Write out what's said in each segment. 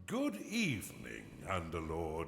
Good evening, Underlord.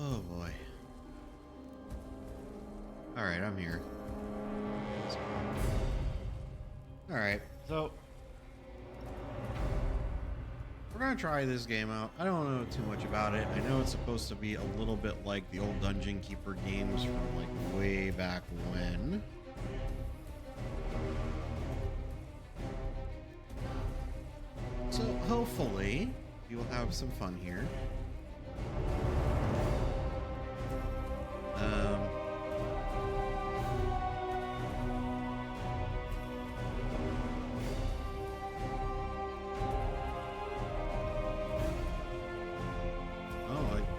Oh boy. Alright, I'm here. Alright, so we're gonna try this game out. I don't know too much about it. I know it's supposed to be a little bit like the old Dungeon Keeper games from like way back when. So hopefully we will have some fun here.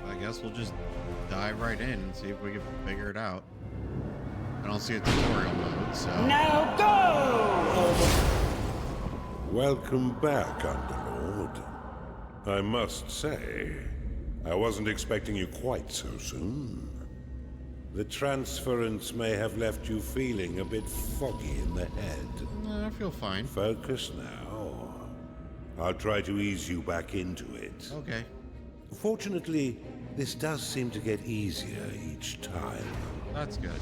I guess we'll just dive right in and see if we can figure it out. I don't see a tutorial mode, so... Now go! Welcome back, Underlord. I must say, I wasn't expecting you quite so soon. The transference may have left you feeling a bit foggy in the head. No, I feel fine. Focus now. I'll try to ease you back into it. Okay. Fortunately, this does seem to get easier each time. That's good.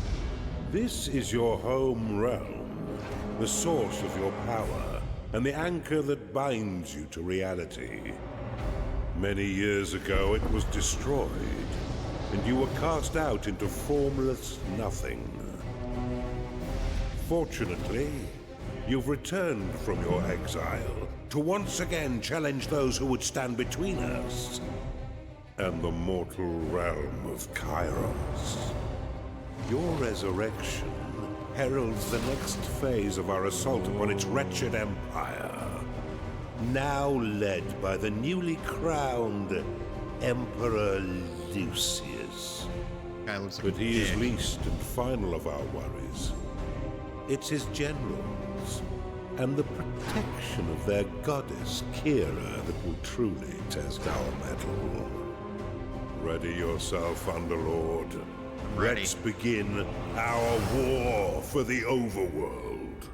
This is your home realm, the source of your power, and the anchor that binds you to reality. Many years ago, it was destroyed, and you were cast out into formless nothing. Fortunately, you've returned from your exile to once again challenge those who would stand between us and the mortal realm of Kairos. Your resurrection heralds the next phase of our assault upon its wretched empire, now led by the newly crowned Emperor Lucius. Guy looks like But a he is dick. least and final of our worries. It's his generals and the protection of their goddess Kira that will truly test our mettle. Ready yourself, Underlord. Ready. Let's begin our war for the Overworld.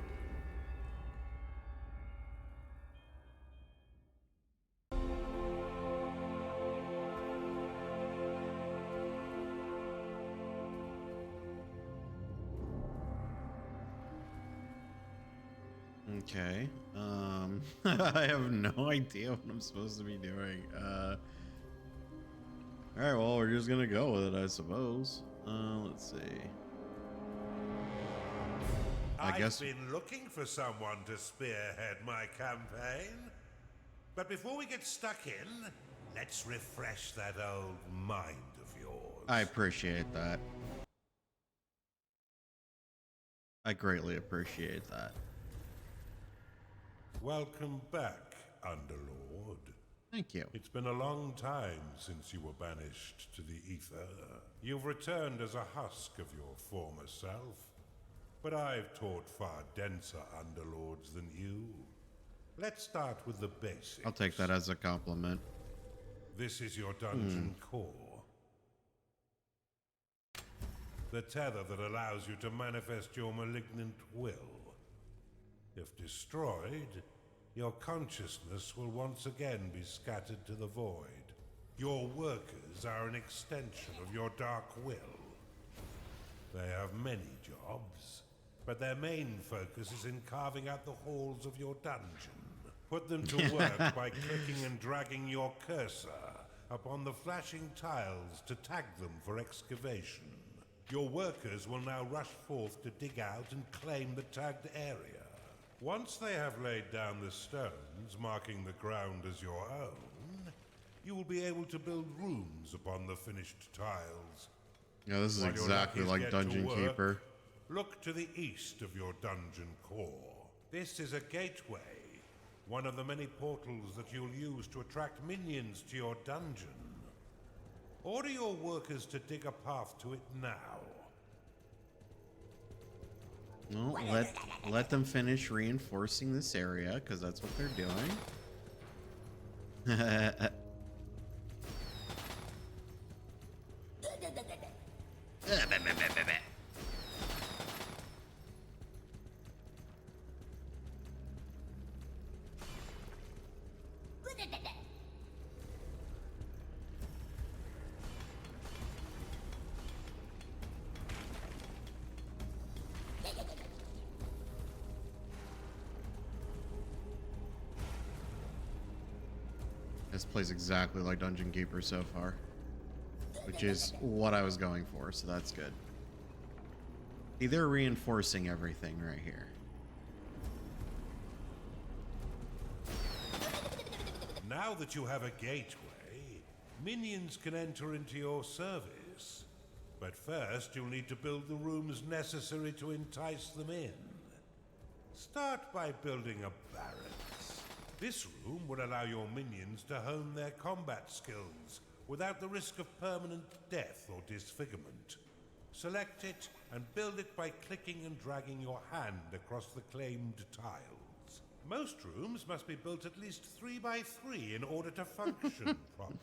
Okay. I have no idea what I'm supposed to be doing. All right, well, we're just gonna go with it, I suppose. Let's see. I guess. I've been looking for someone to spearhead my campaign. But before we get stuck in, let's refresh that old mind of yours. I appreciate that. I greatly appreciate that. Welcome back, Underlord. Thank you. It's been a long time since you were banished to the ether. You've returned as a husk of your former self. But I've taught far denser Underlords than you. Let's start with the basics. I'll take that as a compliment. This is your dungeon core. The tether that allows you to manifest your malignant will. If destroyed, your consciousness will once again be scattered to the void. Your workers are an extension of your dark will. They have many jobs, but their main focus is in carving out the halls of your dungeon. Put them to work by clicking and dragging your cursor upon the flashing tiles to tag them for excavation. Your workers will now rush forth to dig out and claim the tagged area. Once they have laid down the stones, marking the ground as your own, you will be able to build rooms upon the finished tiles. Yeah, this is While your exactly lackeys like get to Dungeon work, Keeper. Look to the east of your dungeon core. This is a gateway, one of the many portals that you'll use to attract minions to your dungeon. Order your workers to dig a path to it now. Well, let them finish reinforcing this area, because that's what they're doing. This plays exactly like Dungeon Keeper so far, which is what I was going for, so that's good. See, they're reinforcing everything right here. Now that you have a gateway, minions can enter into your service. But first, you'll need to build the rooms necessary to entice them in. Start by building a barracks. This room will allow your minions to hone their combat skills without the risk of permanent death or disfigurement. Select it and build it by clicking and dragging your hand across the claimed tiles. Most rooms must be built at least 3 by 3 in order to function properly,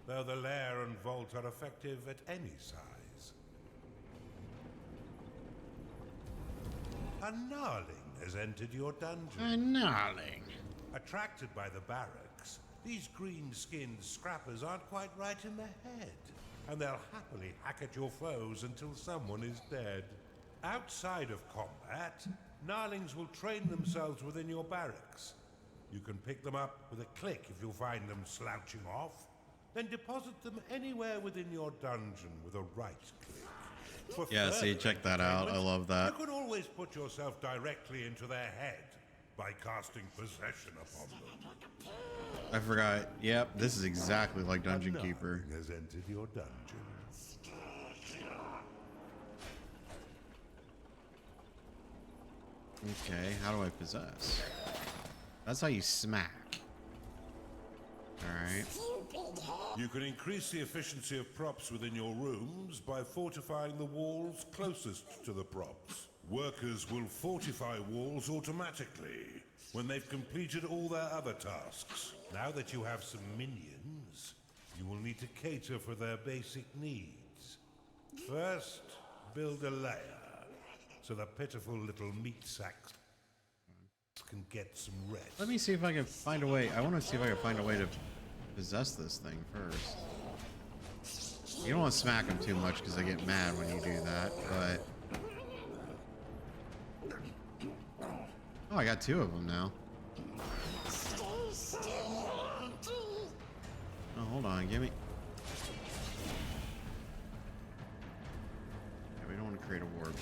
though the lair and vault are effective at any size. A gnarling has entered your dungeon. A gnarling. Attracted by the barracks, these green-skinned scrappers aren't quite right in the head, and they'll happily hack at your foes until someone is dead. Outside of combat, gnarlings will train themselves within your barracks. You can pick them up with a click if you find them slouching off, then deposit them anywhere within your dungeon with a right click. For Yeah, see, further check that out. I entertainment, love that. You can always put yourself directly into their head by casting possession upon them. I forgot. Yep, this is exactly like Dungeon A Keeper. gnarling has entered your dungeon. Okay, how do I possess? That's how you smack. Alright. You can increase the efficiency of props within your rooms by fortifying the walls closest to the props. Workers will fortify walls automatically when they've completed all their other tasks. Now that you have some minions, you will need to cater for their basic needs. First, build a lair so the pitiful little meat sacks can get some rest. Let me see if I can find a way. I want to see if I can find a way to possess this thing first. You don't want to smack them too much because they get mad when you do that, but... Oh, I got two of them now. Oh, hold on, give me... Yeah, we don't want to create a war band.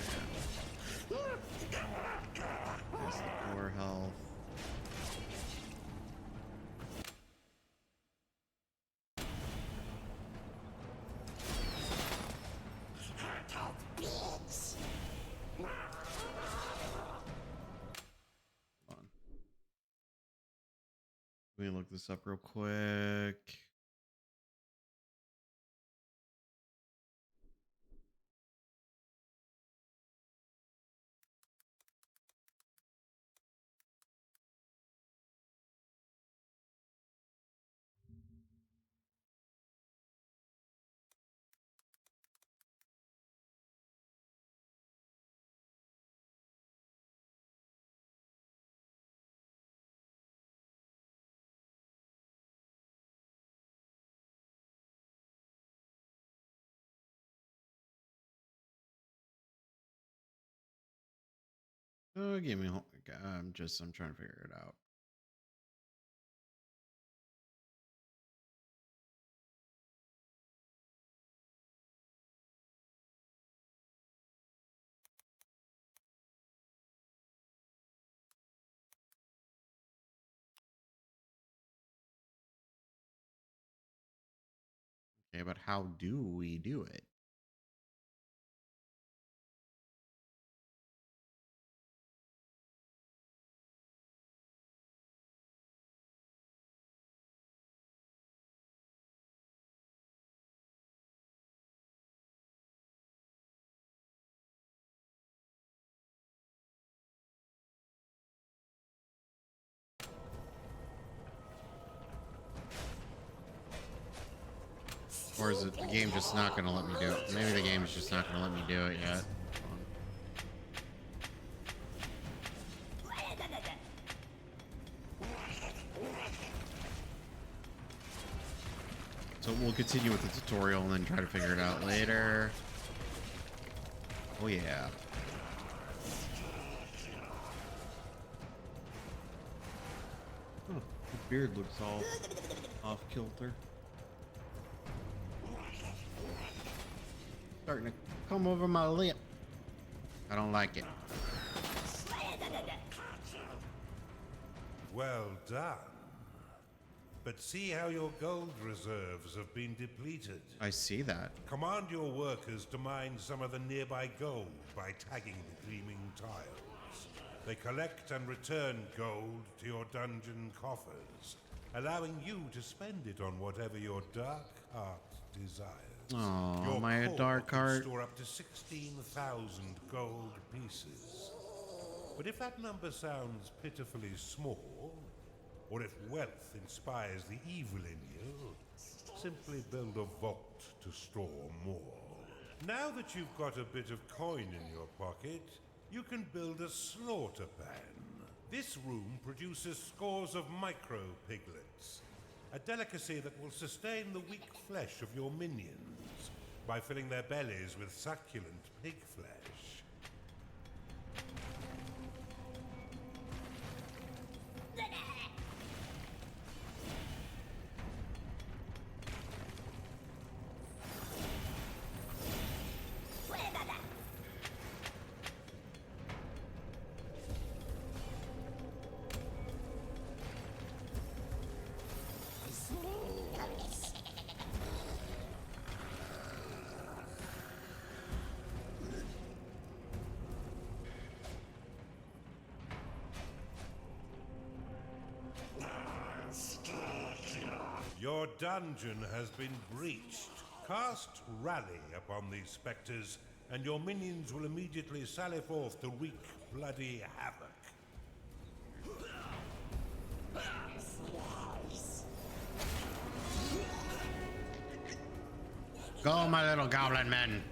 There's the core health. Hold on. Let me look this up real quick. Oh, give me. I'm trying to figure it out. Okay, but how do we do it? Or is it the game just not going to let me do it? Maybe the game is just not going to let me do it yet. So we'll continue with the tutorial and then try to figure it out later. Oh yeah. Oh, the beard looks all off kilter. Starting to come over my lip. I don't like it. Well done. But see how your gold reserves have been depleted. I see that. Command your workers to mine some of the nearby gold by tagging the gleaming tiles. They collect and return gold to your dungeon coffers, allowing you to spend it on whatever your dark heart desires. Oh, Your my core dark can heart. store up to 16,000 gold pieces. But if that number sounds pitifully small, or if wealth inspires the evil in you, simply build a vault to store more. Now that you've got a bit of coin in your pocket, you can build a slaughter pan. This room produces scores of micro piglets, a delicacy that will sustain the weak flesh of your minions by filling their bellies with succulent pig flesh. Your dungeon has been breached. Cast Rally upon these spectres, and your minions will immediately sally forth to wreak bloody havoc. Go, my little goblin men.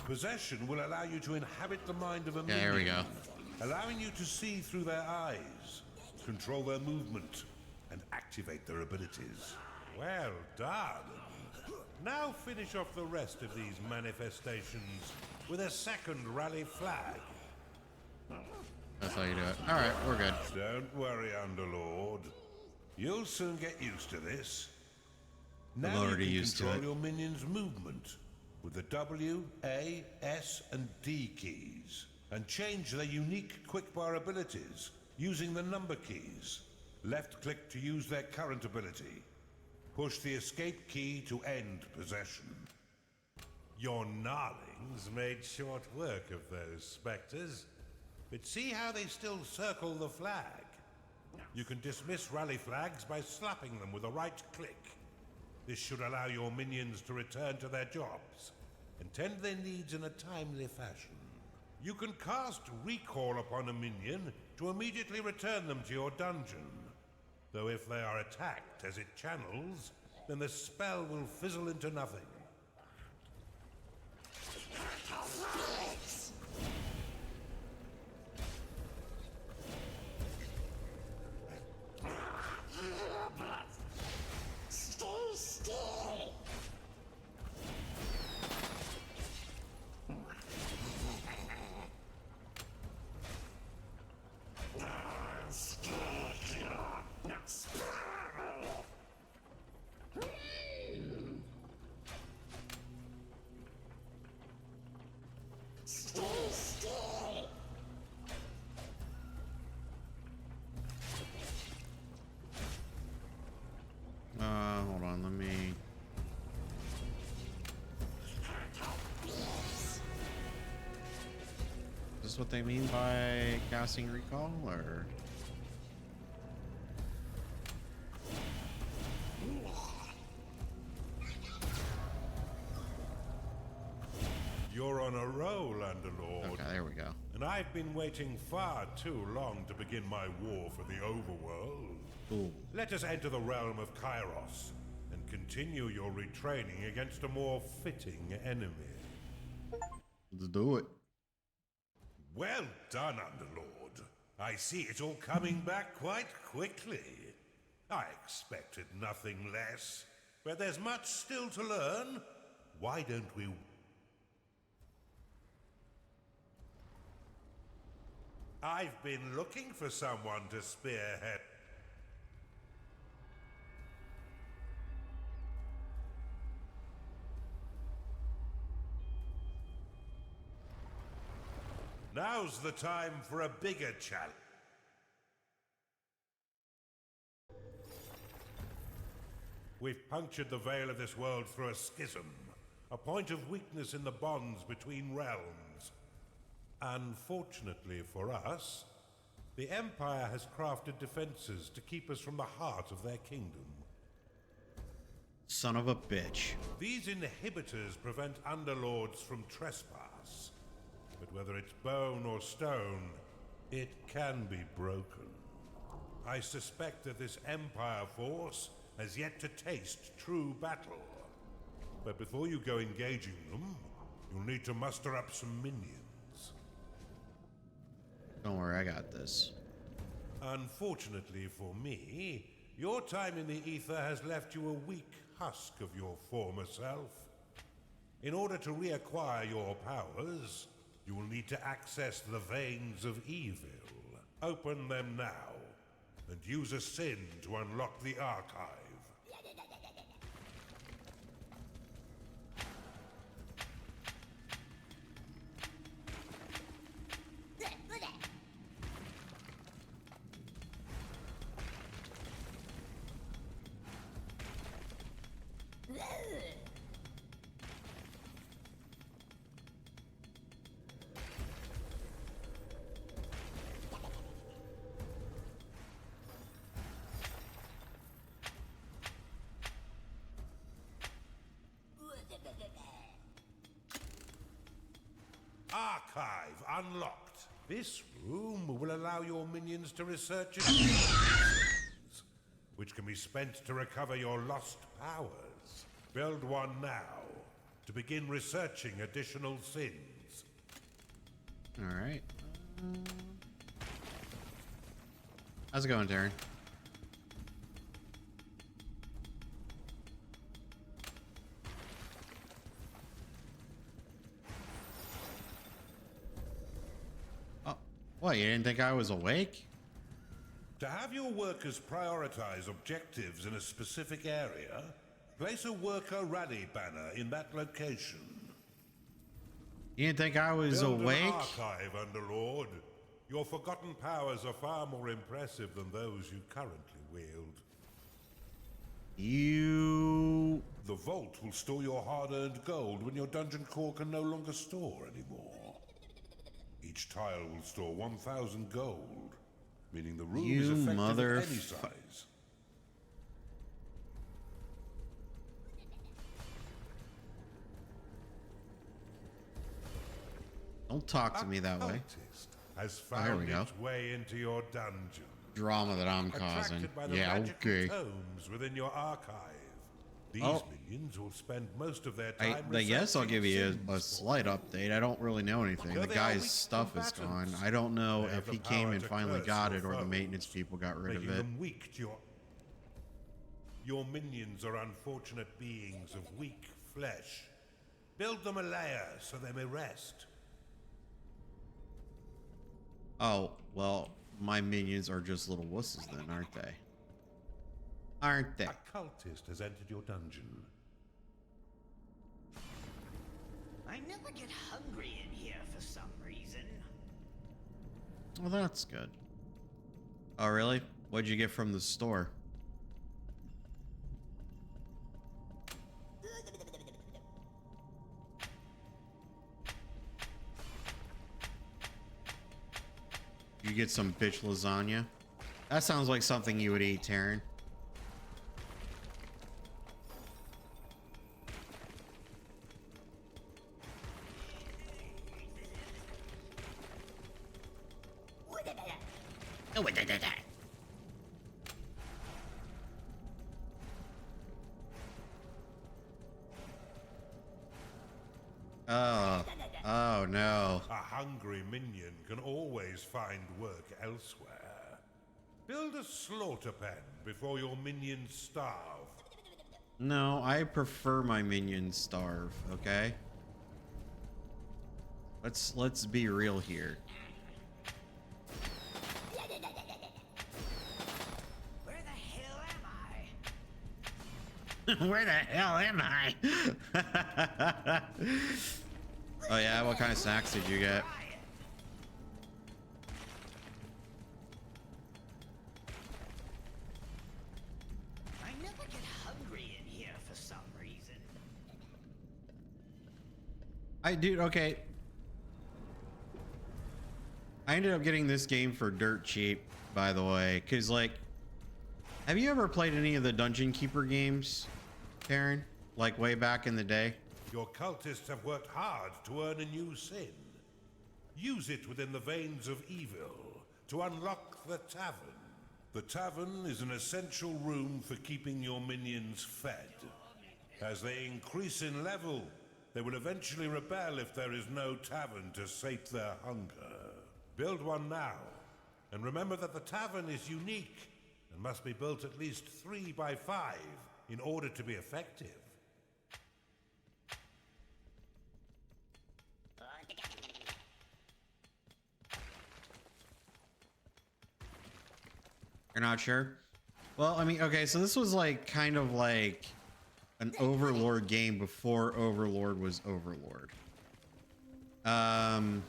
Possession will allow you to inhabit the mind of a minion. There we go. Allowing you to see through their eyes, control their movement, and activate their abilities. Well done. Now finish off the rest of these manifestations with a second rally flag. That's how you do it. All right, we're good. Don't worry, Underlord. You'll soon get used to this. Now already you can used to control it. your minions' movement with the W, A, S, and D keys, and change their unique quickbar abilities using the number keys. Left-click to use their current ability. Push the escape key to end possession. Your gnarlings made short work of those spectres, but see how they still circle the flag? You can dismiss rally flags by slapping them with a right click. This should allow your minions to return to their jobs and tend their needs in a timely fashion. You can cast Recall upon a minion to immediately return them to your dungeon. Though if they are attacked as it channels, then the spell will fizzle into nothing. Stay still. Stay still. Hold on, let me. Is this what they mean by casting recall, or? You're on a roll, Underlord. Okay, there we go. And I've been waiting far too long to begin my war for the Overworld. Ooh. Let us enter the realm of Kairos and continue your retraining against a more fitting enemy. Let's do it. Well done, Underlord. I see it's all coming back quite quickly. I expected nothing less. But there's much still to learn. Why don't we... I've been looking for someone to spearhead. Now's the time for a bigger challenge. We've punctured the veil of this world through a schism, a point of weakness in the bonds between realms. Unfortunately for us, the Empire has crafted defenses to keep us from the heart of their kingdom. Son of a bitch. These inhibitors prevent Underlords from trespass. But whether it's bone or stone, it can be broken. I suspect that this Empire force has yet to taste true battle. But before you go engaging them, you'll need to muster up some minions. Don't worry, I got this. Unfortunately for me, your time in the ether has left you a weak husk of your former self. In order to reacquire your powers, you will need to access the veins of evil. Open them now, and use a sin to unlock the archive. Archive unlocked. This room will allow your minions to research sins, which can be spent to recover your lost powers. Build one now to begin researching additional sins. All right. How's it going, Darren? What, you didn't think I was awake? To have your workers prioritize objectives in a specific area, place a worker rally banner in that location. You didn't think I was Build awake? An archive, Underlord. Your forgotten powers are far more impressive than those you currently wield. You... The vault will store your hard-earned gold when your dungeon core can no longer store anymore. Each tile will store 1,000 gold, meaning the room is effective at any size. Don't talk to me that way. Cultist has There we found go. its way into your dungeon. Drama that I'm causing. Attracted by the Yeah, magical okay. tomes within your archive. These Oh. minions will spend most of their time I guess I'll give you researching a sins. slight update. I don't really know anything. Though The they are guy's weak stuff is gone. combatants, I don't know they have if the he came power and to finally curse got your it or the foes, maintenance people got rid of making it. them weak to your minions are unfortunate beings of weak flesh. Build them a lair so they may rest. Oh, well, my minions are just little wusses then, aren't they? Aren't they? A cultist has entered your dungeon. I never get hungry in here for some reason. Well, that's good. Oh, really? What'd you get from the store? You get some bitch lasagna? That sounds like something you would eat, Taryn. Oh no. A hungry minion can always find work elsewhere. Build a slaughter pen before your minions starve. No, I prefer my minions starve, okay? Let's be real here. Where the hell am I? Where the hell am I? Oh yeah, what kind of snacks did you get? I never get hungry in here for some reason. Dude, okay. I ended up getting this game for dirt cheap, by the way, because, like, have you ever played any of the Dungeon Keeper games, Karen? Like, way back in the day? Your cultists have worked hard to earn a new sin. Use it within the veins of evil to unlock the tavern. The tavern is an essential room for keeping your minions fed. As they increase in level, they will eventually rebel if there is no tavern to sate their hunger. Build one now, and remember that the tavern is unique and must be built at least 3 by 5 in order to be effective. You're not sure? Well, I mean, okay, so this was like kind of like an Overlord game before Overlord was Overlord. Although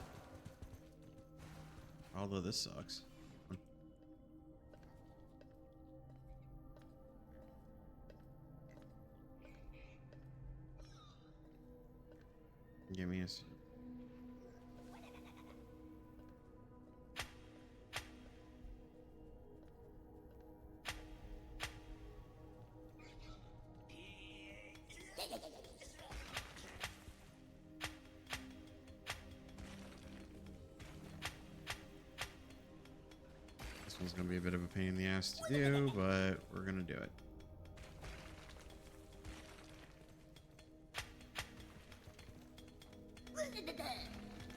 this sucks. Give me a. This one's gonna be a bit of a pain in the ass to do, but we're gonna do it.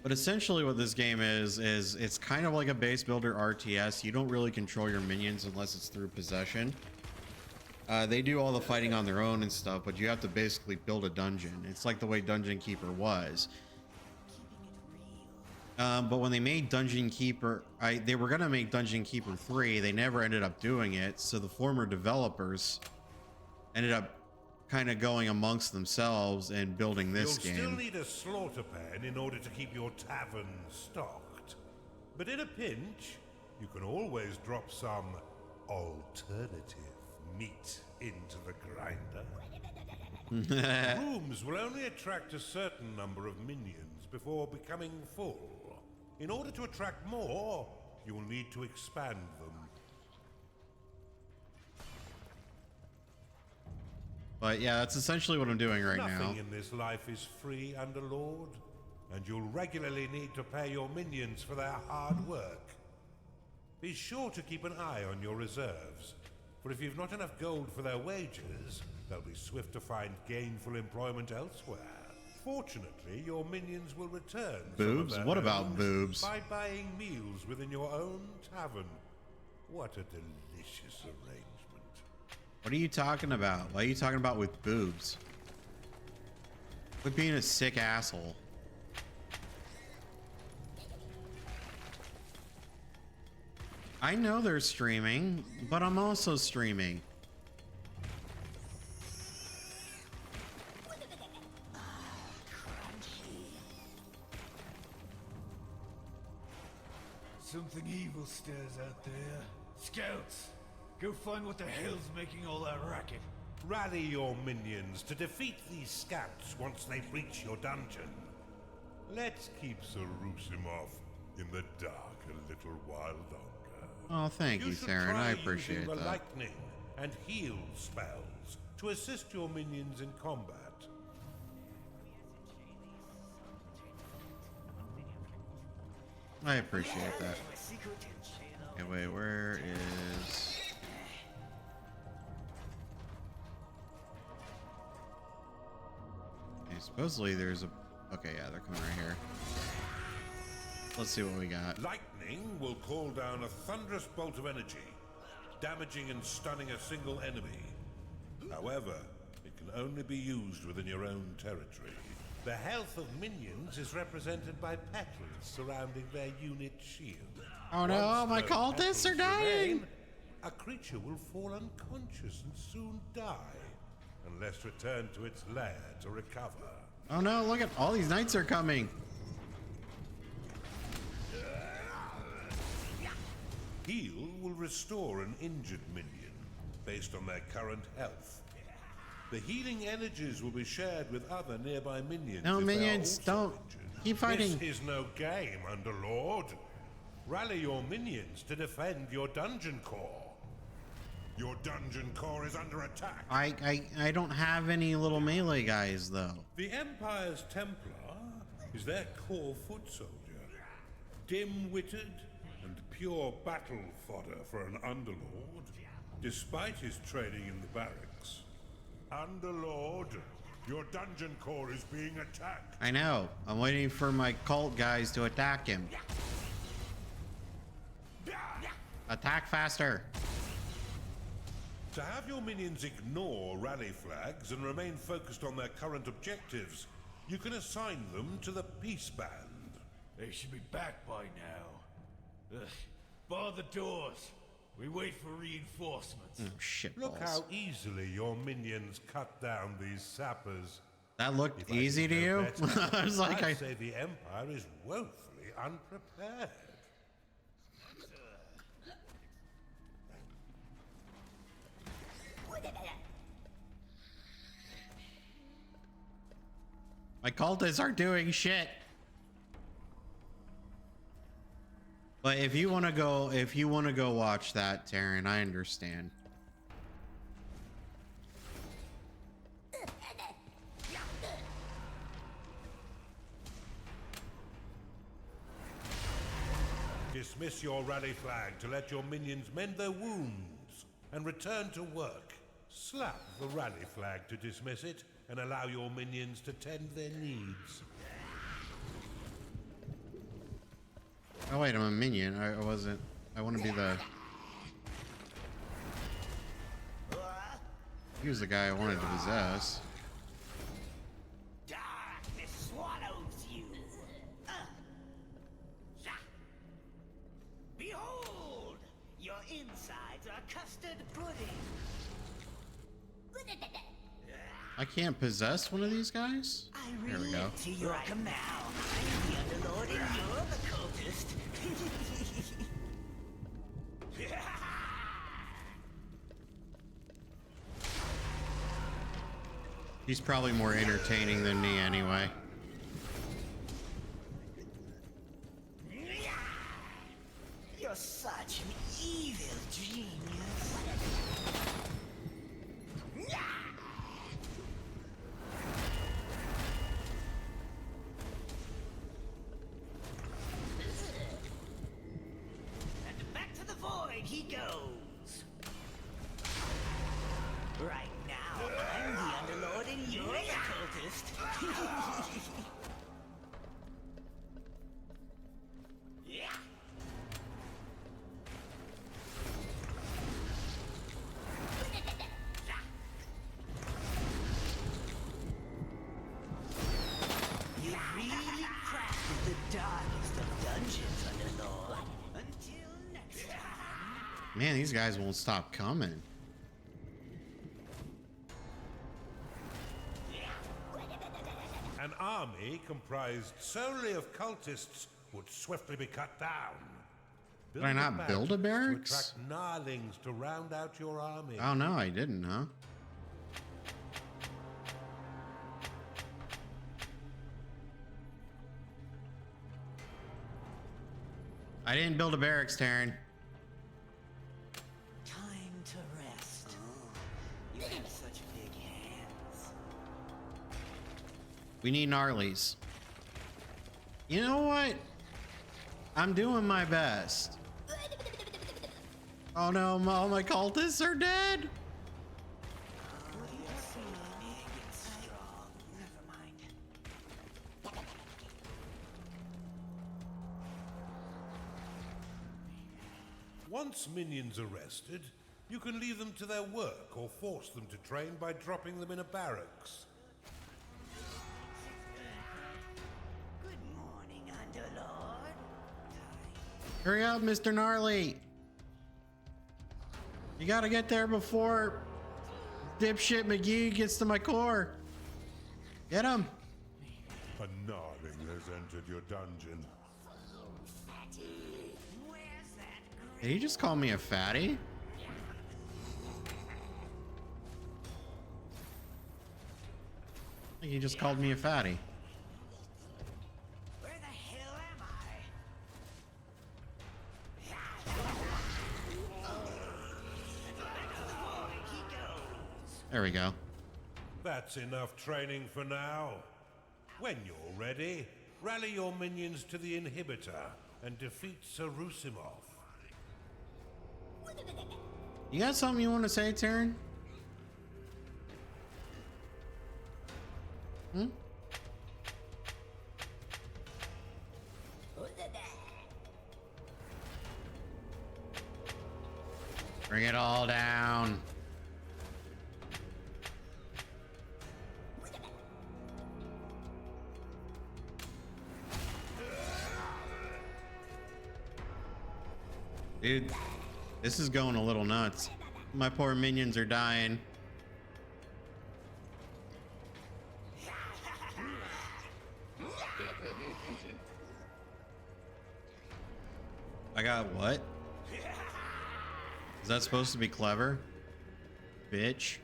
But essentially what this game is it's kind of like a base builder RTS. You don't really control your minions unless it's through possession. They do all the fighting on their own and stuff, but you have to basically build a dungeon. It's like the way Dungeon Keeper was. But when they made Dungeon Keeper, they were going to make Dungeon Keeper 3. They never ended up doing it. So the former developers ended up kind of going amongst themselves and building this game. You'll still need a slaughter pen in order to keep your tavern stocked. But in a pinch, you can always drop some alternative meat into the grinder. Rooms will only attract a certain number of minions before becoming full. In order to attract more, you will need to expand them. But yeah, that's essentially what I'm doing right now. Nothing in this life is free, Underlord, and you'll regularly need to pay your minions for their hard work. Be sure to keep an eye on your reserves, for if you've not enough gold for their wages, they'll be swift to find gainful employment elsewhere. Fortunately, your minions will return. Boobs? What about boobs? By buying meals within your own tavern. What a delicious arrangement. What are you talking about? What are you talking about with boobs? Quit being a sick asshole. I know they're streaming, but I'm also streaming. Something evil stirs out there. Scouts, go find what the hell's making all that racket. Rally your minions to defeat these scouts once they breach your dungeon. Let's keep Sarusimov in the dark a little while longer. Oh, thank you, should Theron. I try appreciate using the that. lightning and heal spells to assist your minions in combat. I appreciate that. Okay, wait, where is... Okay, supposedly there's a... Okay, yeah, they're coming right here. Let's see what we got. Lightning will call down a thunderous bolt of energy, damaging and stunning a single enemy. However, it can only be used within your own territory. The health of minions is represented by petals surrounding their unit shield. Oh no, Once my those cultists are petals dying! remain, a creature will fall unconscious and soon die, unless returned to its lair to recover. Oh no, look at all these knights are coming. Heal will restore an injured minion based on their current health. The healing energies will be shared with other nearby minions. No, if they are minions, also don't. injured. Keep fighting. This is no game, Underlord. Rally your minions to defend your dungeon core. Your dungeon core is under attack. I don't have any little melee guys though. The Empire's Templar is their core foot soldier. Dim-witted and pure battle fodder for an Underlord, despite his training in the barracks. Underlord, your dungeon core is being attacked. I know. I'm waiting for my cult guys to attack him. Attack faster. To have your minions ignore rally flags and remain focused on their current objectives, you can assign them to the Peace Band. They should be back by now. Ugh. Bar the doors. We wait for reinforcements. Oh, shit Look balls. how easily your minions cut down these sappers. That looked If I easy to didn't know you? better, I was like, I'd say the Empire is woefully unprepared. my cultists aren't doing shit. But if you want to go watch that, Taryn, I understand. Dismiss your rally flag to let your minions mend their wounds and return to work. Slap the rally flag to dismiss it and allow your minions to tend their needs. Oh wait, I'm a minion. I wasn't. I want to be the. He was the guy I wanted to possess. Darkness swallows you. Behold, your insides are custard pudding. I can't possess one of these guys? I There we go. relent to your command. I'm the Underlord and you're the cultist. He's probably more entertaining than me anyway. You're such an evil genius. And back to the void he goes. Right now, I'm the Underlord and you're the cultist. Yeah. You really crafted the darkest of dungeons, Underlord. Until next time. Man, these guys won't stop coming. An army comprised solely of cultists would swiftly be cut down. Did I not build a barracks? To attract gnarlings to round out your army. Oh no, I didn't, huh? I didn't build a barracks, Taryn. Time to rest. You have such big hands. We need gnarlies. You know what? I'm doing my best. Oh no, all my cultists are dead. You're so big and strong. Never mind. Once minions are rested, you can leave them to their work or force them to train by dropping them in a barracks. Good morning, Underlord. Hurry up, Mr. Gnarly. You gotta get there before dipshit McGee gets to my core. Get him. A gnarling has entered your dungeon. Where's that Did he just call me a fatty? I think he just called me a fatty. Where the hell am I? He goes. There we go. That's enough training for now. When you're ready, rally your minions to the inhibitor and defeat Sarusimov. You got something you want to say, Taryn? Hmm? Bring it all down. Dude, this is going a little nuts. My poor minions are dying. I got what? Is that supposed to be clever? Bitch.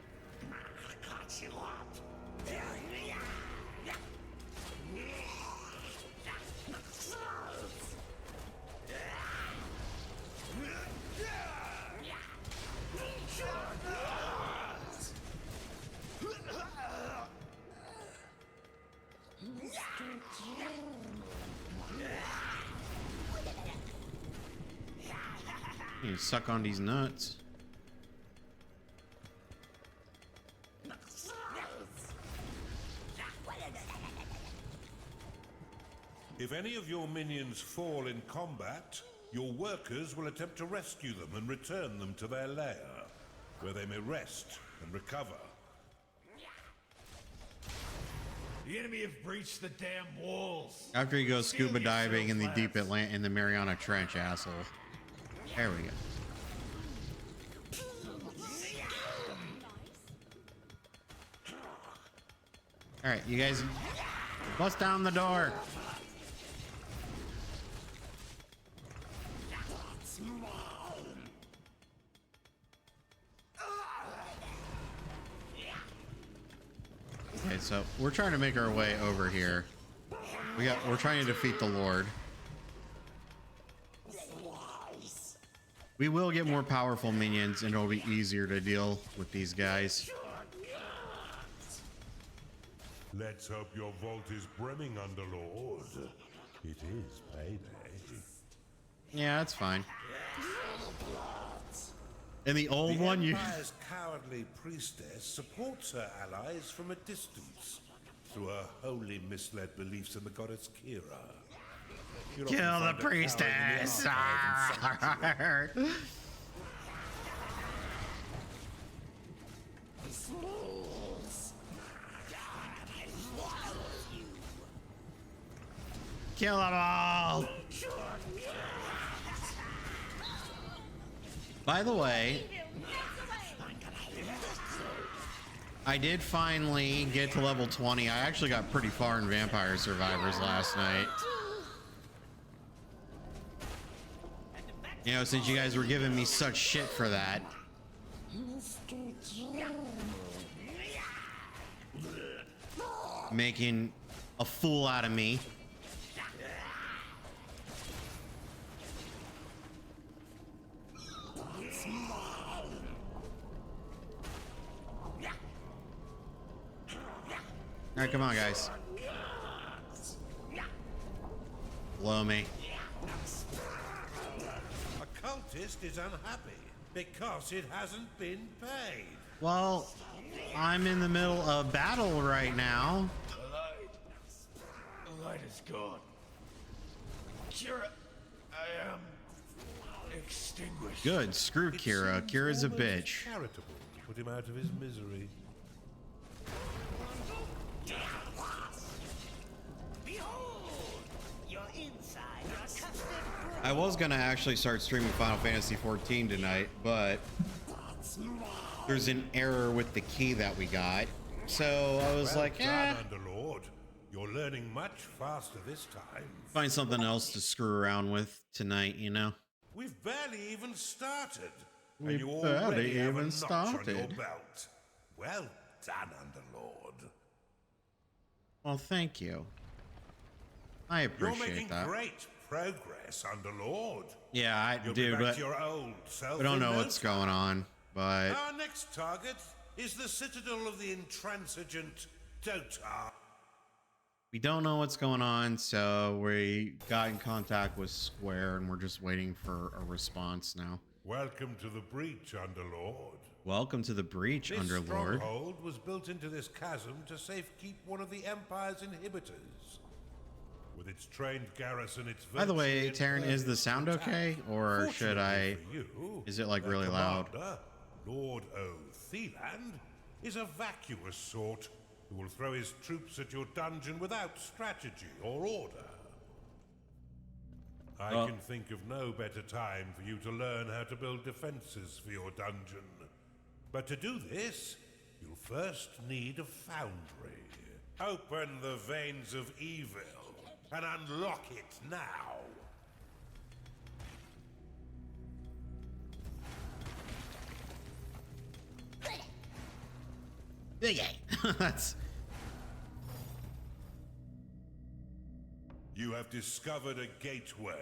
You suck on these nuts. If any of your minions fall in combat, your workers will attempt to rescue them and return them to their lair, where they may rest and recover. The enemy have breached the damn walls. After you go scuba diving in the deep in the Mariana Trench, asshole. There we go. All right, you guys, bust down the door. Okay, so we're trying to make our way over here. We're trying to defeat the Lord. We will get more powerful minions and it'll be easier to deal with these guys. Let's hope your vault is brimming, Underlord. It is payday. Yeah, that's fine. And the old one, The you... Empire's cowardly priestess supports her allies from a distance through her wholly misled beliefs in the goddess Kira. You'll often Kill the find a coward in the priestess! archive and Kill them all! By the way, I did finally get to level 20. I actually got pretty far in Vampire Survivors last night. You know, since you guys were giving me such shit for that. Making a fool out of me. All right, come on, guys. Blow me. A cultist is unhappy because it hasn't been paid. Well, I'm in the middle of battle right now. The light is gone. Kira, I am extinguished. Good. Screw It Kira. seems Kira's a almost bitch. charitable to put him out of his misery. Behold, you're inside your custard. I was gonna actually start streaming Final Fantasy XIV tonight, but there's an error with the key that we got. So I was Well like, done, Underlord. You're learning much faster this time. find something else to screw around with tonight, you know? We've barely even started. We and you barely already have a even notch on your started. belt. Well done, Underlord. Well, thank you. I You're appreciate making that. great progress, Underlord. Yeah, I You'll do, be back but to your old self. we don't in know no what's time. going on. But Our next target is the citadel of the intransigent Dotar. we don't know what's going on, so we got in contact with Square and we're just waiting for a response now. Welcome to the breach, Underlord. Welcome to the breach, This Underlord. stronghold was built into this chasm to safekeep one of the Empire's inhibitors. With its trained garrison, it's By the way, virtually Taryn, is the impervious to sound attack. okay? Or should I... Fortunately for you, Is it, like, their really loud? commander, Lord O'Theland, is a vacuous sort who will throw his troops at your dungeon without strategy or order. I can think of no better time for you to learn how to build defenses for your dungeon. But to do this, you'll first need a foundry. Open the veins of evil and unlock it now. That's... You have discovered a gateway.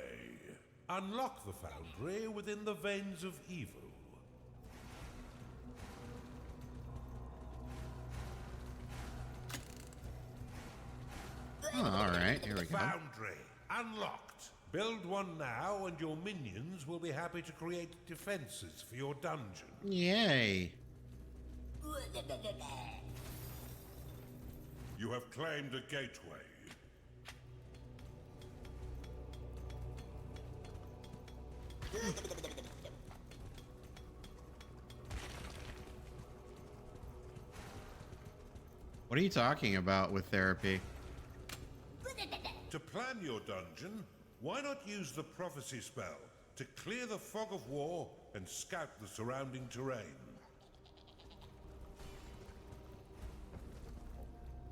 Unlock the foundry within the veins of evil. Oh, alright, here we go. Foundry unlocked. Build one now and your minions will be happy to create defenses for your dungeon. Yay. You have claimed a gateway. What are you talking about with therapy? To plan your dungeon, why not use the prophecy spell to clear the fog of war and scout the surrounding terrain?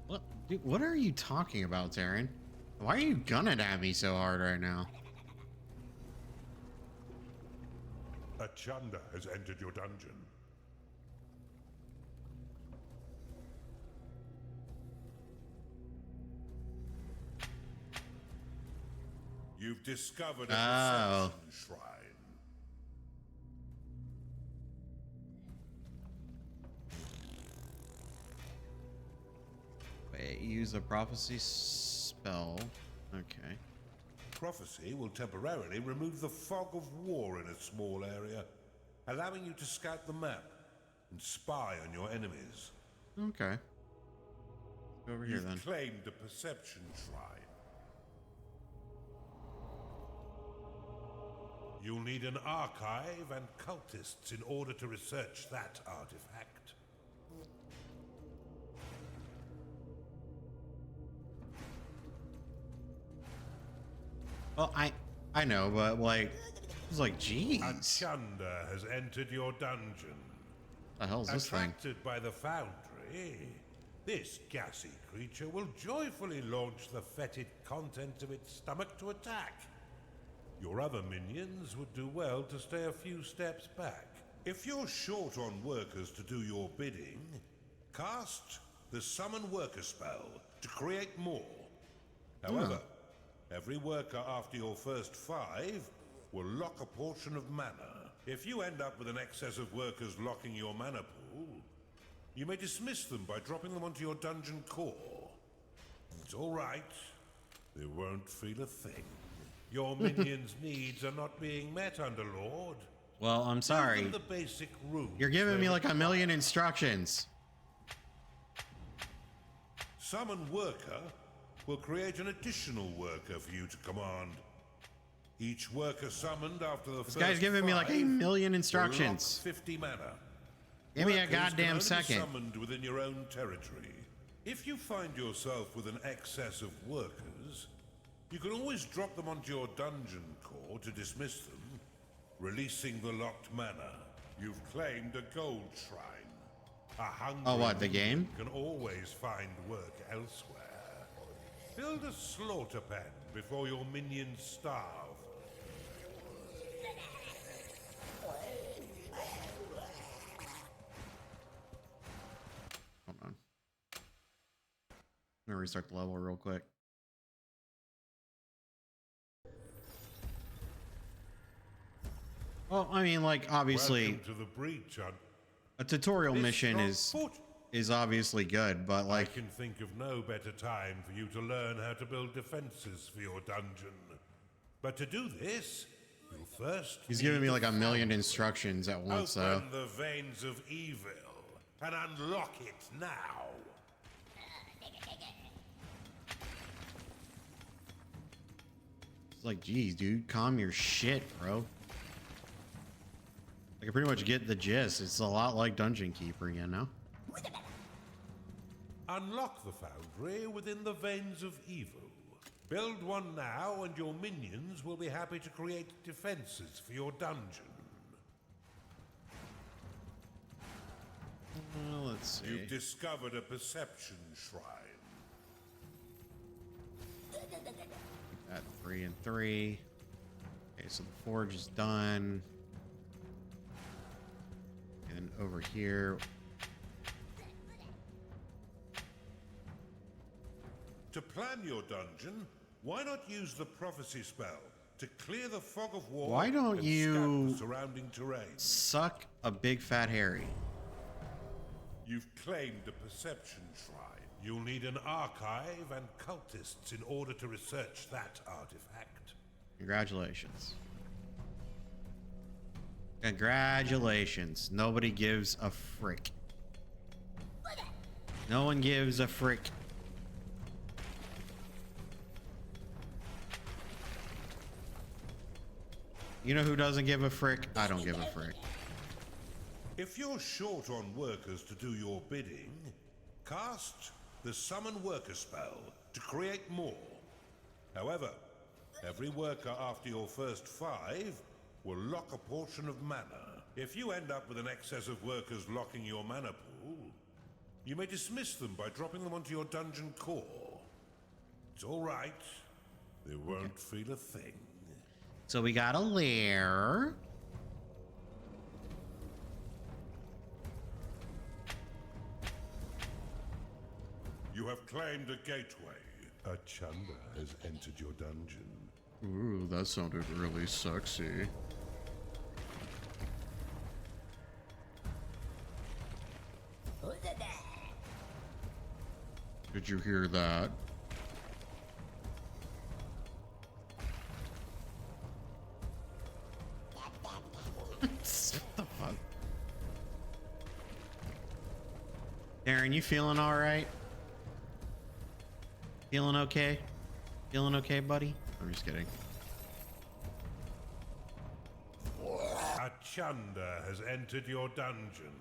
What, dude, what are you talking about, Taryn? Why are you gunning at me so hard right now? A Chunda has entered your dungeon. You've discovered a Oh. deception shrine. Wait, use a prophecy spell. Okay. Prophecy will temporarily remove the fog of war in a small area, allowing you to scout the map and spy on your enemies. Okay. Go over here You've then. claimed a perception shrine. You'll need an archive and cultists in order to research that artifact. Well, I know, but like, it's like, A jeez. Chunda has entered your dungeon. The hell's this thing? Attracted by the foundry, this gassy creature will joyfully launch the fetid contents of its stomach to attack. Your other minions would do well to stay a few steps back. If you're short on workers to do your bidding, cast the Summon Worker spell to create more. However, every worker after your first 5 will lock a portion of mana. If you end up with an excess of workers locking your mana pool, you may dismiss them by dropping them onto your dungeon core. It's all right. They won't feel a thing. Your minions' needs are not being met, Underlord. Well, I'm Give sorry. them the basic rules You're giving they me like a require. million instructions. Summon Worker will create an additional worker for you to command. Each worker summoned after the This guy's first giving me like 5 a million will instructions. lock 50 mana. Give me a Workers can goddamn only be second. Summoned within your own territory. If you find yourself with an excess of workers, you can always drop them onto your dungeon core to dismiss them, releasing the locked mana. You've claimed a gold shrine. A hungry Oh, what, the game? can always find work elsewhere. Build a slaughter pen before your minions starve. Hold on. I'm gonna restart the level real quick. Well, I mean, like, obviously, Welcome to the breach, a tutorial This mission strong is foot. obviously good, but I like, can think of no better time for you to learn how to build defenses for your dungeon. But to do this, You first He's giving need me like the a million foundry. instructions at once, though. Open the veins of evil and unlock it now. It's like, geez, dude, calm your shit, bro. I can pretty much get the gist. It's a lot like Dungeon Keeper, you know? Unlock the foundry within the veins of evil. Build one now, and your minions will be happy to create defenses for your dungeon. Let's see. You've discovered a perception shrine. At 3 and 3. Okay, so the forge is done. And over here, To plan your dungeon, why not use the prophecy spell to clear the fog of war? Why don't and you- scan the surrounding terrain? suck a big fat Harry. You've claimed a perception shrine. You'll need an archive and cultists in order to research that artifact. Congratulations. Congratulations. Nobody gives a frick. No one gives a frick. You know who doesn't give a frick? I don't give a frick. If you're short on workers to do your bidding, cast the Summon Worker spell to create more. However, every worker after your first 5 will lock a portion of mana. If you end up with an excess of workers locking your mana pool, you may dismiss them by dropping them onto your dungeon core. It's all right. They won't feel a thing. So we got a lair. You have claimed a gateway. A Chunda has entered your dungeon. Ooh, that sounded really sexy. Did you hear that? What the fuck? Darren, you feeling all right? Feeling okay? Feeling okay, buddy? I'm just kidding. A Chunda has entered your dungeon.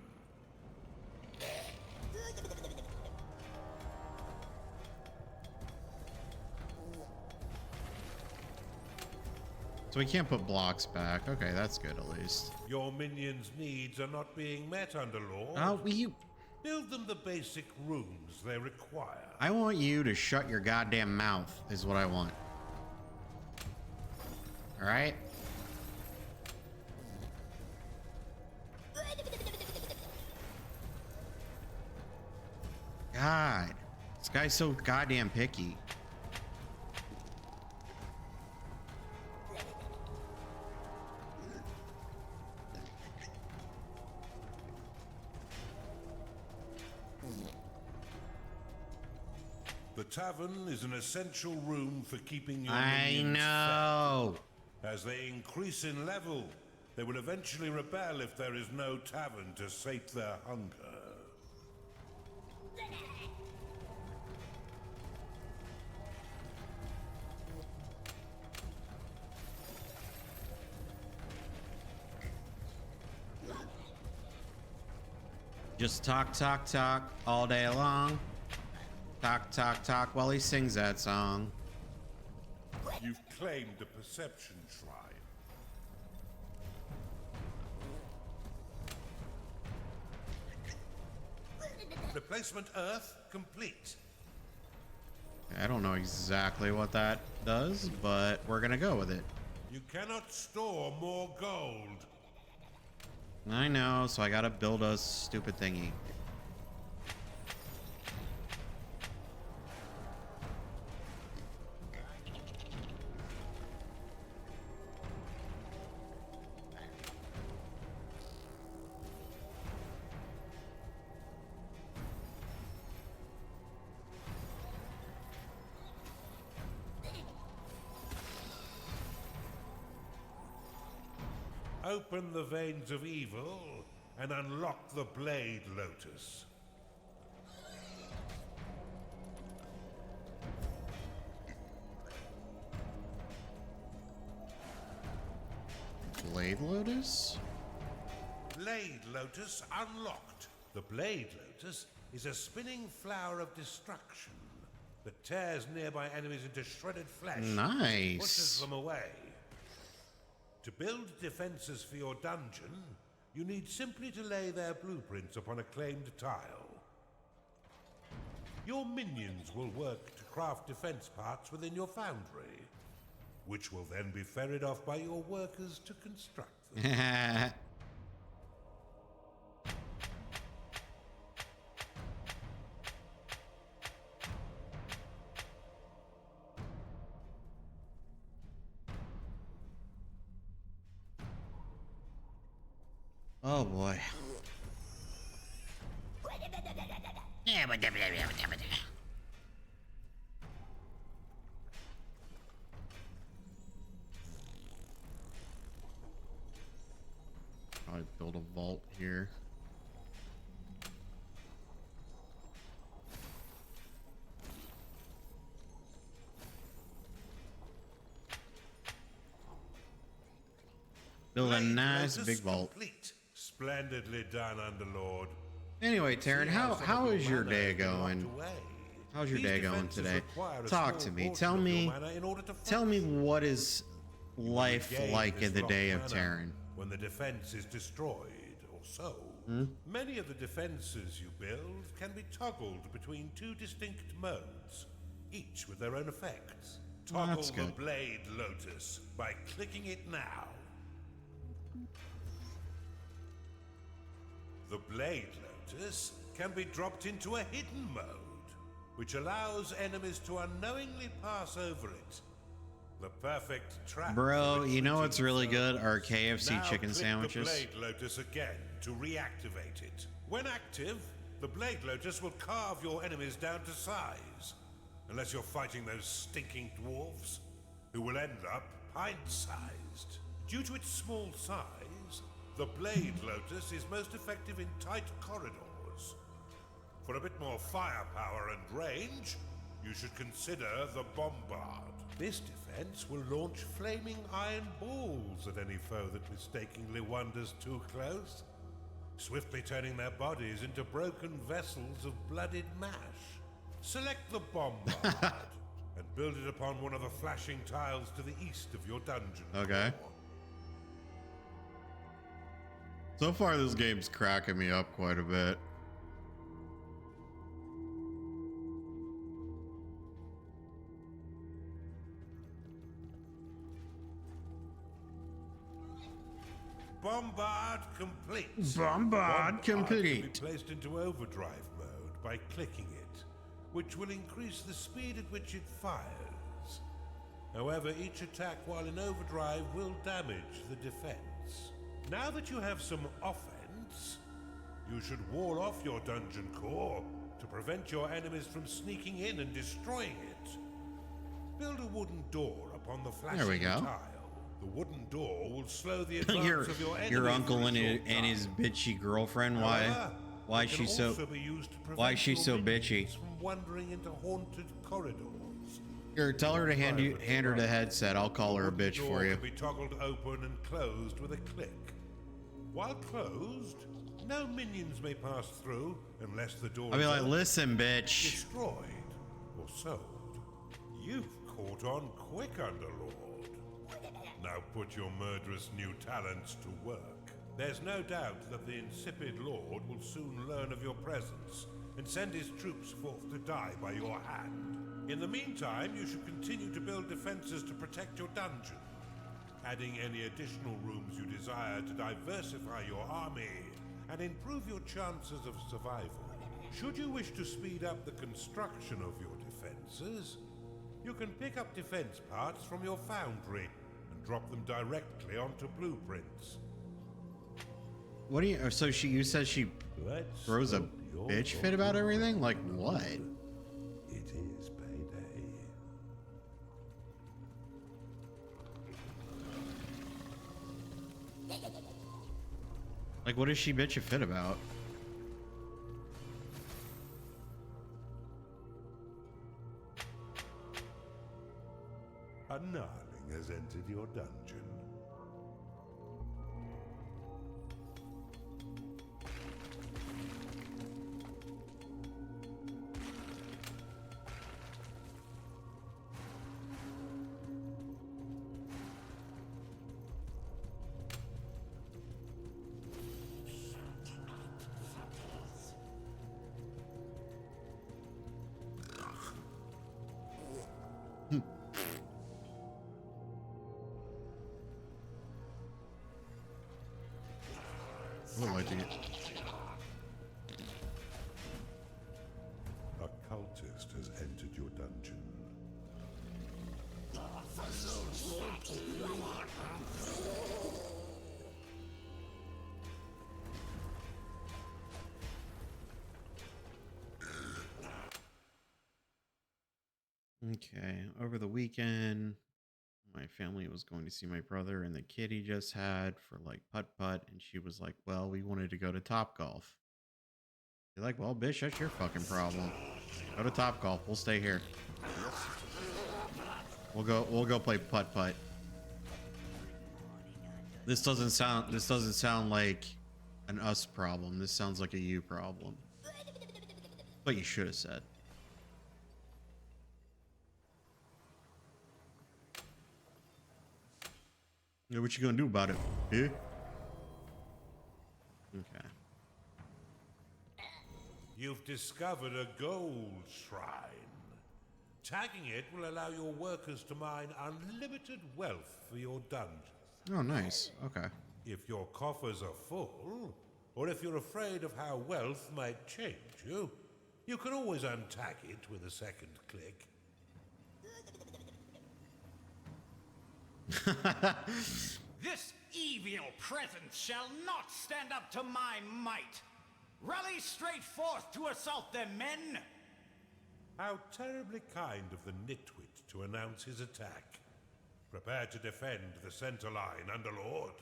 So we can't put blocks back. Okay, that's good at least. Your minions' needs are not being met, Underlord. Oh, Build them the basic rooms they require. I want you to shut your goddamn mouth, is what I want. Alright? God. This guy's so goddamn picky. The tavern is an essential room for keeping your I minions know. fed. As they increase in level, they will eventually rebel if there is no tavern to sate their hunger. Just talk, talk, talk all day long. Talk, talk, talk while he sings that song. You've claimed a perception shrine. Replacement Earth complete. I don't know exactly what that does, but we're gonna go with it. You cannot store more gold. I know, so I gotta build a stupid thingy. Open the veins of evil and unlock the Blade Lotus. Blade Lotus? Blade Lotus unlocked. The Blade Lotus is a spinning flower of destruction that tears nearby enemies into shredded flesh. Nice. Pushes them away. To build defenses for your dungeon, you need simply to lay their blueprints upon a claimed tile. Your minions will work to craft defense parts within your foundry, which will then be ferried off by your workers to construct them. Oh boy. Probably build a vault here. Build a Blade nice Lotus big vault. complete. Splendidly done, Underlord. Anyway, Taryn, how is your day going? How's your These day going defenses today? require a Talk small to me. portion Tell of your me. mana in order to Tell me function. what is life Regain like this in the lost day of mana Terran? when the defense is destroyed or so. Many of the defenses you build can be toggled between two distinct modes, each with their own effects. Well, Toggle that's the good. Blade Lotus by clicking it now. The Blade Lotus can be dropped into a hidden mode, which allows enemies to unknowingly pass over it. The perfect trap. Bro, for you know what's really retreating good? Our foes. KFC Now chicken click sandwiches. The Blade Lotus again to reactivate it. When active, the Blade Lotus will carve your enemies down to size. Unless you're fighting those stinking dwarves, who will end up pint-sized. Due to its small size, the Blade Lotus is most effective in tight corridors. For a bit more firepower and range, you should consider the Bombard. This defense will launch flaming iron balls at any foe that mistakenly wanders too close, swiftly turning their bodies into broken vessels of blooded mash. Select the Bombard and build it upon one of the flashing tiles to the east of your dungeon. Okay. core. So far, this game's cracking me up quite a bit. Bombard complete. Bombard Can be complete. placed into overdrive mode by clicking it, which will increase the speed at which it fires. However, each attack while in overdrive will damage the defense. Now that you have some offense, you should wall off your dungeon core to prevent your enemies from sneaking in and destroying it. Build a wooden door upon the flashing There we go. tile. The wooden door will slow the advance your of your enemy your uncle for a and short his time. bitchy girlfriend. However, Why it can she so also be used to why prevent she your so minions bitchy? from wandering into haunted corridors. Here, tell her to hand her the headset. I'll call her a Wooden bitch door for you. can be toggled open and closed with a click. While closed, no minions may pass through unless the door I'll be is like, open, listen, bitch. destroyed, or sold. You've caught on quick, Underlord. Now put your murderous new talents to work. There's no doubt that the insipid lord will soon learn of your presence and send his troops forth to die by your hand. In the meantime, you should continue to build defenses to protect your dungeon, adding any additional rooms you desire to diversify your army and improve your chances of survival. Should you wish to speed up the construction of your defenses, you can pick up defense parts from your foundry and drop them directly onto blueprints. What do you? So you said she Let's throws a hope your bitch fit about everything? Like what? It is payday. Like, what does she bitch a fit about? A gnarling has entered your dungeon. I would like to get... A cultist has entered your dungeon. Okay, over the weekend, my family was going to see my brother and the kid he just had for like putt-putt, and she was like, well, we wanted to go to Topgolf. You're like, well, bitch, that's your fucking problem. Go to Topgolf. We'll stay here. We'll go play putt-putt. This doesn't sound like an us problem. This sounds like a you problem. But you should have said. Yeah, what you gonna do about it? Yeah. Okay. You've discovered a gold shrine. Tagging it will allow your workers to mine unlimited wealth for your dungeon. Oh, nice. Okay. If your coffers are full, or if you're afraid of how wealth might change you, you can always untag it with a second click. This evil presence shall not stand up to my might. Rally straight forth to assault them, men! How terribly kind of the nitwit to announce his attack. Prepare to defend the center line, Underlord.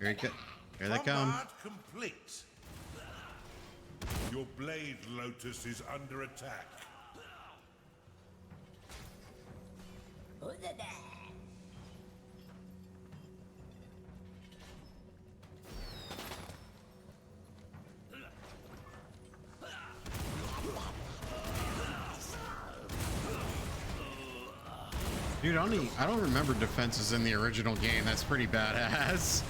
Here they come. Combat complete. Your blade lotus is under attack. Dude, I don't remember defenses in the original game. That's pretty badass.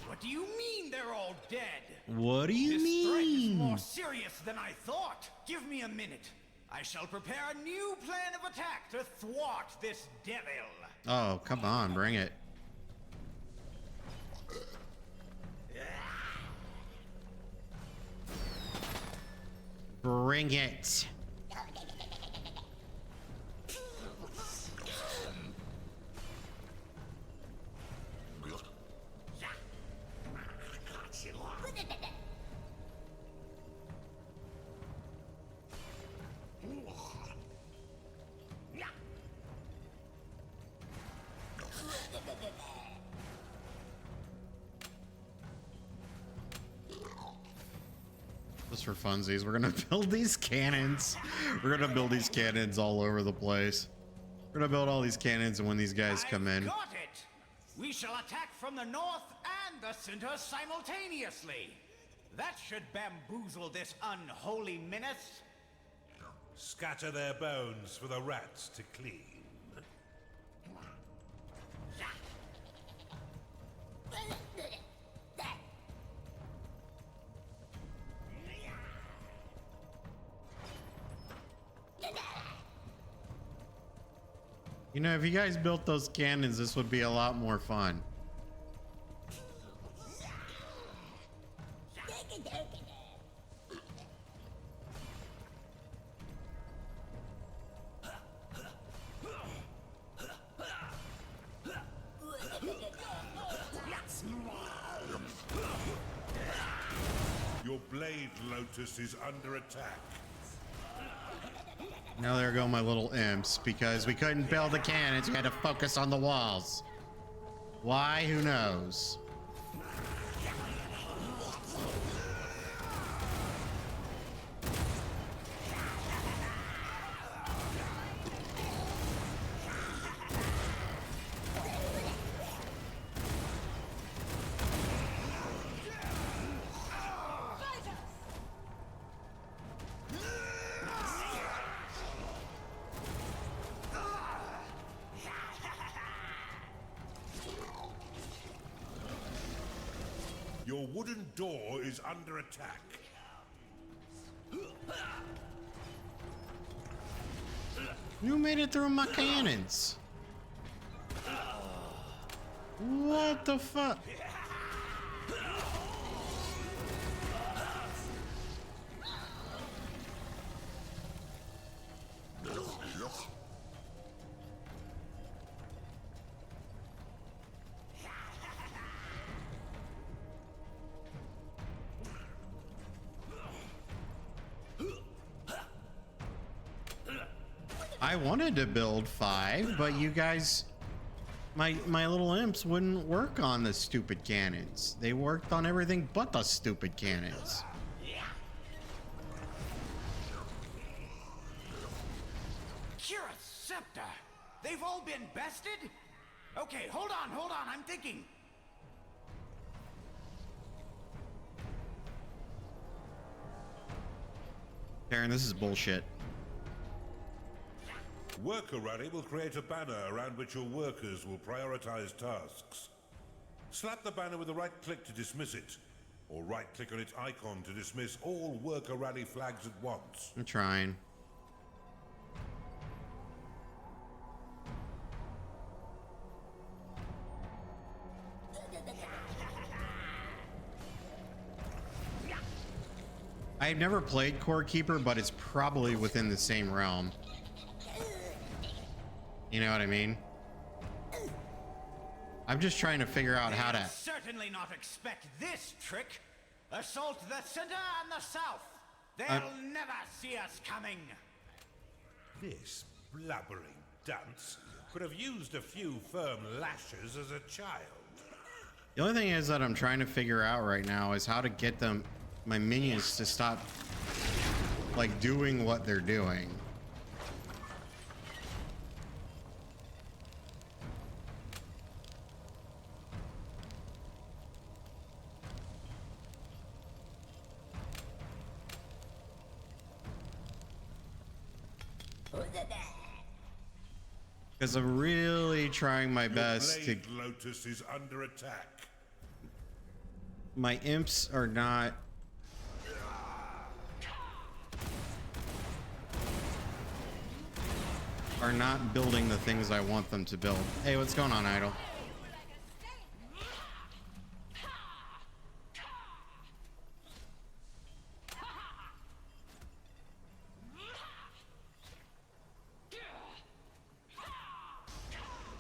What do you mean they're all dead? What do you This threat is mean? more serious than I thought. Give me a minute. I shall prepare a new plan of attack to thwart this devil. Oh, come on, bring it. Bring it. Just for funsies, we're gonna build these cannons. We're gonna build these cannons all over the place. We're gonna build all these cannons, and when these guys come in, Got it. We shall attack from the north and the center simultaneously. That should bamboozle this unholy menace. Scatter their bones for the rats to clean. you know, if you guys built those cannons, this would be a lot more fun. Your blade lotus is under attack. Now there go my little imps, because we couldn't build the cannons. We had to focus on the walls. Why? Who knows? Your wooden door is under attack. You made it through my cannons. What the fuck? I wanted to build 5, but you guys, my little imps wouldn't work on the stupid cannons. They worked on everything but the stupid cannons. Cura Scepter! They've all been bested? Okay, hold on, I'm thinking. Karen, this is bullshit. Worker Rally will create a banner around which your workers will prioritize tasks. Slap the banner with a right click to dismiss it, or right click on its icon to dismiss all Worker Rally flags at once. I'm trying. I've never played Core Keeper, but it's probably within the same realm. You know what I mean? I'm just trying to figure out how to... Certainly not expect this trick. Assault the center and the south. They'll never see us coming. This blubbering dunce could have used a few firm lashes as a child. The only thing is that I'm trying to figure out right now is how to get them, my minions, to stop, like, doing what they're doing. Because I'm really trying my best to... Lotus is under attack. My imps are not... building the things I want them to build. Hey, what's going on, Idol?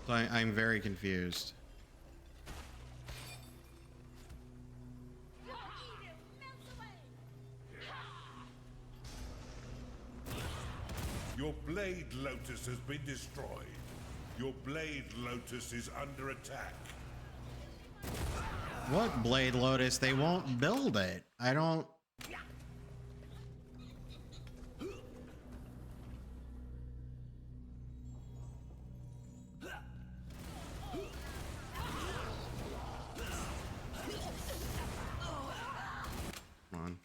So I'm very confused. Your Blade Lotus has been destroyed. Your Blade Lotus is under attack. What Blade Lotus? They won't build it. I don't... Come on.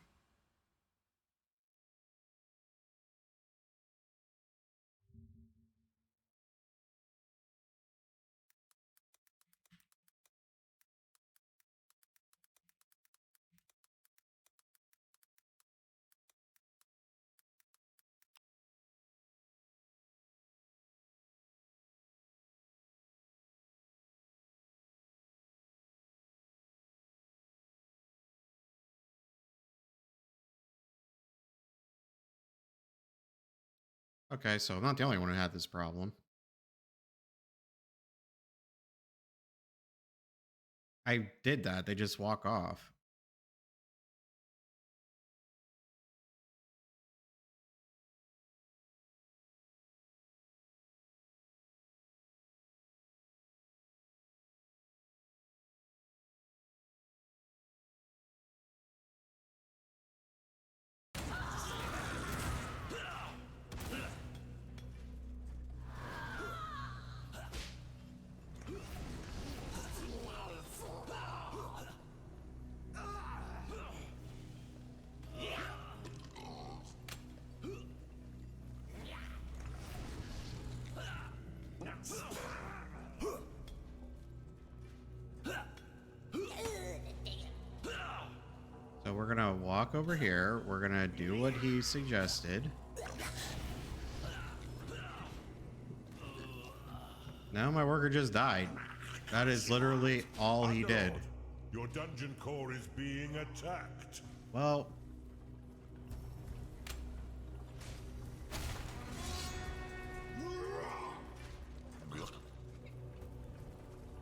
Okay, so I'm not the only one who had this problem. I did that. They just walk off. walk over here. We're gonna do what he suggested. No, my worker just died. That is literally all he did. Underlord, your dungeon core is being attacked. Well,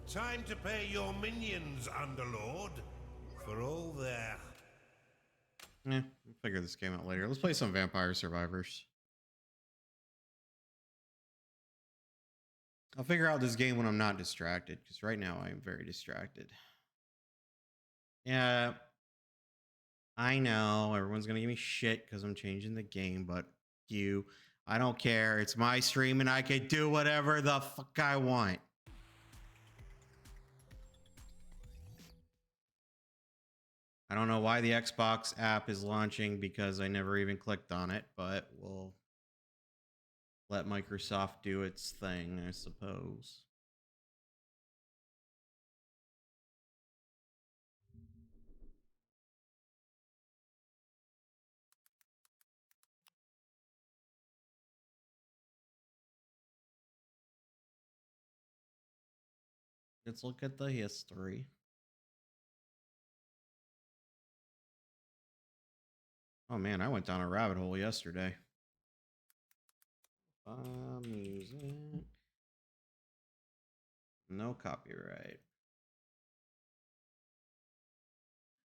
Time to pay your minions, Underlord, for all their... we'll figure this game out later. Let's play some Vampire Survivors. I'll figure out this game when I'm not distracted, because right now I am very distracted. Yeah, I know everyone's gonna give me shit because I'm changing the game, but I don't care. It's my stream and I can do whatever the fuck I want. I don't know why the Xbox app is launching because I never even clicked on it, but we'll let Microsoft do its thing, I suppose. Let's look at the history. Oh man, I went down a rabbit hole yesterday. Music. No copyright.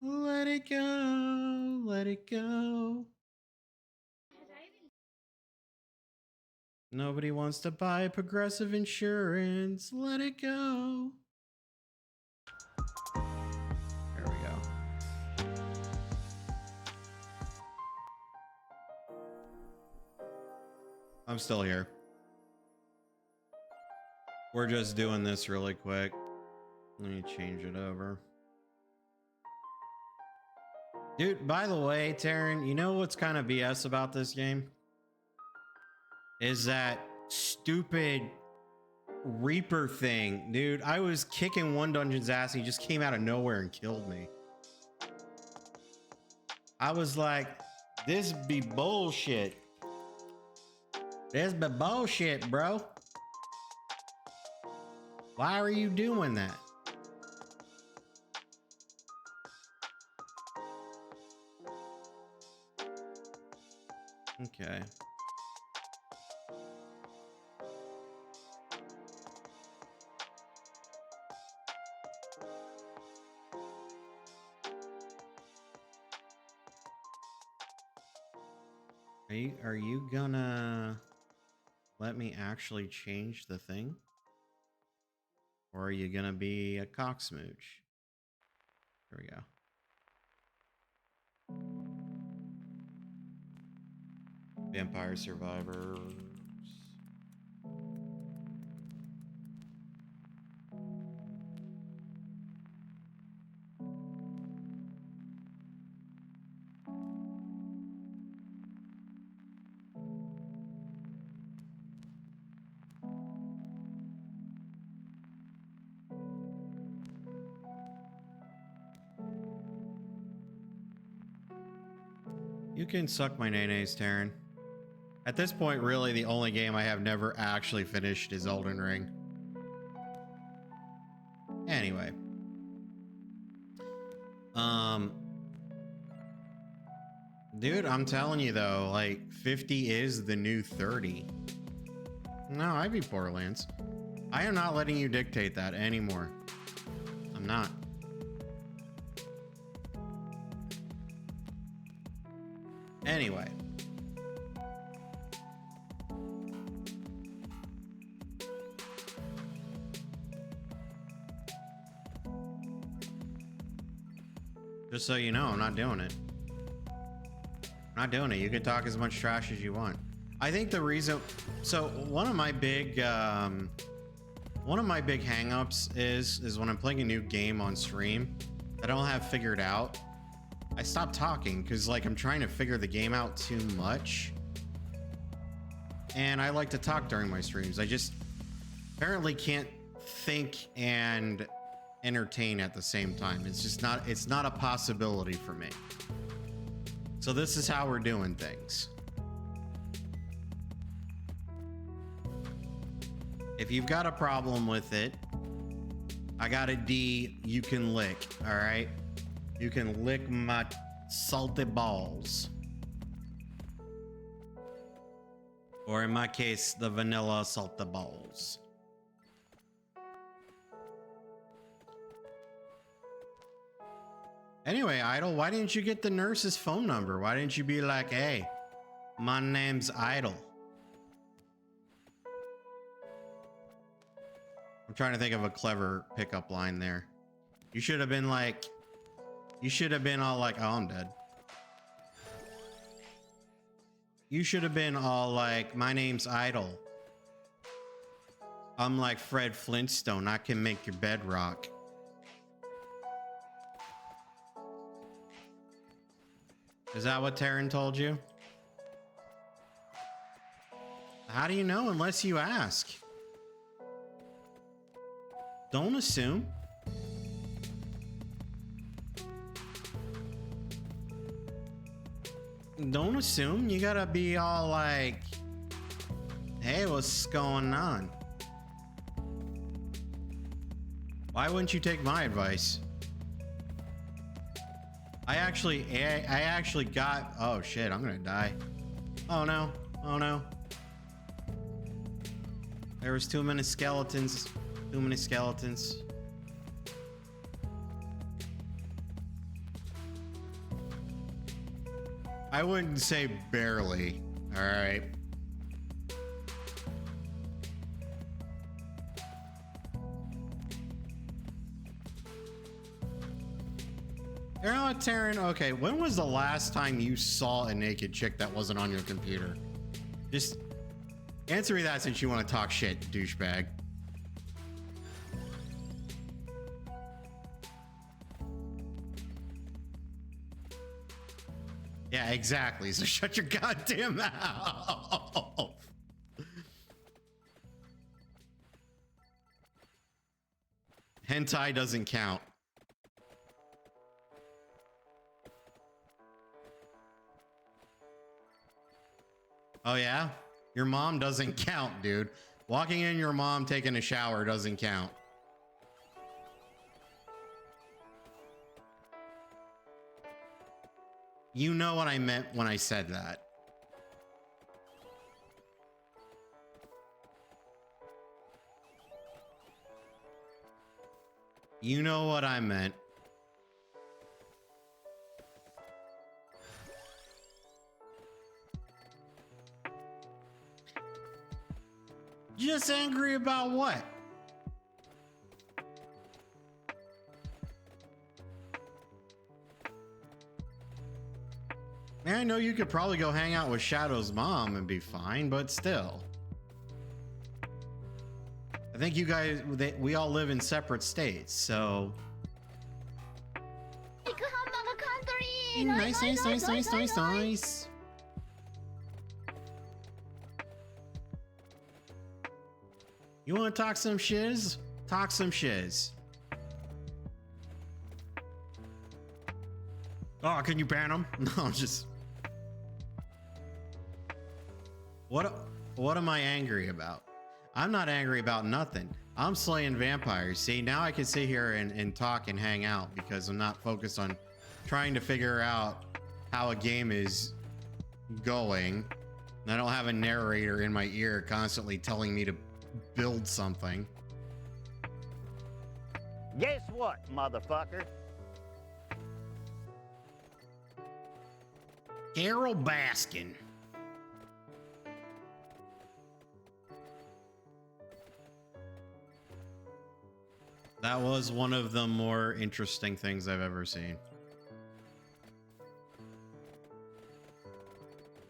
Let it go, let it go. Nobody wants to buy Progressive Insurance. Let it go. There we go. I'm still here. We're just doing this really quick. Let me change it over. Dude, by the way, Taryn, you know what's kind of BS about this game? Is that stupid Reaper thing. Dude, I was kicking one dungeon's ass and he just came out of nowhere and killed me. I was like, this be bullshit. This be bullshit, bro. Why are you doing that? Okay. Are you gonna let me actually change the thing? Or are you gonna be a cocksmooch? There we go. Vampire Survivors. You can suck my nays, Taryn. At this point, really, the only game I have never actually finished is Elden Ring. Anyway. Dude, I'm telling you though, like, 50 is the new 30. No, I beat Borderlands. I am not letting you dictate that anymore. I'm not. Anyway. Just so you know, I'm not doing it. I'm not doing it. You can talk as much trash as you want. I think the reason... So, one of my big hang-ups is when I'm playing a new game on stream that I don't have figured out, I stop talking because, like, I'm trying to figure the game out too much. And I like to talk during my streams. I just apparently can't think and entertain at the same time. It's just not, it's not a possibility for me. So this is how we're doing things. If you've got a problem with it, I got a D you can lick, all right? You can lick my salty balls. Or in my case, the vanilla salty balls. Anyway, Idol, why didn't you get the nurse's phone number? Why didn't you be like, hey, my name's Idol? I'm trying to think of a clever pickup line there. You should have been like, you should have been all like, oh, I'm dead. You should have been all like, my name's Idol. I'm like Fred Flintstone. I can make your bed rock. Is that what Taryn told you? How do you know unless you ask? Don't assume. Don't assume. You gotta be all like, hey, what's going on? Why wouldn't you take my advice? I actually got, oh shit, I'm gonna die. Oh no, oh no. There was too many skeletons, too many skeletons. I wouldn't say barely, all right? You know what, Taryn? Okay, when was the last time you saw a naked chick that wasn't on your computer? Just answer me that since you want to talk shit, douchebag. Yeah, exactly. So shut your goddamn mouth. Hentai doesn't count. Oh yeah? Your mom doesn't count, dude. Walking in your mom taking a shower doesn't count. You know what I meant when I said that. You know what I meant. Just angry about what? Man, I know you could probably go hang out with Shadow's mom and be fine, but still. I think you guys, we all live in separate states, so. Nice, nice, nice, nice, nice, nice. You want to talk some shiz? Talk some shiz. Oh, can you ban him? No, just. What am I angry about? I'm not angry about nothing. I'm slaying vampires. See, now I can sit here and talk and hang out because I'm not focused on trying to figure out how a game is going. And I don't have a narrator in my ear constantly telling me to build something. Guess what, motherfucker? Carol Baskin. That was one of the more interesting things I've ever seen.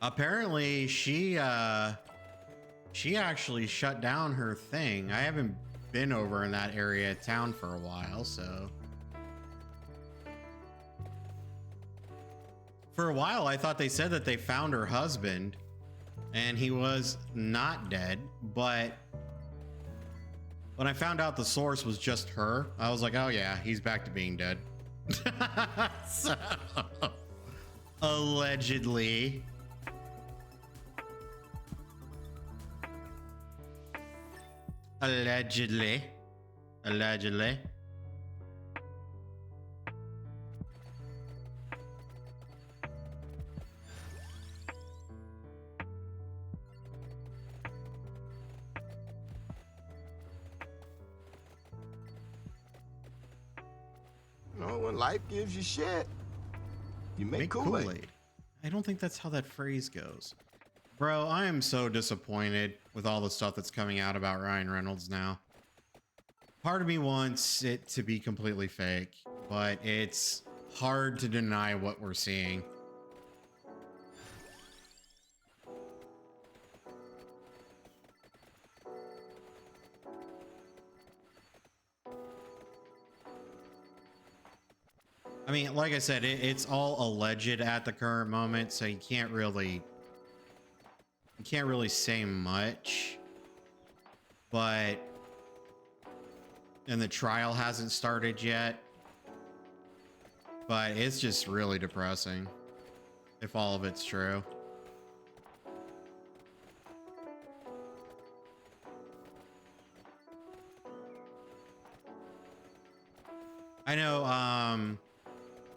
Apparently, she actually shut down her thing. I haven't been over in that area of town for a while, so. For a while, I thought they said that they found her husband and he was not dead, but when I found out the source was just her, I was like, oh yeah, he's back to being dead. So, Allegedly. Allegedly. Allegedly. You know, when life gives you shit, you make Kool-Aid. Kool-Aid. I don't think that's how that phrase goes. Bro, I am so disappointed with all the stuff that's coming out about Ryan Reynolds now. Part of me wants it to be completely fake, but it's hard to deny what we're seeing. I mean, like I said, it's all alleged at the current moment, so you can't really say much. But and the trial hasn't started yet. But it's just really depressing if all of it's true. I know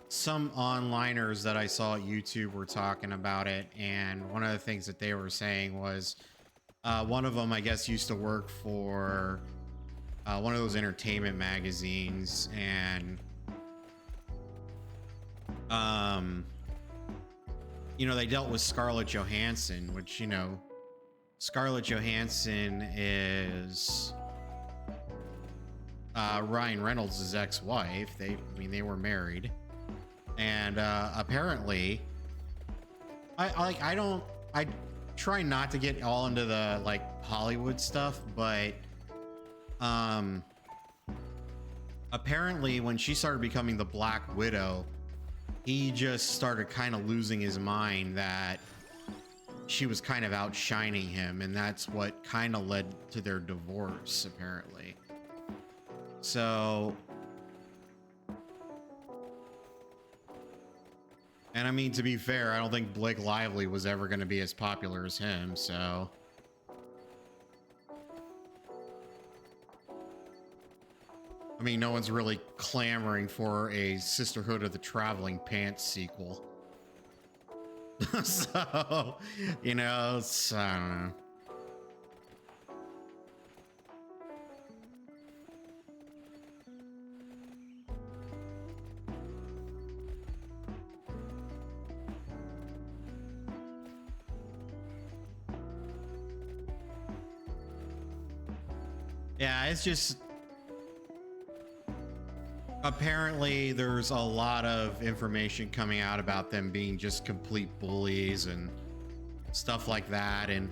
some onliners that I saw at YouTube were talking about it, and one of the things that they were saying was one of them, I guess, used to work for one of those entertainment magazines, and you know, they dealt with Scarlett Johansson, which, you know, Scarlett Johansson is Ryan Reynolds' ex-wife. I mean, they were married. And apparently, I try not to get all into the like Hollywood stuff, but apparently when she started becoming the Black Widow, he just started kind of losing his mind that she was kind of outshining him, and that's what kind of led to their divorce, apparently. So, and I mean, to be fair, I don't think Blake Lively was ever going to be as popular as him, so. I mean, no one's really clamoring for a Sisterhood of the Traveling Pants sequel. So, you know, it's, I don't know. Yeah, it's just, apparently there's a lot of information coming out about them being just complete bullies and stuff like that, and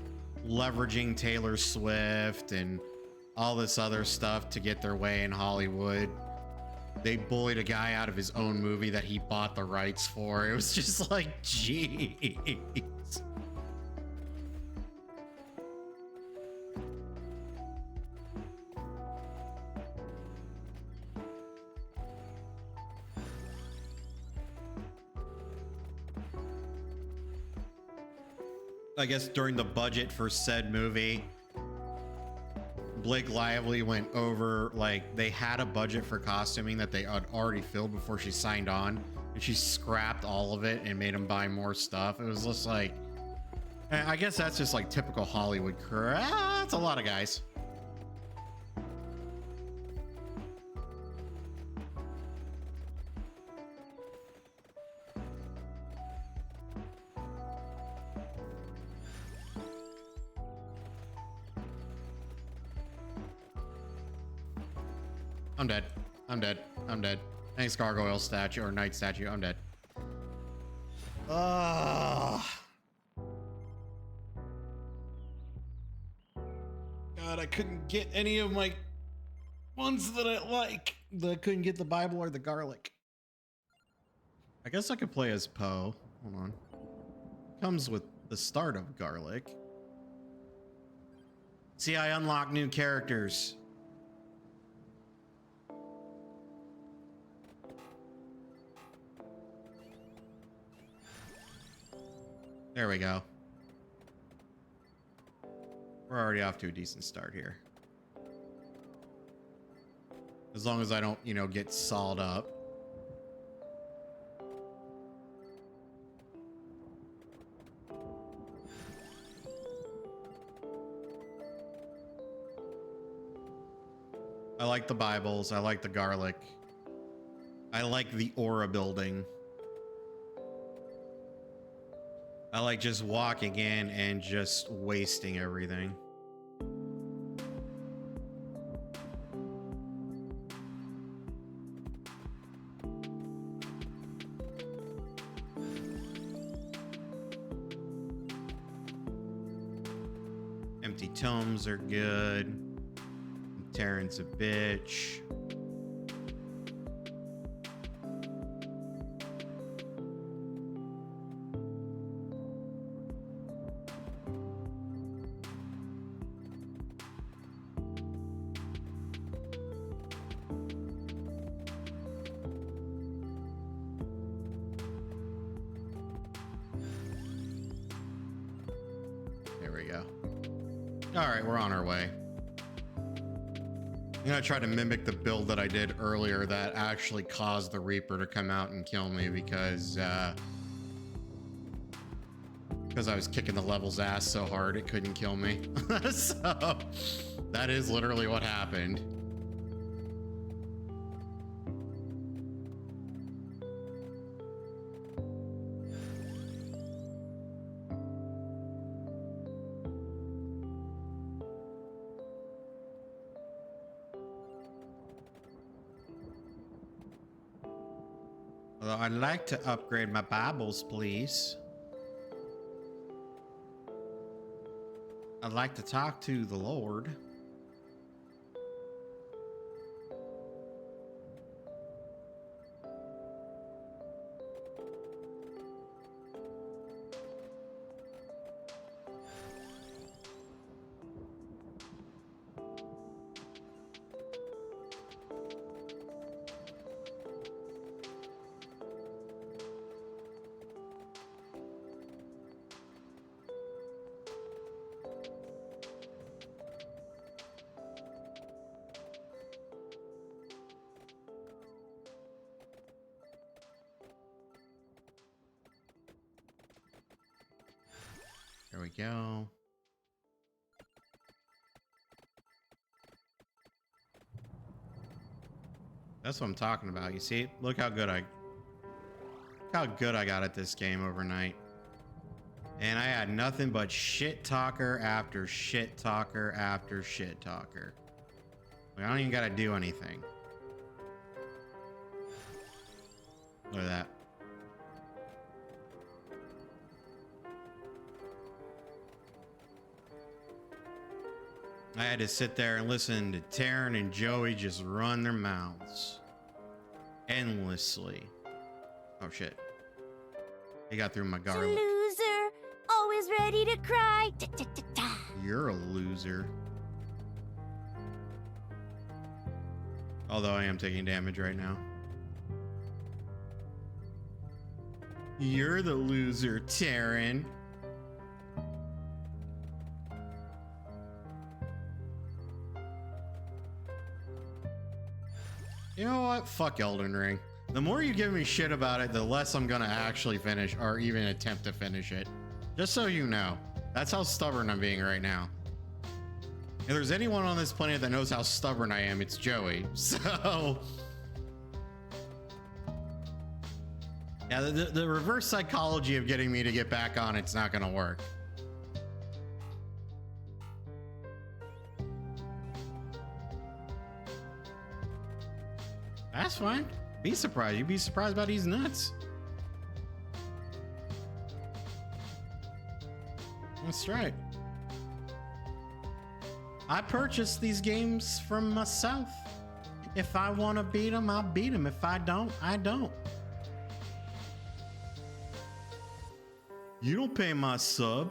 leveraging Taylor Swift and all this other stuff to get their way in Hollywood. They bullied a guy out of his own movie that he bought the rights for. It was just like, geez. I guess during the budget for said movie, Blake Lively went over, like, they had a budget for costuming that they had already filled before she signed on, and she scrapped all of it and made him buy more stuff. It was just like, I guess that's just like typical Hollywood crap. That's a lot of guys. I'm dead. I'm dead. I'm dead. Thanks, gargoyle statue or knight statue. I'm dead. God, I couldn't get any of my ones that I like. I couldn't get the Bible or the garlic. I guess I could play as Poe. Hold on. Comes with the start of garlic. See, I unlock new characters. There we go. We're already off to a decent start here. As long as I don't, you know, get sawed up. I like the Bibles. I like the garlic. I like the aura building. I like just walking in and just wasting everything. Empty tomes are good. Terran's a bitch. There we go. All right, we're on our way. I'm gonna try to mimic the build that I did earlier that actually caused the Reaper to come out and kill me because I was kicking the level's ass so hard it couldn't kill me. So that is literally what happened. Although I'd like to upgrade my Bibles, please. I'd like to talk to the Lord. There we go. That's what I'm talking about. You see, look how good I got at this game overnight. And I had nothing but shit talker after shit talker after shit talker. Like, I don't even gotta do anything. Look at that. I had to sit there and listen to Terran and Joey just run their mouths endlessly. Oh shit. He got through my garlic. Loser, always ready to cry. You're a loser. Although I am taking damage right now. You're the loser, Terran. You know what? Fuck Elden Ring. The more you give me shit about it, the less I'm gonna actually finish or even attempt to finish it. Just so you know. That's how stubborn I'm being right now. If there's anyone on this planet that knows how stubborn I am, it's Joey. So... yeah, the reverse psychology of getting me to get back on it's not gonna work. That's fine. Be surprised. You'd be surprised about these nuts. That's right. I purchased these games from myself. If I want to beat them, I'll beat them. If I don't, I don't. You don't pay my sub.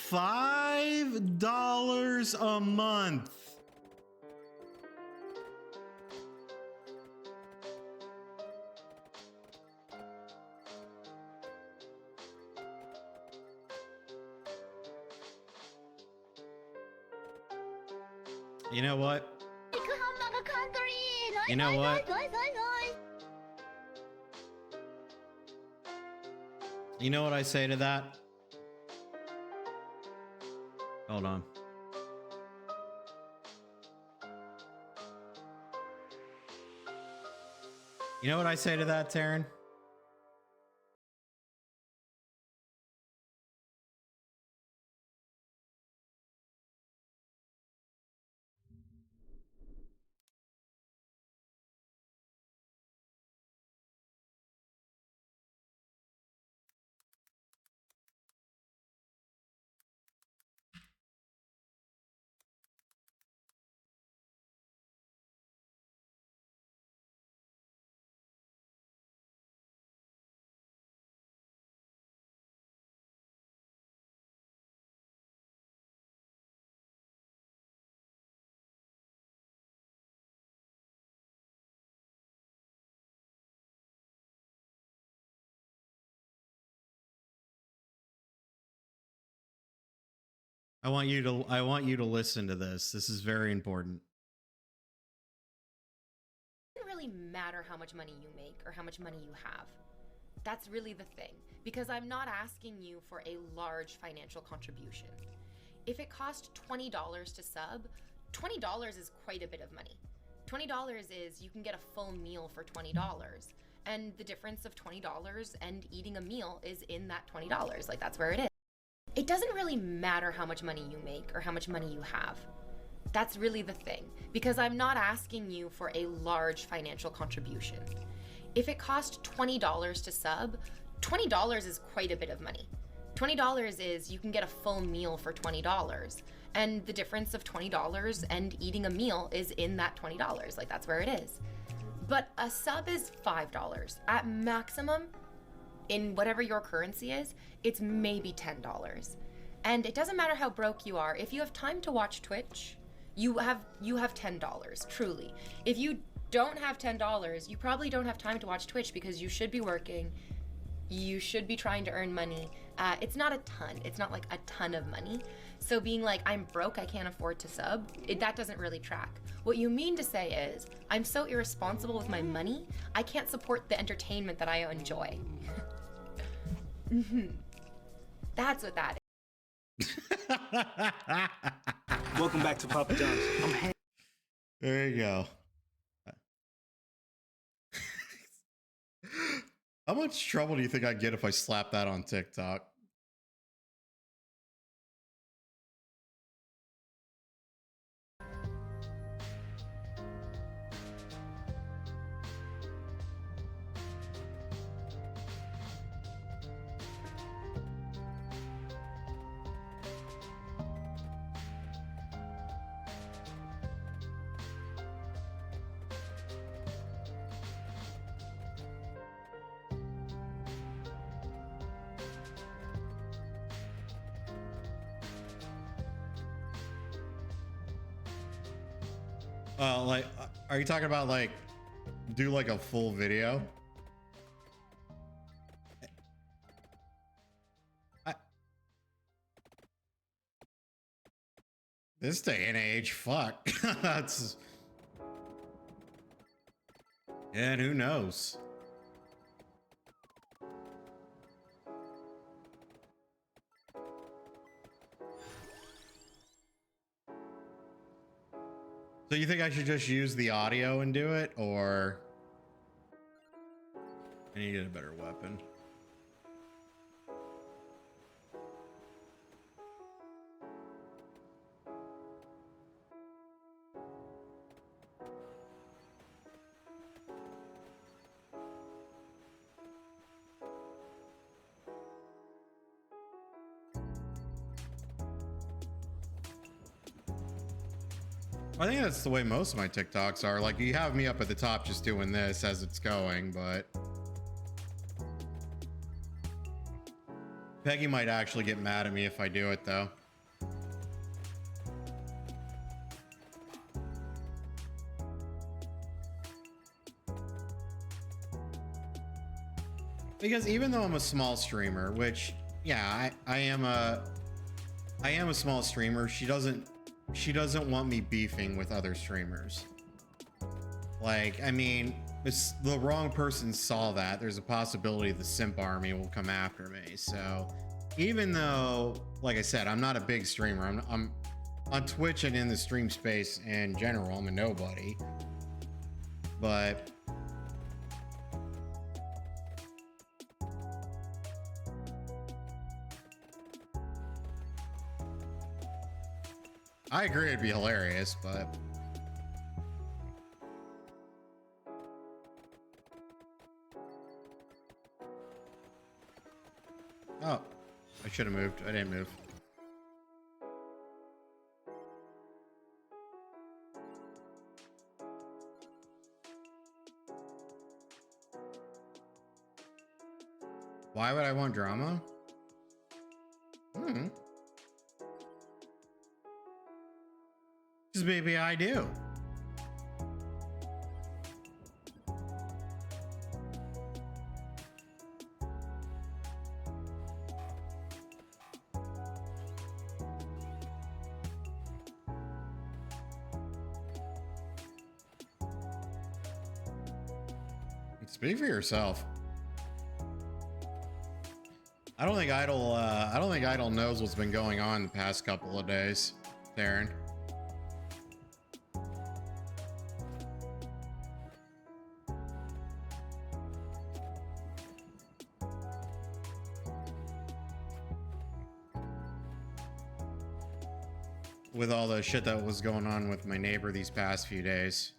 $5 a month. You know what? You know what? You know what I say to that? Hold on. You know what I say to that, Taryn? I want you to listen to this. This is very important. It doesn't really matter how much money you make or how much money you have. That's really the thing, because I'm not asking you for a large financial contribution. If it cost $20 to sub, $20 is quite a bit of money. $20 is you can get a full meal for $20. And the difference of $20 and eating a meal is in that $20. Like, that's where it is. It doesn't really matter how much money you make or how much money you have. That's really the thing, because I'm not asking you for a large financial contribution. If it cost $20 to sub, $20 is quite a bit of money. $20 is you can get a full meal for $20. And the difference of $20 and eating a meal is in that $20. Like, that's where it is. But a sub is $5. At maximum, in whatever your currency is, it's maybe $10. And it doesn't matter how broke you are. If you have time to watch Twitch, you have $10, truly. If you don't have $10, you probably don't have time to watch Twitch because you should be working. You should be trying to earn money. It's not a ton. It's not like a ton of money. So being like, I'm broke, I can't afford to sub, that doesn't really track. What you mean to say is, I'm so irresponsible with my money, I can't support the entertainment that I enjoy. That's what that is. Welcome back to Papa John's. There you go. How much trouble do you think I'd get if I slap that on TikTok? Like, are you talking about like do like a full video? This day and age, fuck. That's, and who knows? So you think I should just use the audio and do it, or I need to get a better weapon? I think that's the way most of my TikToks are. Like, you have me up at the top just doing this as it's going, but Peggy might actually get mad at me if I do it, though. Because even though I'm a small streamer, which, yeah, I am a small streamer, she doesn't want me beefing with other streamers. Like, I mean, if the wrong person saw that, there's a possibility the simp army will come after me. So even though, like I said, I'm not a big streamer, I'm on Twitch and in the stream space in general, I'm a nobody. But I agree it'd be hilarious, but oh, I should have moved. I didn't move. Why would I want drama? Because maybe I do. Speak for yourself. I don't think Idle knows what's been going on the past couple of days, Darren. With all the shit that was going on with my neighbor these past few days.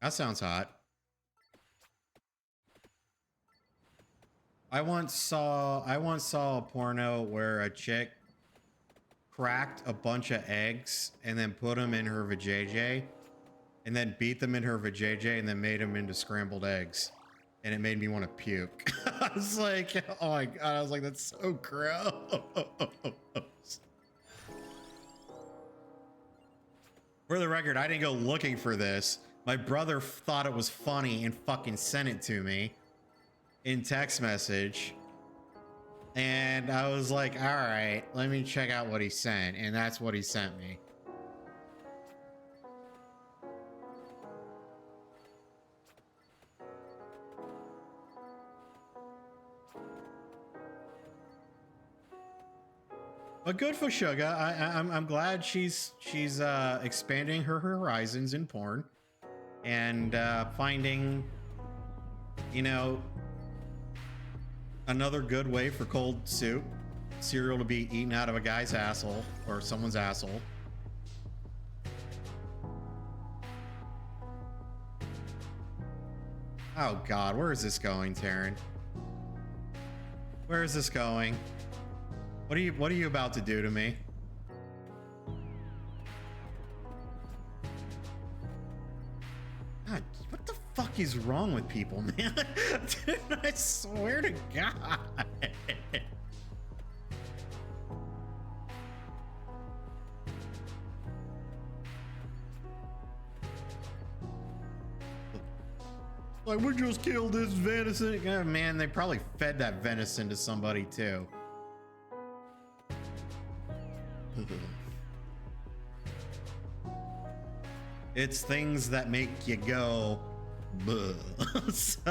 That sounds hot. I once saw a porno where a chick cracked a bunch of eggs and then put them in her vajayjay and then beat them in her vajayjay and then made them into scrambled eggs. And it made me want to puke. I was like, oh my God. I was like, that's so gross. For the record, I didn't go looking for this. My brother thought it was funny and fucking sent it to me in text message. And I was like, all right, let me check out what he sent. And that's what he sent me. But good for Suga. I'm glad she's expanding her horizons in porn and finding, you know, another good way for cold cereal to be eaten out of a guy's asshole or someone's asshole. Oh God, where is this going, Taryn? Where is this going? What are you about to do to me? God, what the fuck is wrong with people, man? Dude, I swear to God. Like, we just killed this venison. Oh, man, they probably fed that venison to somebody too. It's things that make you go, buh. So,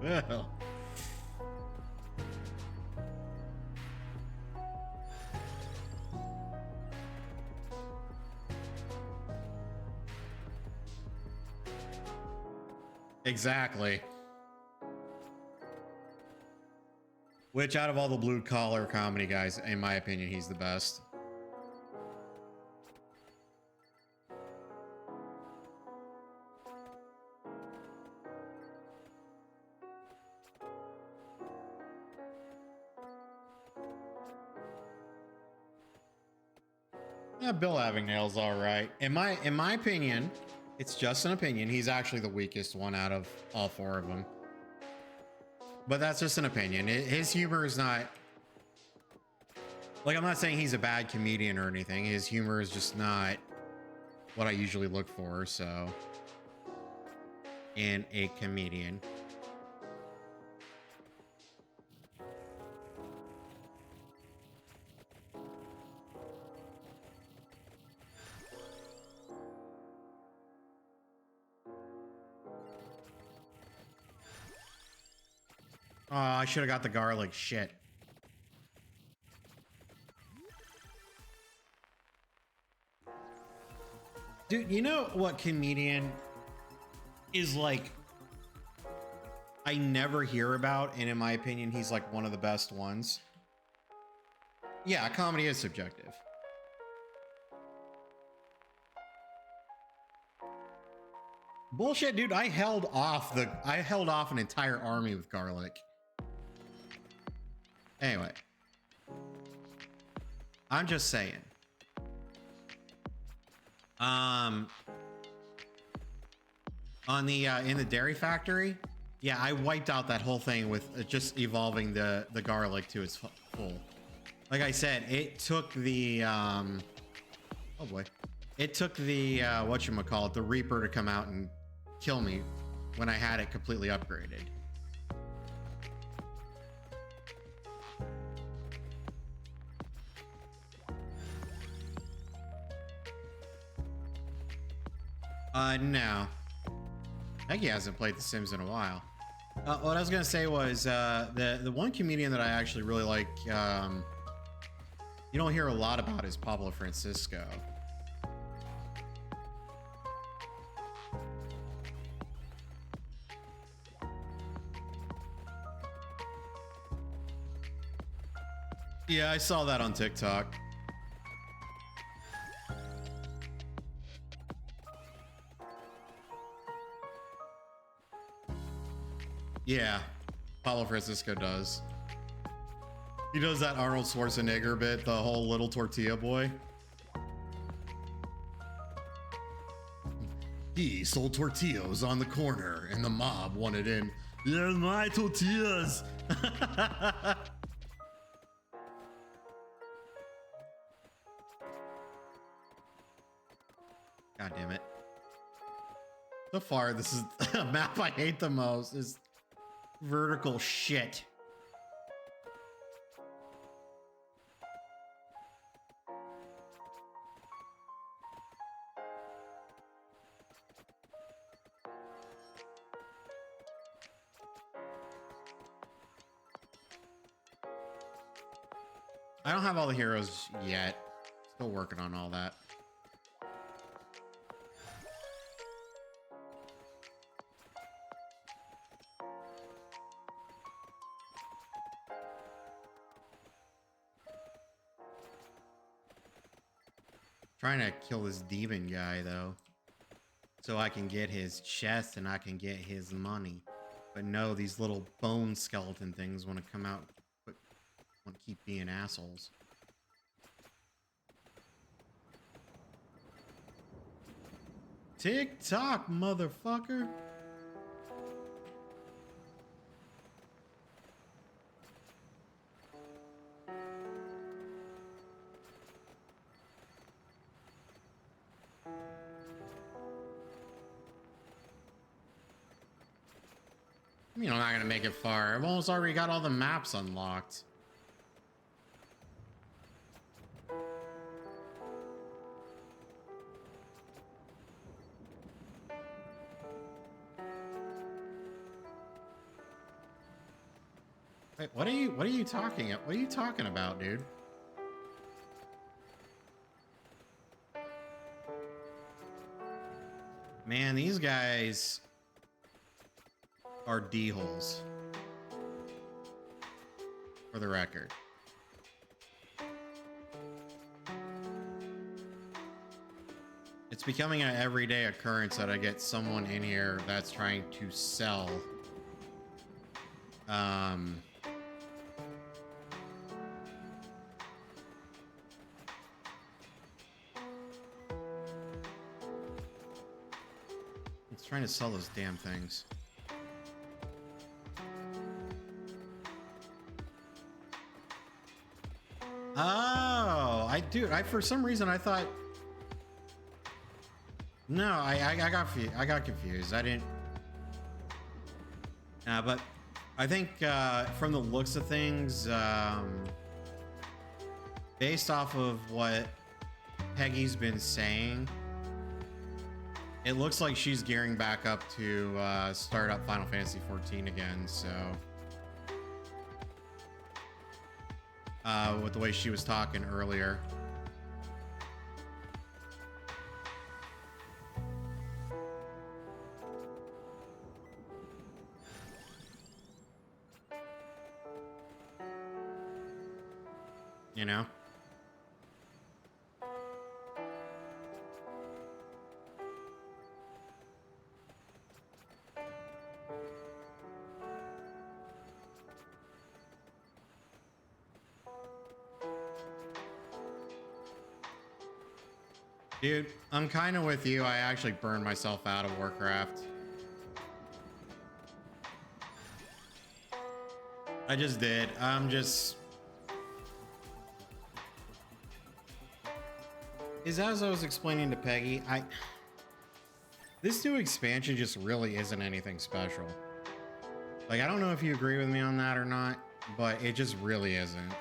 well. Exactly. Which, out of all the blue collar comedy guys, in my opinion, he's the best. Yeah, Bill Avingdale's all right. In my opinion, it's just an opinion. He's actually the weakest one out of all four of them. But that's just an opinion. His humor is not like, I'm not saying he's a bad comedian or anything. His humor is just not what I usually look for. So, in a comedian. Oh, I should have got the garlic. Shit. Dude, you know what comedian is like I never hear about, and in my opinion, he's like one of the best ones? Yeah, comedy is subjective. Bullshit, dude. I held off an entire army with garlic. Anyway, I'm just saying. On the in the dairy factory, yeah, I wiped out that whole thing with just evolving the garlic to its full. Like I said, it took the oh boy, it took the whatchamacallit, the Reaper to come out and kill me when I had it completely upgraded. No. I think he hasn't played The Sims in a while. What I was gonna say was the one comedian that I actually really like, you don't hear a lot about, is Pablo Francisco. Yeah, I saw that on TikTok. Yeah, Pablo Francisco does. He does that Arnold Schwarzenegger bit, the whole little tortilla boy. He sold tortillas on the corner, and the mob wanted in. They're my tortillas. God damn it. So far, this is a map I hate the most. Is vertical shit. I don't have all the heroes yet. Still working on all that. Trying to kill this demon guy though, so I can get his chest and I can get his money. But no, these little bone skeleton things want to come out, but want to keep being assholes. Tick tock, motherfucker. I mean, I'm not gonna make it far. I've almost already got all the maps unlocked. Wait, what are you talking about, dude? Man, these guys are D-holes. For the record. It's becoming an everyday occurrence that I get someone in here that's trying to sell trying to sell those damn things. Oh, I for some reason I thought. No, I got confused. I didn't. But I think from the looks of things, based off of what Peggy's been saying, it looks like she's gearing back up to start up Final Fantasy XIV again. So, with the way she was talking earlier. You know? Dude, I'm kind of with you. I actually burned myself out of Warcraft. I just did. I'm just... As I was explaining to Peggy, this new expansion just really isn't anything special. Like, I don't know if you agree with me on that or not, but it just really isn't.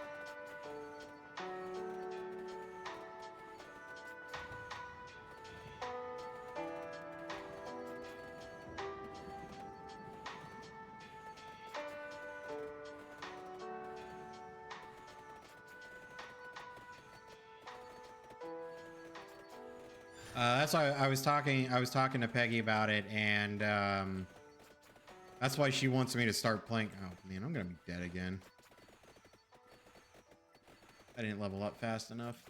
That's why I was talking to Peggy about it, and that's why she wants me to start playing. Oh man, I'm gonna be dead again. I didn't level up fast enough.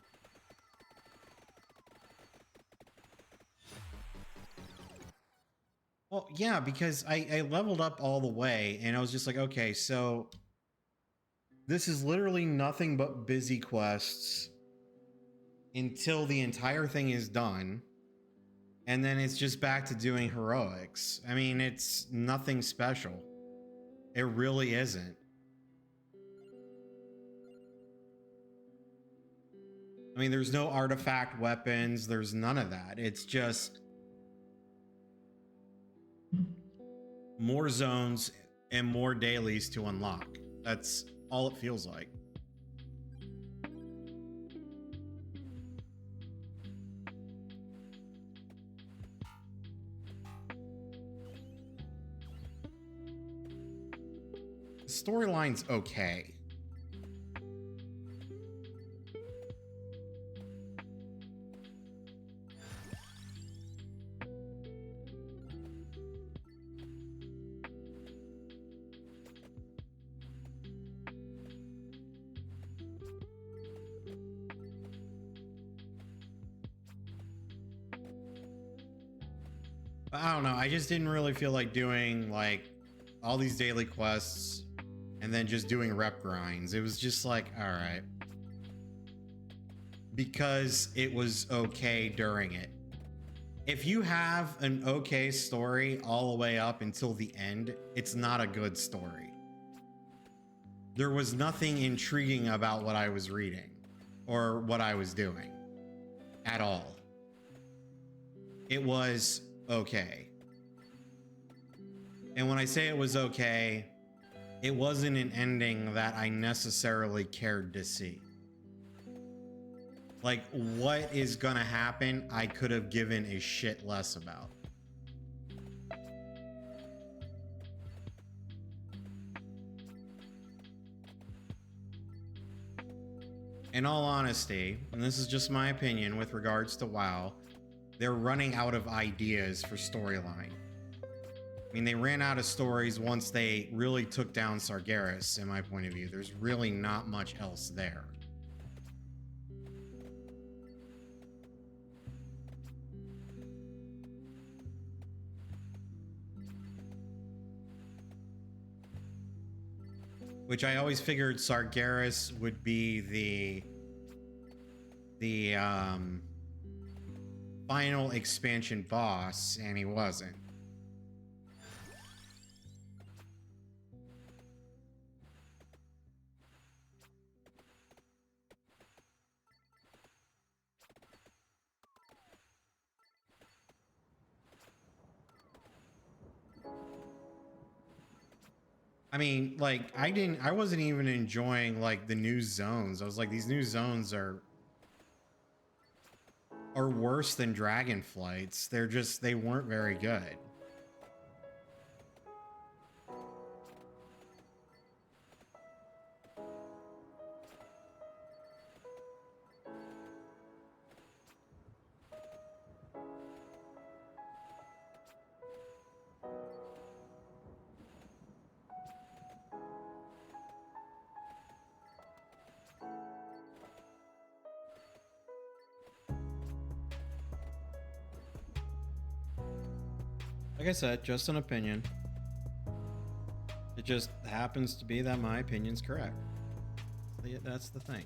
Well, yeah, because I leveled up all the way, and I was just like, okay, so this is literally nothing but busy quests until the entire thing is done. And then it's just back to doing heroics. I mean, it's nothing special. It really isn't. I mean, there's no artifact weapons. There's none of that. It's just more zones and more dailies to unlock. That's all it feels like. Storyline's okay. I don't know. I just didn't really feel like doing like all these daily quests and then just doing rep grinds. It was just like, all right. Because it was okay during it. If you have an okay story all the way up until the end, it's not a good story. There was nothing intriguing about what I was reading or what I was doing at all. It was okay. And when I say it was okay, it wasn't an ending that I necessarily cared to see. Like, what is gonna happen, I could have given a shit less about. In all honesty, and this is just my opinion with regards to WoW, they're running out of ideas for storyline. I mean, they ran out of stories once they really took down Sargeras, in my point of view. There's really not much else there. Which I always figured Sargeras would be the final expansion boss, and he wasn't. I mean, like, I wasn't even enjoying like the new zones. I was like, these new zones are worse than Dragon Flights. They weren't very good. Like I said, just an opinion. It just happens to be that my opinion's correct. That's the thing.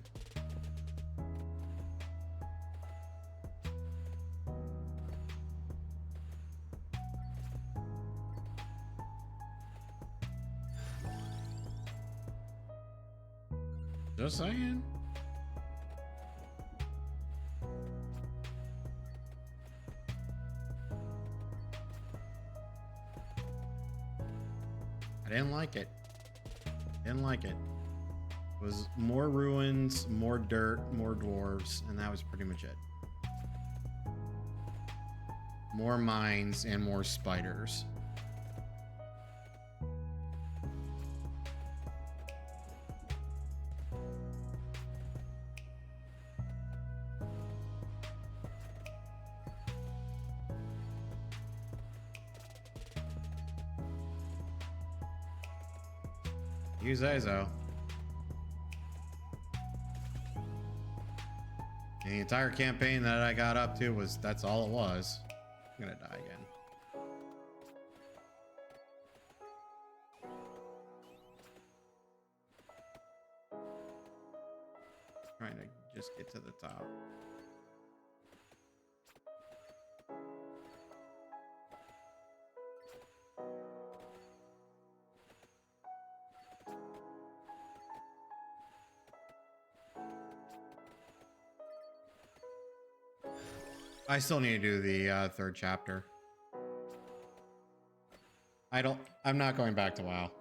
Just saying. I didn't like it. Didn't like it. It was more ruins, more dirt, more dwarves, and that was pretty much it. More mines and more spiders. You say so. And the entire campaign that I got up to that's all it was. I'm gonna die again. Trying to just get to the top. I still need to do the third chapter. I'm not going back to WoW.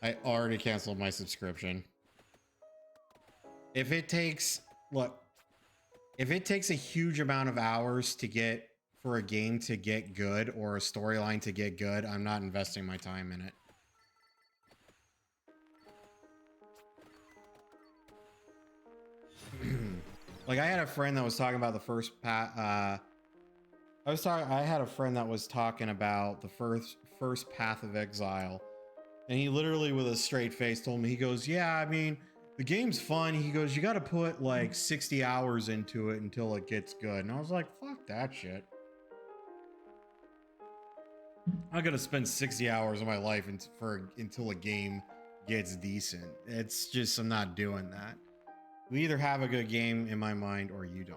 I already canceled my subscription. If it takes a huge amount of hours for a game to get good or a storyline to get good, I'm not investing my time in it. Like, I had a friend that was talking about the first I had a friend that was talking about the first Path of Exile, and he literally with a straight face told me, he goes, yeah, I mean, the game's fun. He goes, you got to put like 60 hours into it until it gets good. And I was like, fuck that shit. I'm gonna spend 60 hours of my life until a game gets decent. It's just, I'm not doing that. We either have a good game in my mind or you don't.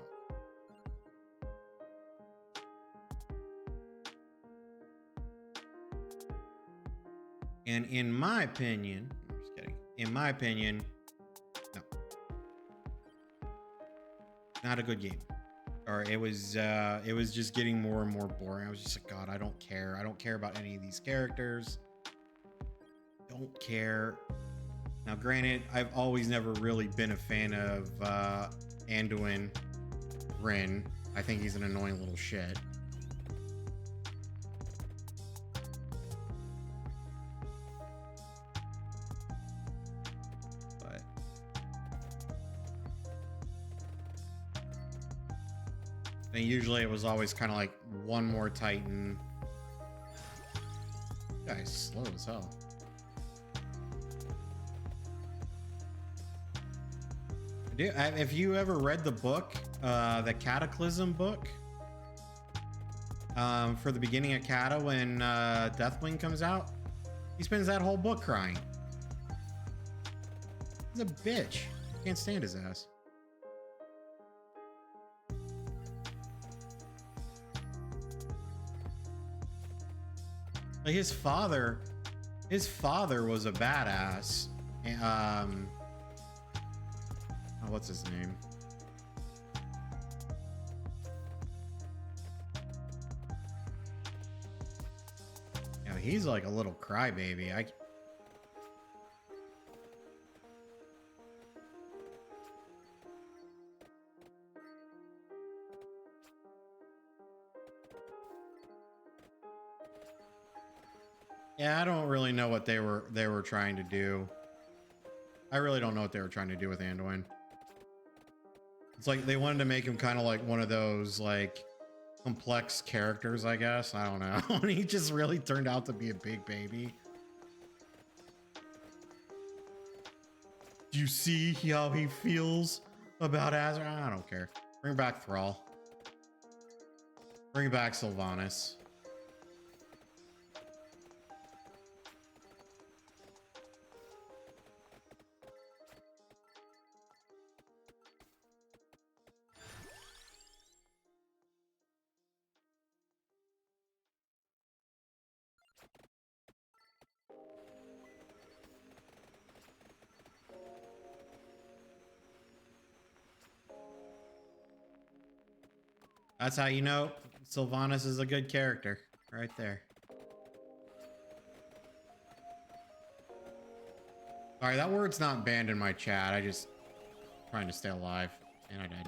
And in my opinion, I'm just kidding. In my opinion, no. Not a good game. Or it was just getting more and more boring. I was just like, God, I don't care. I don't care about any of these characters. Don't care. Now, granted, I've always never really been a fan of Anduin Wrynn. I think he's an annoying little shit. But and usually it was always kind of like one more Titan. This guy's slow as hell. If you ever read the book, the Cataclysm book, for the beginning of Cata when Deathwing comes out, he spends that whole book crying. He's a bitch. Can't stand his ass. Like his father was a badass. What's his name? Yeah, he's like a little crybaby. Yeah, I don't really know what they were trying to do. I really don't know what they were trying to do with Anduin. It's like they wanted to make him kind of like one of those like complex characters, I guess. I don't know. And he just really turned out to be a big baby. Do you see how he feels about Azra? I don't care. Bring back Thrall. Bring back Sylvanas. That's how you know Sylvanas is a good character, right there. Sorry, that word's not banned in my chat. I just trying to stay alive, and I died.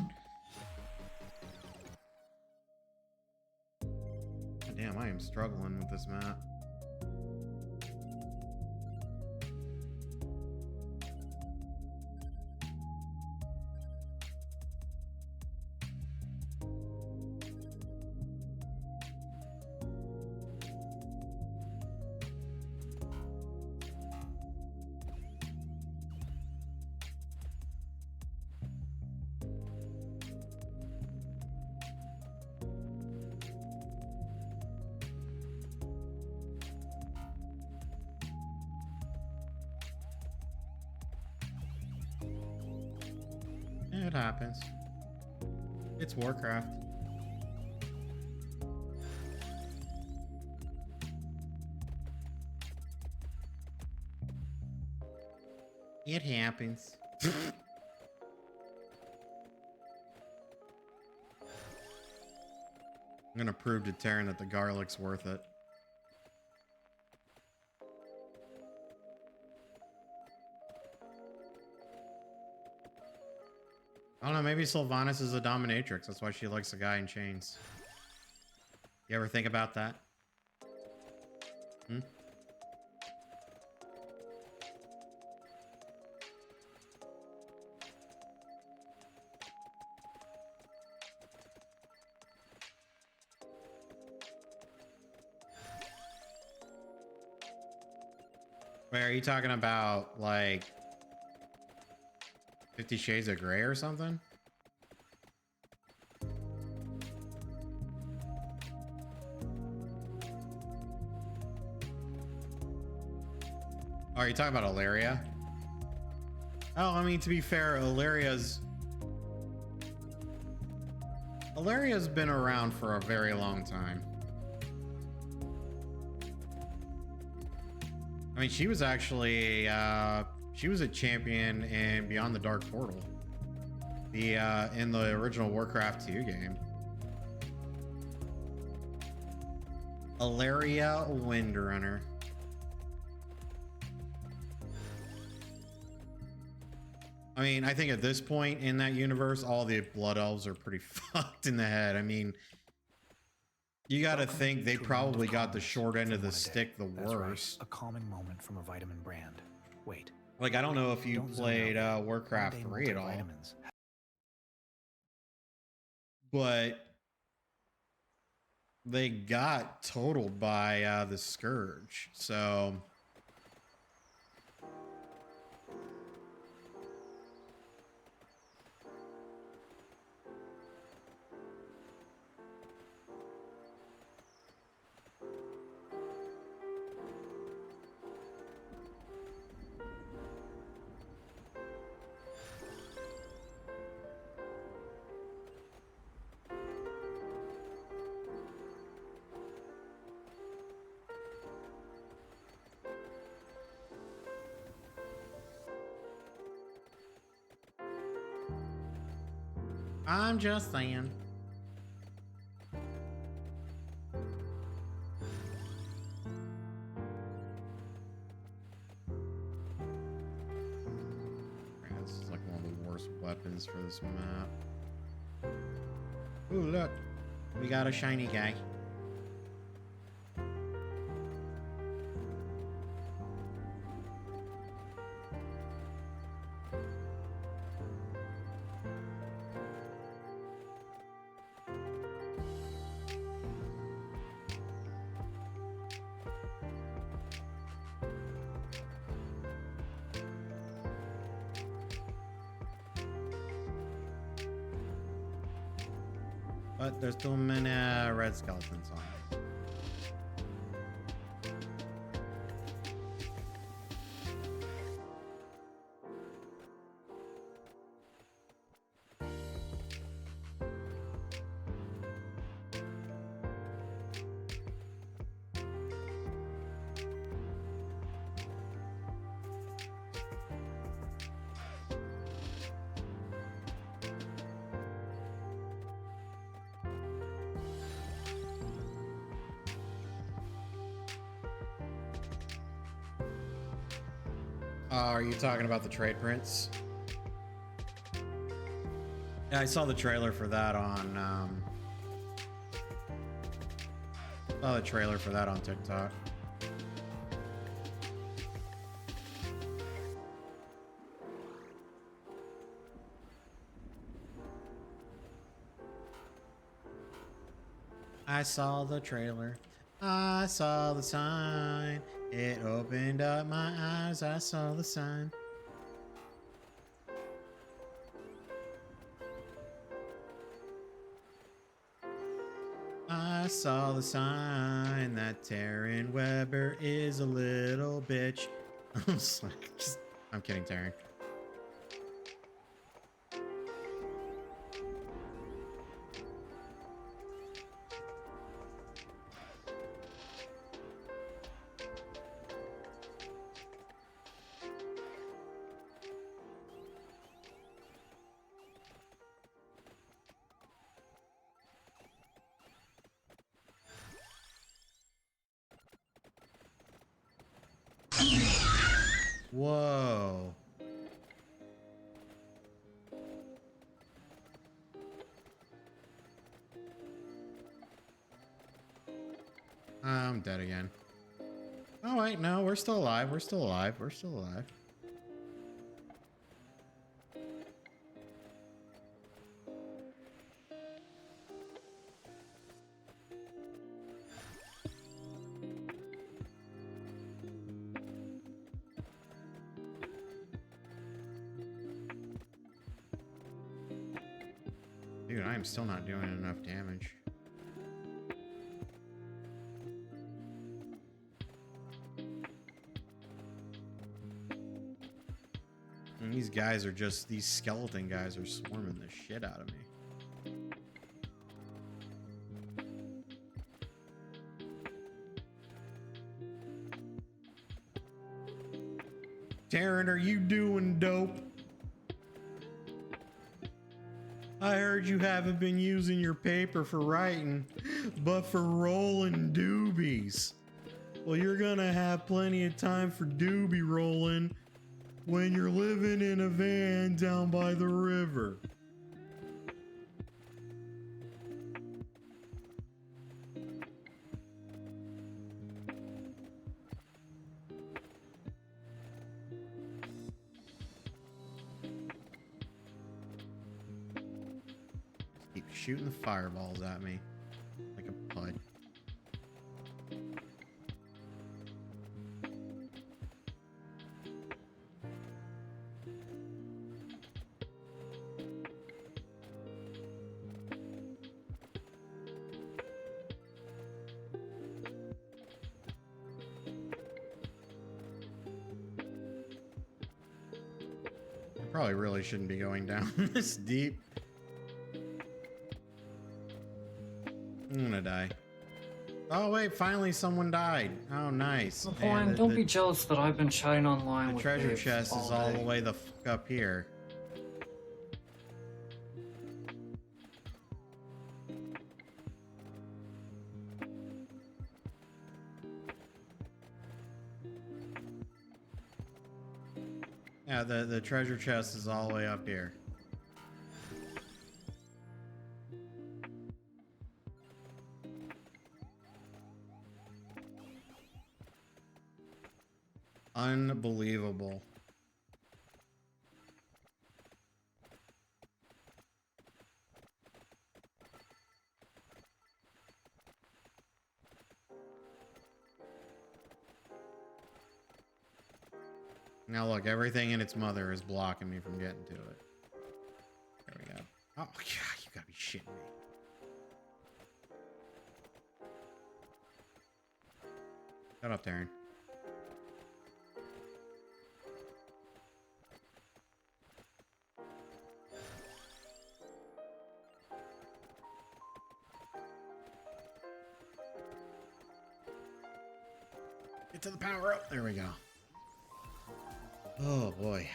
Damn, I am struggling with this map. It happens. It's Warcraft. It happens. I'm gonna prove to Terran that the garlic's worth it. I don't know, maybe Sylvanas is a dominatrix. That's why she likes a guy in chains. You ever think about that? Hmm? Wait, are you talking about, like, 50 Shades of Grey or something? Oh, are you talking about Ilaria? Oh, I mean, to be fair, Ilaria's been around for a very long time. I mean, she was actually she was a champion in Beyond the Dark Portal, in the original Warcraft 2 game. Ilaria Windrunner. I mean, I think at this point in that universe, all the Blood Elves are pretty fucked in the head. I mean, you got to think they probably got the short end of the stick the worst. A calming moment from a vitamin brand. Wait. Like, I don't know if you played Warcraft 3 at all, but they got totaled by the Scourge, so... I'm just saying. options for this map. Ooh, look. We got a shiny guy. But there's too many red skeletons on it. Are you talking about the trade prints? Yeah, I saw the trailer for that on TikTok. I saw the trailer. I saw the sign. It opened up my eyes. I saw the sign. I saw the sign that Taryn Weber is a little bitch. I'm kidding, Taryn. Whoa. I'm dead again. Oh wait, no, we're still alive. We're still alive. We're still alive. Dude, I am still not doing enough damage. And these guys are just, these skeleton guys are swarming the shit out of me. Taryn, are you doing dope? I heard you haven't been using your paper for writing, but for rolling doobies. Well, you're gonna have plenty of time for doobie rolling when you're living in a van down by the river. Keep shooting the fireballs at me like a pud. I probably really shouldn't be going down this deep. I'm gonna die. Oh wait, finally someone died. Oh nice. Fine, don't be jealous that I've been chatting online the with treasure babes chest is all the way the fuck up here. Yeah, the treasure chest is all the way up here. Unbelievable. Now look, everything in its mother is blocking me from getting to it. There we go. Oh, God, you gotta be shitting me. Shut up, Darren. Get to the power up. There we go. Oh, boy.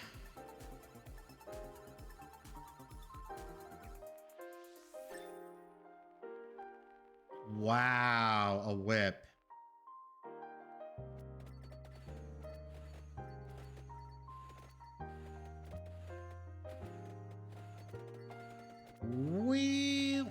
Wow, a whip. We.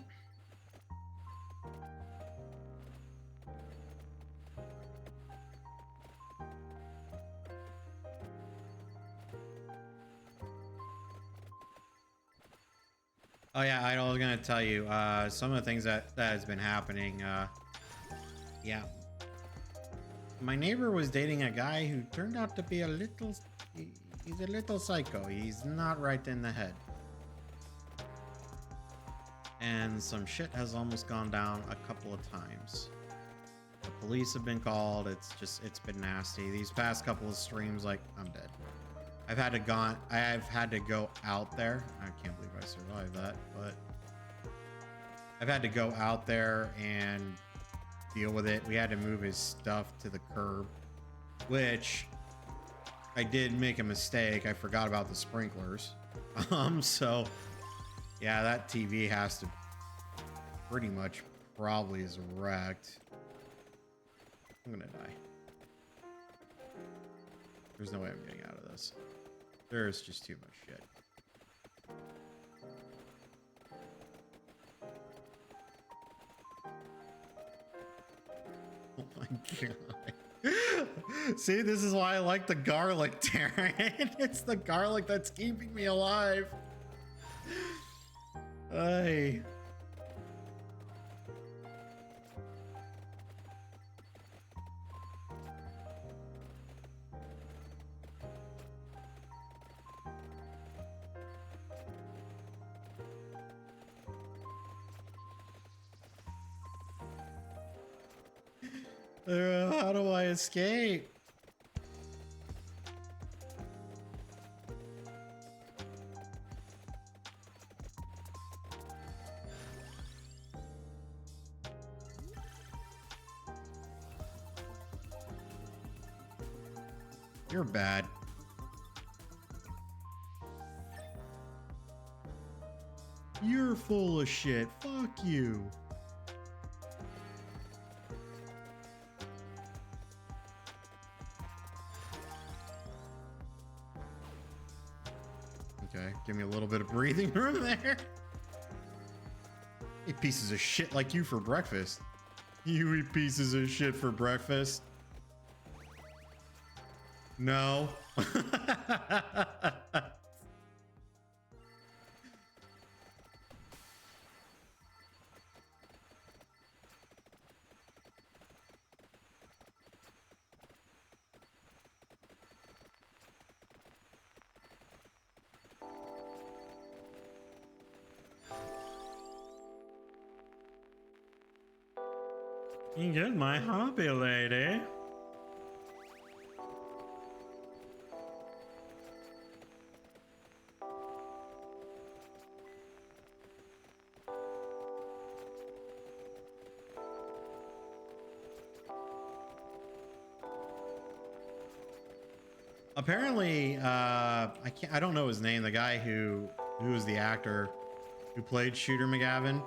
Oh yeah, I was gonna tell you some of the things that has been happening. Yeah, my neighbor was dating a guy who turned out to be a little. He's a little psycho. He's not right in the head. And some shit has almost gone down a couple of times. The police have been called. It's been nasty. These past couple of streams, like, I'm dead. I've had to go out there. I can't believe I survived that, but I've had to go out there and deal with it. We had to move his stuff to the curb, which I did make a mistake. I forgot about the sprinklers. So yeah, that TV has to pretty much probably is wrecked. I'm gonna die. There's no way I'm getting out of this. There's just too much shit. Oh my god. See, this is why I like the garlic, Darren. It's the garlic that's keeping me alive. Hey. How do I escape? You're bad. You're full of shit. Fuck you. Okay, give me a little bit of breathing room there. Eat pieces of shit like you for breakfast. You eat pieces of shit for breakfast? No. You get my hobby, lady. Apparently, I don't know his name. The guy who was the actor who played Shooter McGavin.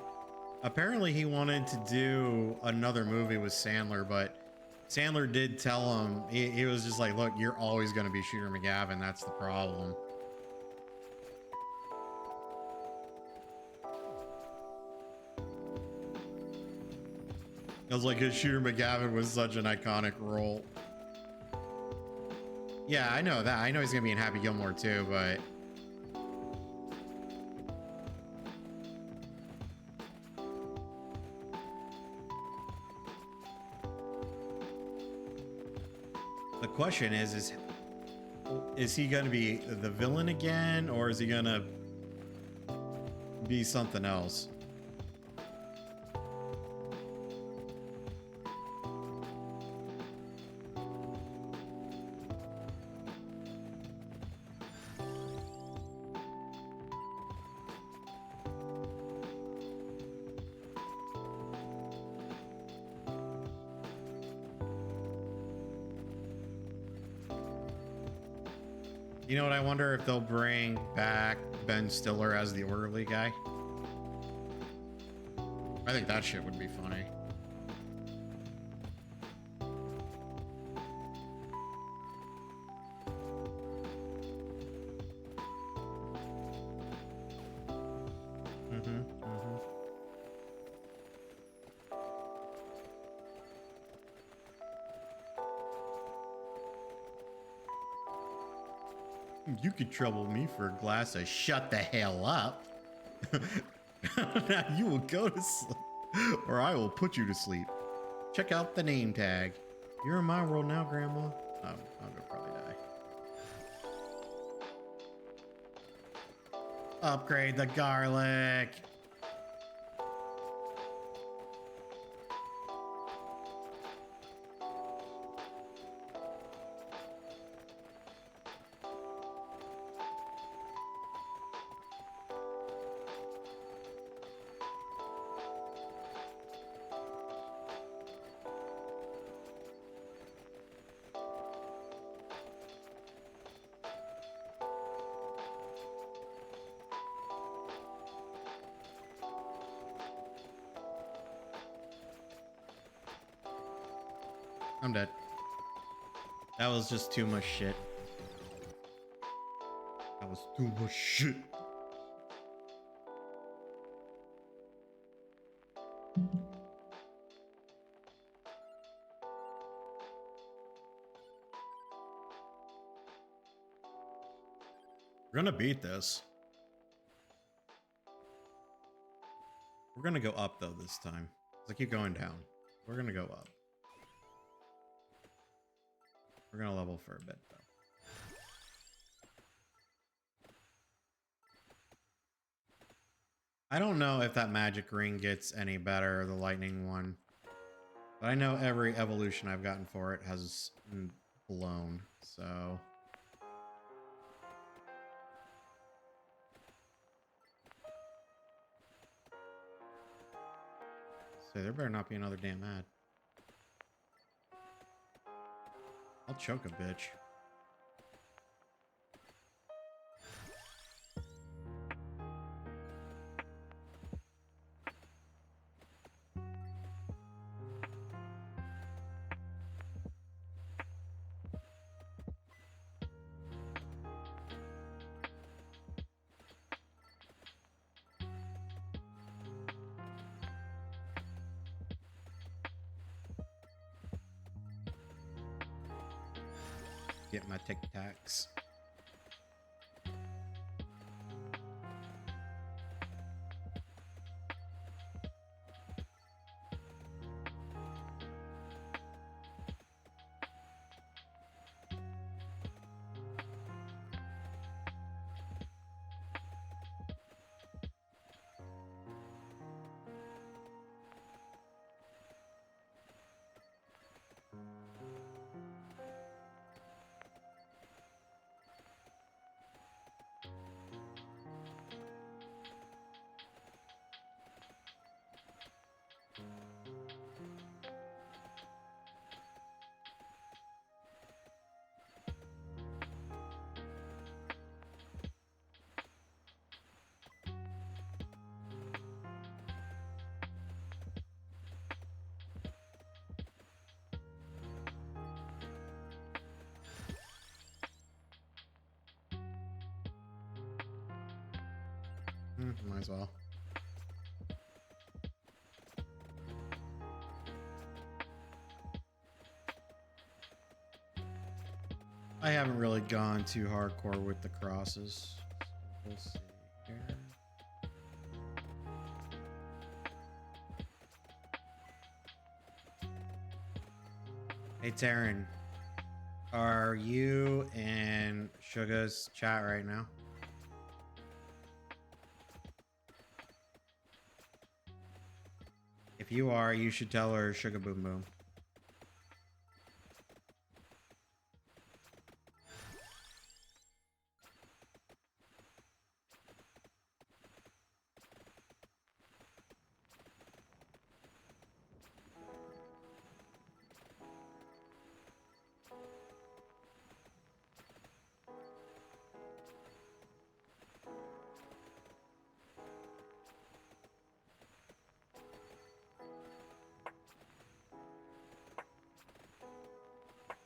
Apparently, he wanted to do another movie with Sandler, but Sandler did tell him, he was just like, look, you're always going to be Shooter McGavin. That's the problem. I was like, his Shooter McGavin was such an iconic role. Yeah, I know that. I know he's gonna be in Happy Gilmore too, but the question is he gonna be the villain again, or is he gonna be something else? You know what? I wonder if they'll bring back Ben Stiller as the orderly guy. I think that shit would be funny. You could trouble me for a glass of shut the hell up. Now you will go to sleep, or I will put you to sleep. Check out the name tag. You're in my world now, Grandma. I'm gonna probably die. Upgrade the garlic. I'm dead. That was just too much shit. That was too much shit. We're gonna beat this. We're gonna go up though this time. I keep going down. We're gonna go up. We're gonna level for a bit though. I don't know if that magic ring gets any better, the lightning one. But I know every evolution I've gotten for it has blown, so... So there better not be another damn ad. I'll choke a bitch. Get my Tic Tacs. Might as well. I haven't really gone too hardcore with the crosses. We'll see here. Hey Taryn, are you in Suga's chat right now? If you are, you should tell her Sugar Boom Boom.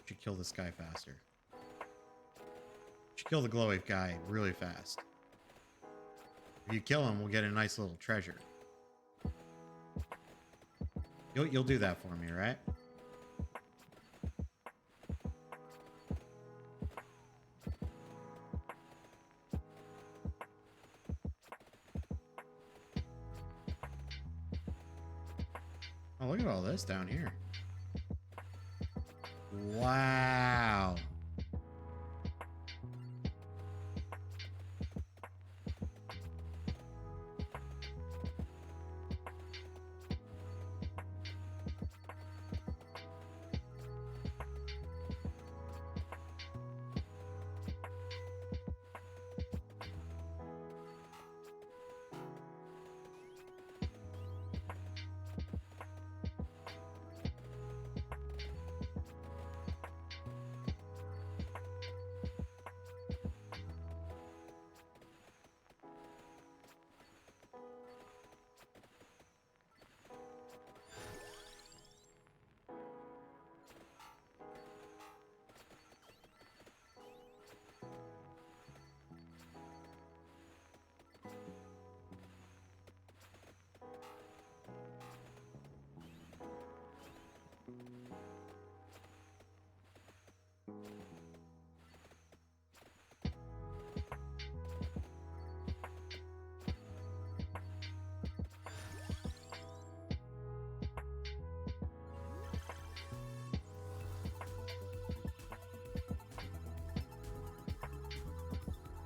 Should kill this guy faster. Should kill the glow wave guy really fast. If you kill him, we'll get a nice little treasure. You'll do that for me, right? Oh, look at all this down here. Wow.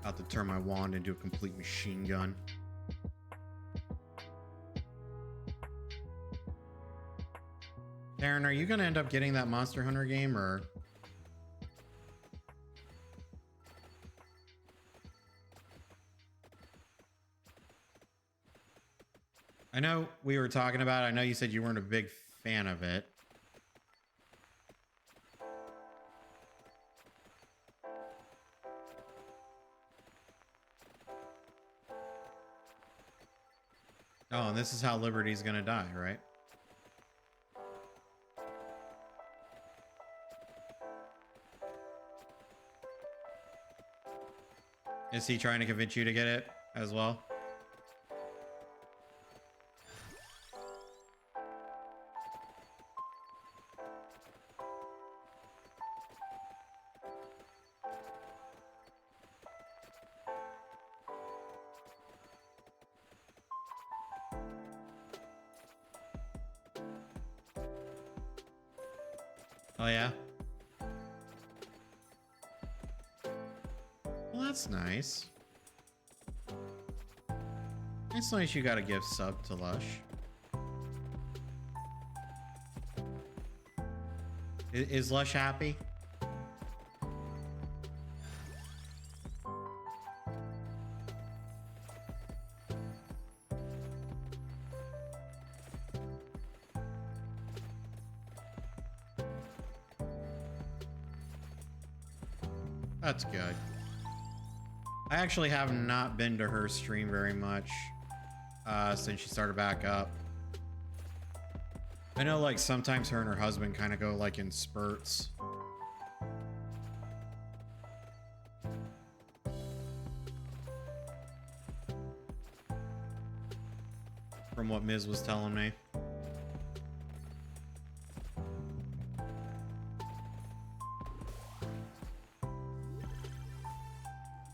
About to turn my wand into a complete machine gun. Aaron, are you going to end up getting that Monster Hunter game, or? I know we were talking about it. I know you said you weren't a big fan of it. Oh, and this is how Liberty's gonna die, right? Is he trying to convince you to get it as well? Oh, yeah? Well, that's nice. It's nice you got a gift sub to Lush. Is Lush happy? That's good. I actually have not been to her stream very much since she started back up. I know, like, sometimes her and her husband kind of go, like, in spurts. From what Miz was telling me.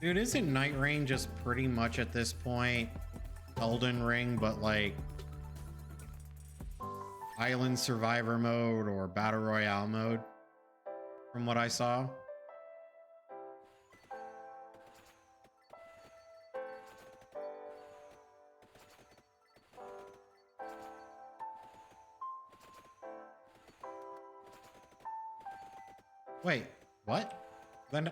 Dude, isn't Night Rain just pretty much at this point Elden Ring, but like Island Survivor mode or Battle Royale mode, from what I saw? Wait, what? Then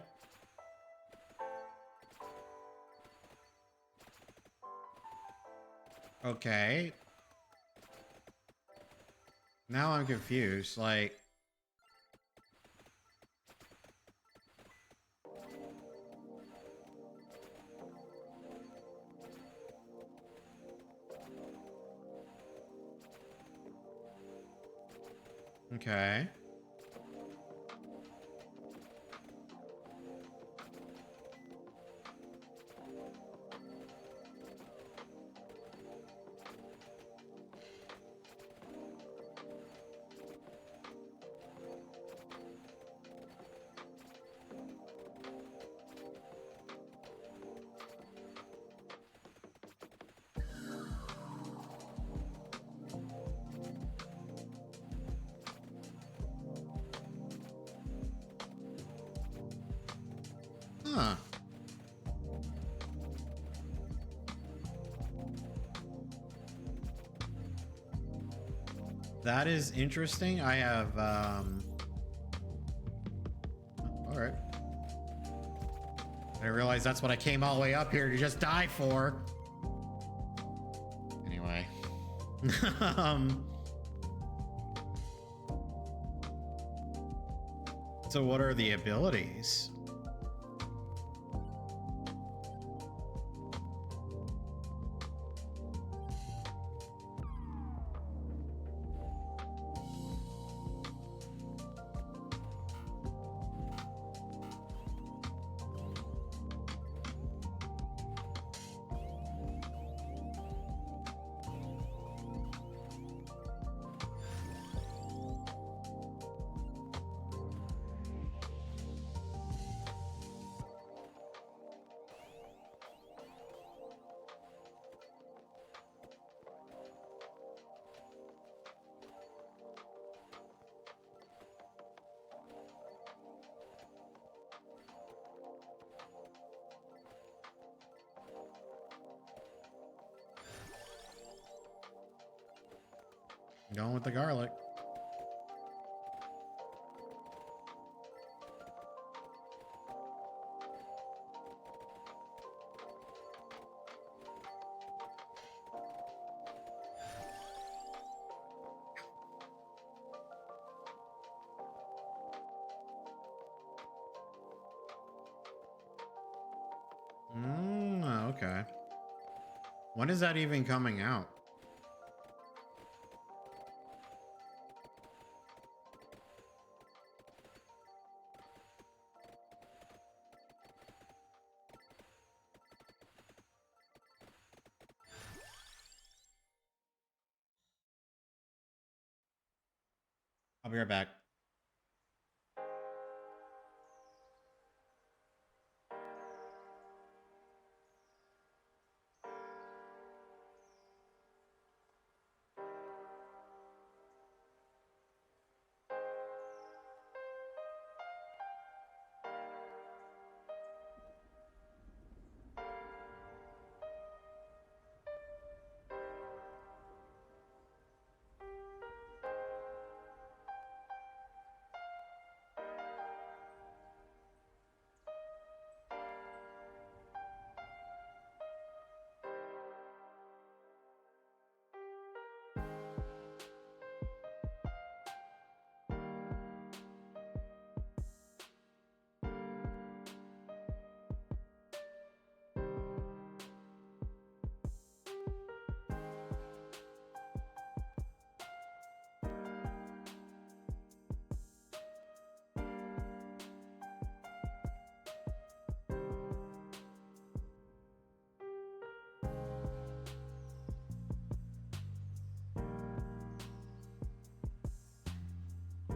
okay. Now I'm confused. Like, okay. Huh. That is interesting. I have, all right. I realize that's what I came all the way up here to just die for. Anyway. So what are the abilities? Going with the garlic. Okay. When is that even coming out? I'll be right back.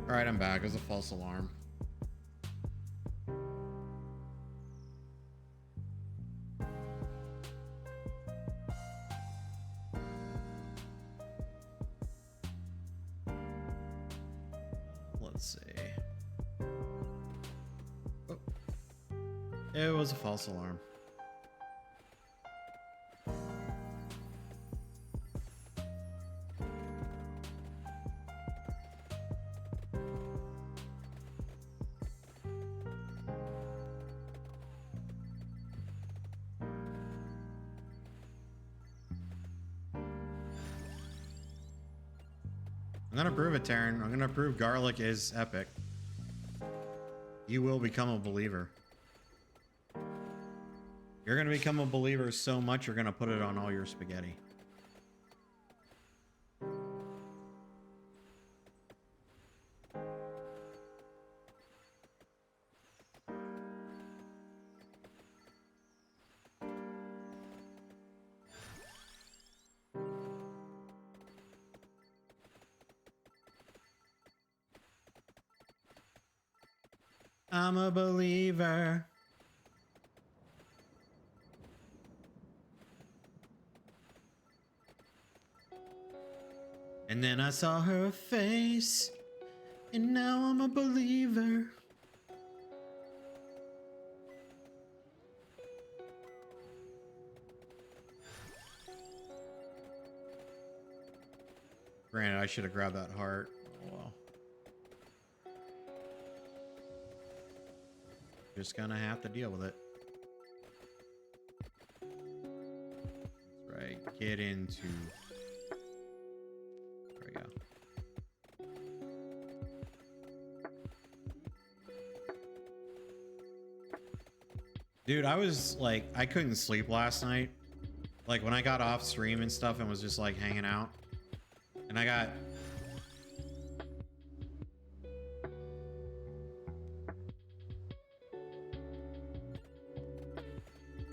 All right, I'm back. It was a false alarm. It was a false alarm. I'm gonna prove it, Taryn. I'm gonna prove garlic is epic. You will become a believer. You're gonna become a believer so much you're gonna put it on all your spaghetti. I'm a believer. And then I saw her face, and now I'm a believer. Granted, I should have grabbed that heart. Oh well. Just gonna have to deal with it. That's right. Get into. There we go. Dude, I was like, I couldn't sleep last night. Like when I got off stream and stuff and was just like hanging out. And I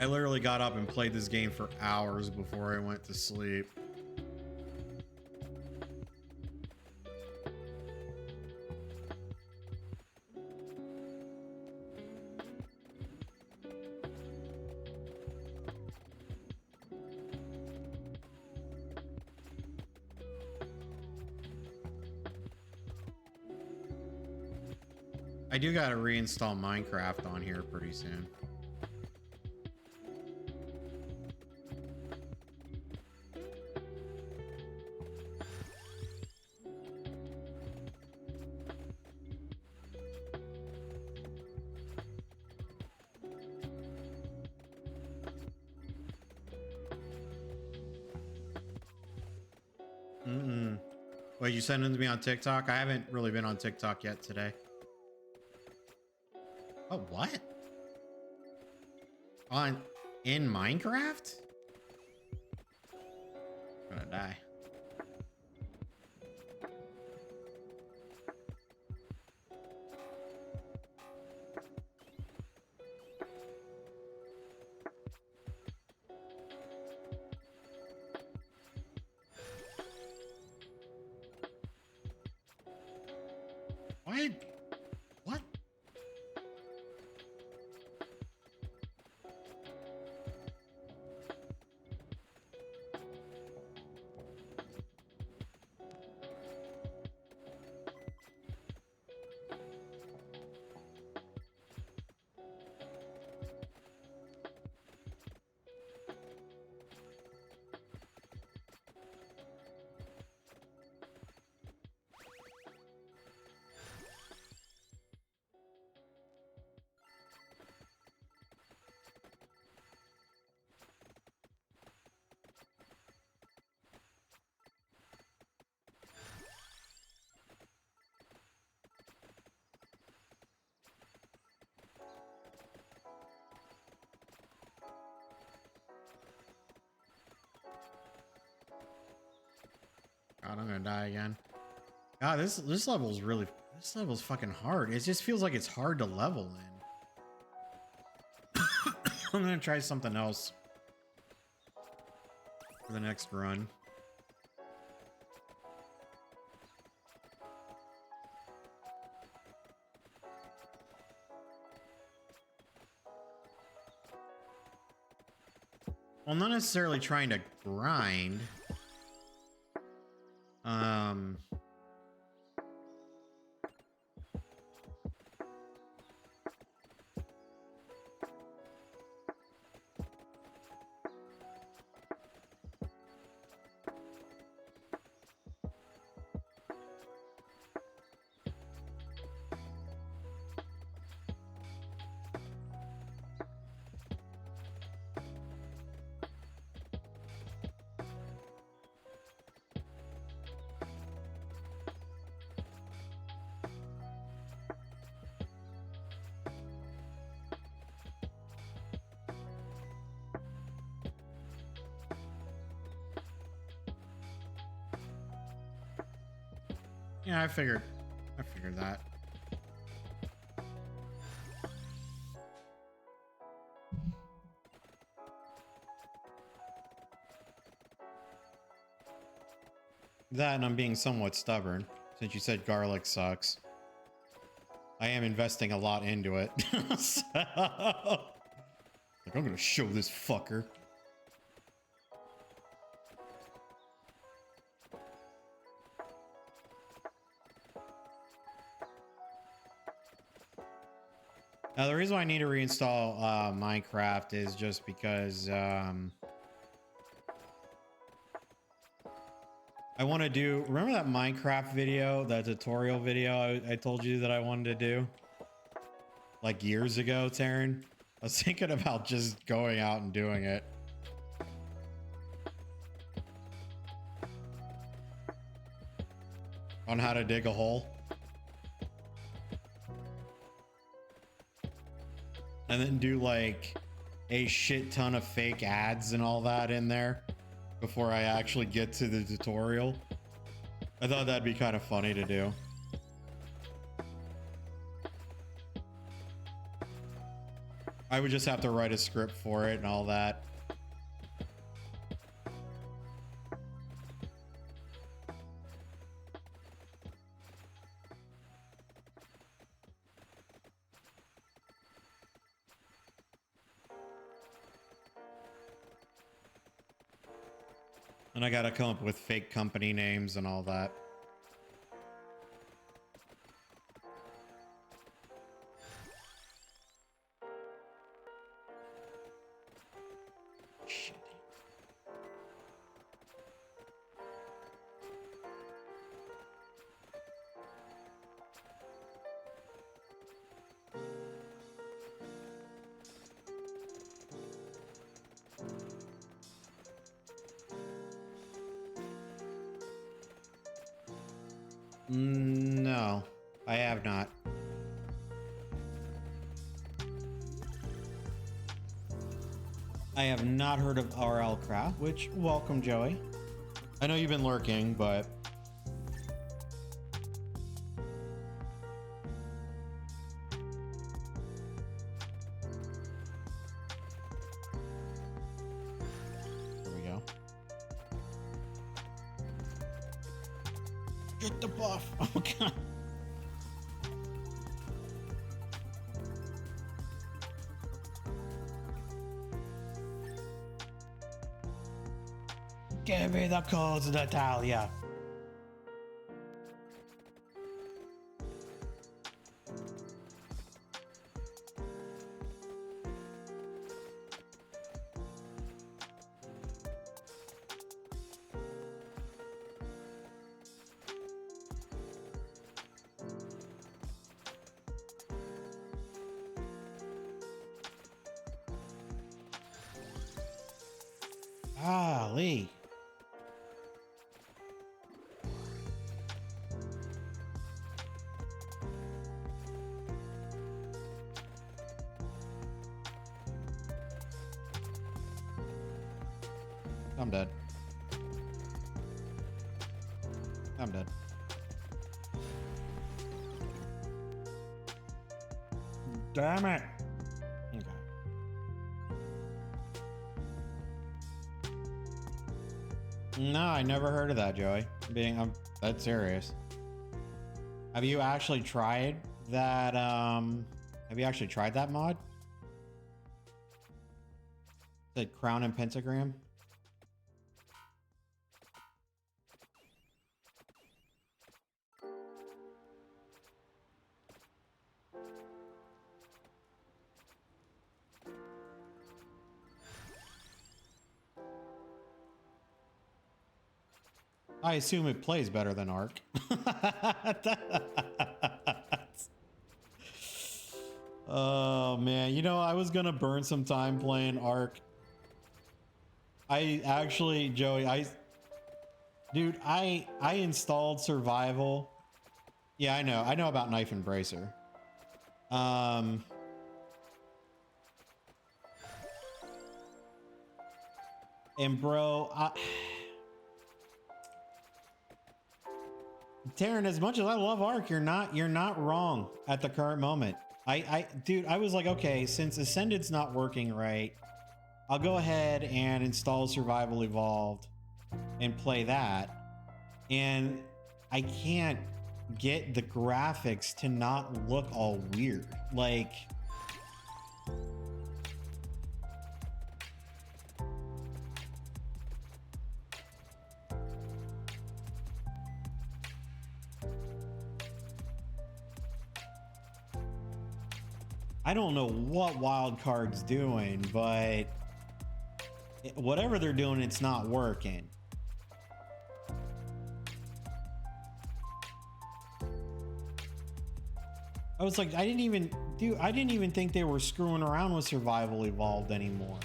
literally got up and played this game for hours before I went to sleep. I do gotta reinstall Minecraft on here pretty soon. Wait, you sent them to me on TikTok? I haven't really been on TikTok yet today. Oh, what? In Minecraft? I'm gonna die. What? What? God, I'm gonna die again. God, this level's fucking hard. It just feels like it's hard to level in. I'm gonna try something else for the next run. Well, I'm not necessarily trying to grind. Yeah, I figured that. That, and I'm being somewhat stubborn since you said garlic sucks. I am investing a lot into it. So, like, I'm gonna show this fucker. Now, the reason why I need to reinstall Minecraft is just because I want to do, remember that Minecraft video, that tutorial video I told you that I wanted to do? Like years ago, Taryn? I was thinking about just going out and doing it. On how to dig a hole. And then do like a shit ton of fake ads and all that in there before I actually get to the tutorial. I thought that'd be kind of funny to do. I would just have to write a script for it and all that. And I gotta come up with fake company names and all that. Shit. No, I have not. I have not heard of RL Craft, which, welcome, Joey. I know you've been lurking, but... Here we go. Get the buff! Oh, God. Give me the codes, Natalia. Ah, Lee. I'm dead. I'm dead. Damn it. Okay. No, I never heard of that, Joey. I'm that's serious. Have you actually tried that mod? The crown and pentagram? I assume it plays better than Ark. Oh man, you know, I was gonna burn some time playing Ark. I actually, Joey, dude, I installed Survival. Yeah, I know about Knife and Bracer. And bro, Taryn, as much as I love Ark, you're not wrong at the current moment. Dude, I was like, okay, since Ascended's not working right, I'll go ahead and install Survival Evolved and play that. And I can't get the graphics to not look all weird. Like, I don't know what Wildcard's doing, but whatever they're doing, it's not working. I was like, I didn't even think they were screwing around with Survival Evolved anymore.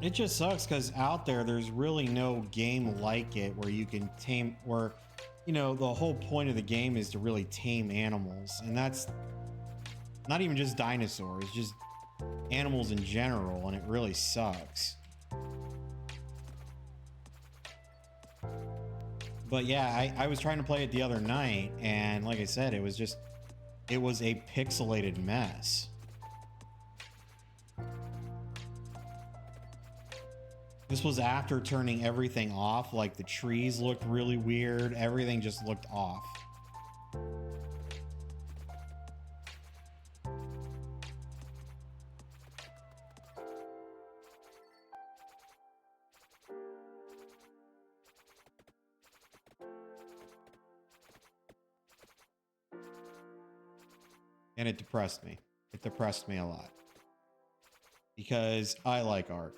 It just sucks because out there's really no game like it where you can tame, where, you know, the whole point of the game is to really tame animals. And that's not even just dinosaurs, just animals in general. And it really sucks. But yeah, I was trying to play it the other night. And like I said, it was a pixelated mess. This was after turning everything off, like the trees looked really weird, everything just looked off. And it depressed me. It depressed me a lot. Because I like Ark.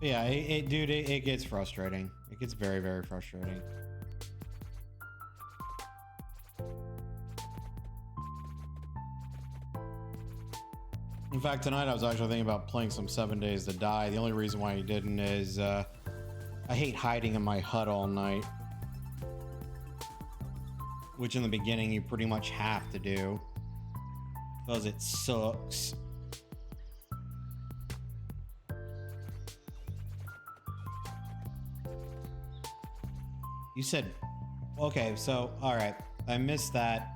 Yeah, dude, it gets frustrating. It gets very, very frustrating. In fact, tonight I was actually thinking about playing some 7 Days to Die. The only reason why I didn't is I hate hiding in my hut all night. Which in the beginning you pretty much have to do. Because it sucks. You said, okay, so, all right, I missed that.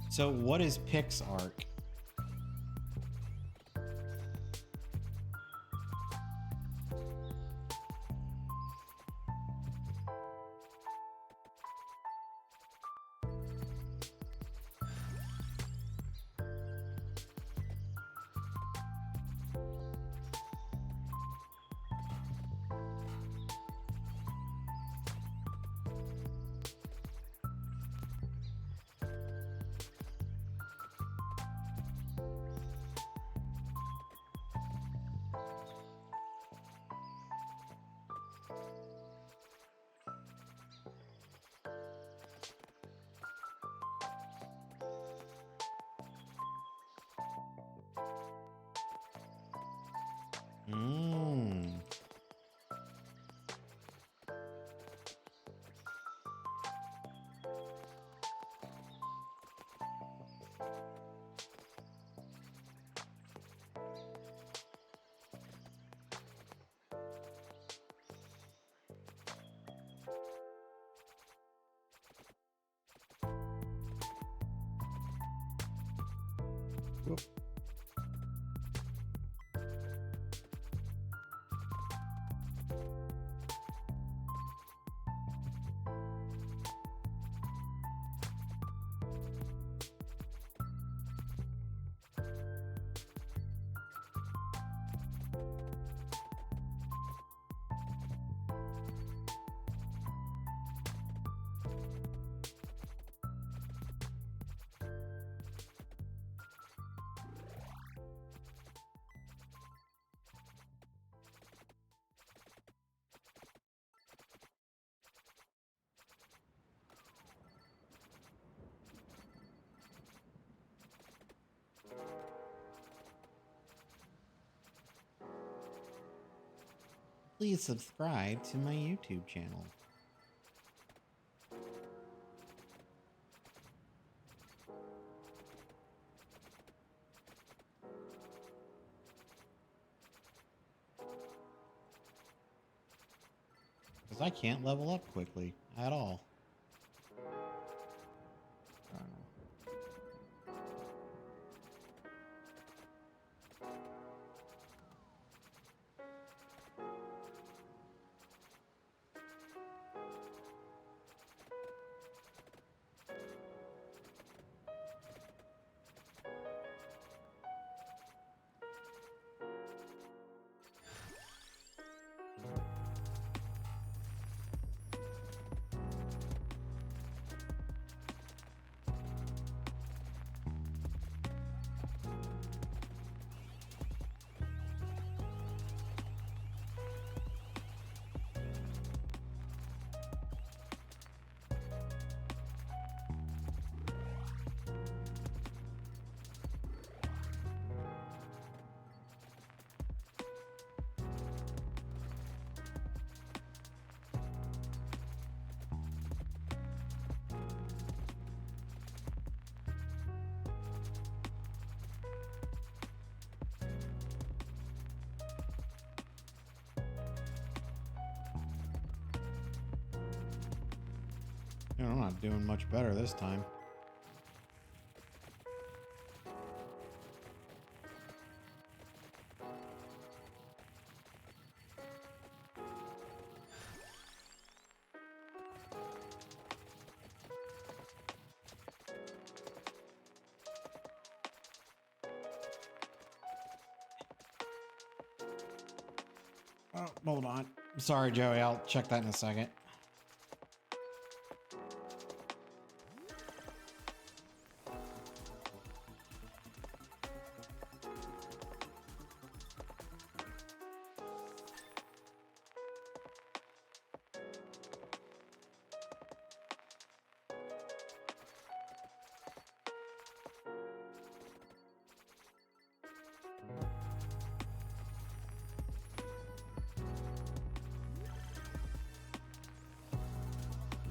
So what is PixArk? Whoop. Please subscribe to my YouTube channel. Because I can't level up quickly at all. I'm not doing much better this time. Oh, hold on. Sorry, Joey. I'll check that in a second.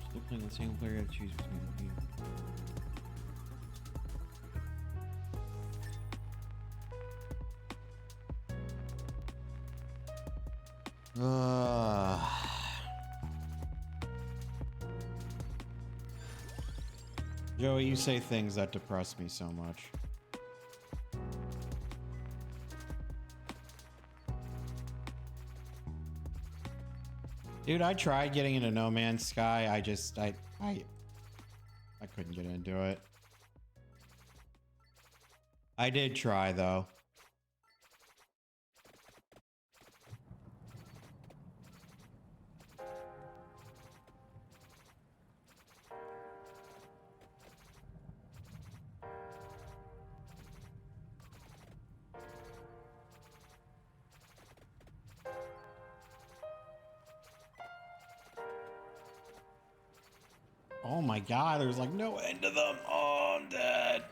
Still playing the single player, to choose between the two. Joey, you say things that depress me so much. Dude, I tried getting into No Man's Sky. I couldn't get into it. I did try though. Oh my god, there's like no end to them. Oh, I'm dead.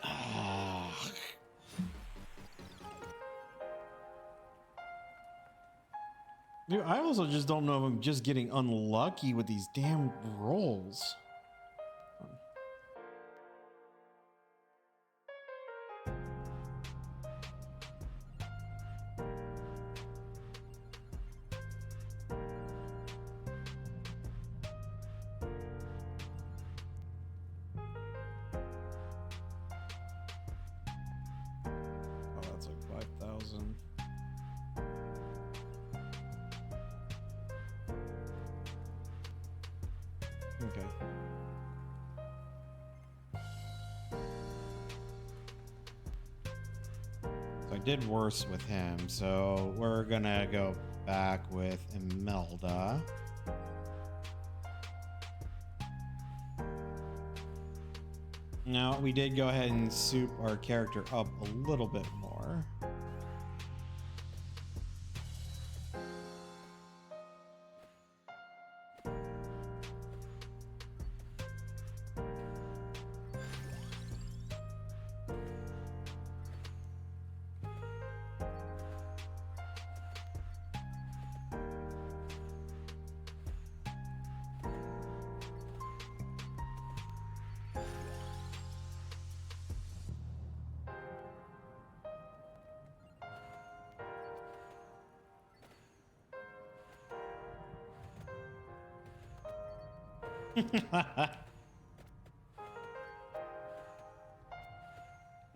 Dude, I also just don't know if I'm just getting unlucky with these damn rolls. reason. Okay. So I did worse with him, so we're gonna go back with Imelda. Now, we did go ahead and soup our character up a little bit more.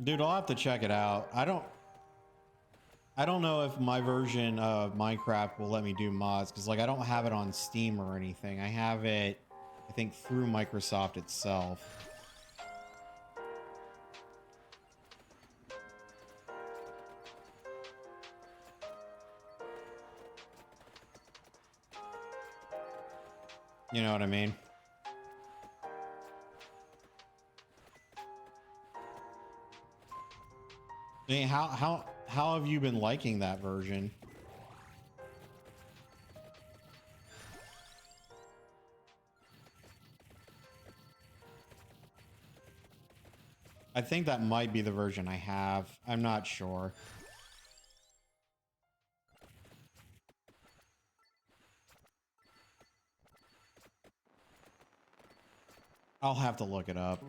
Dude, I'll have to check it out. I don't know if my version of Minecraft will let me do mods, because like I don't have it on Steam or anything. I have it, I think, through Microsoft itself. You know what I mean? Hey, how have you been liking that version? I think that might be the version I have. I'm not sure. I'll have to look it up.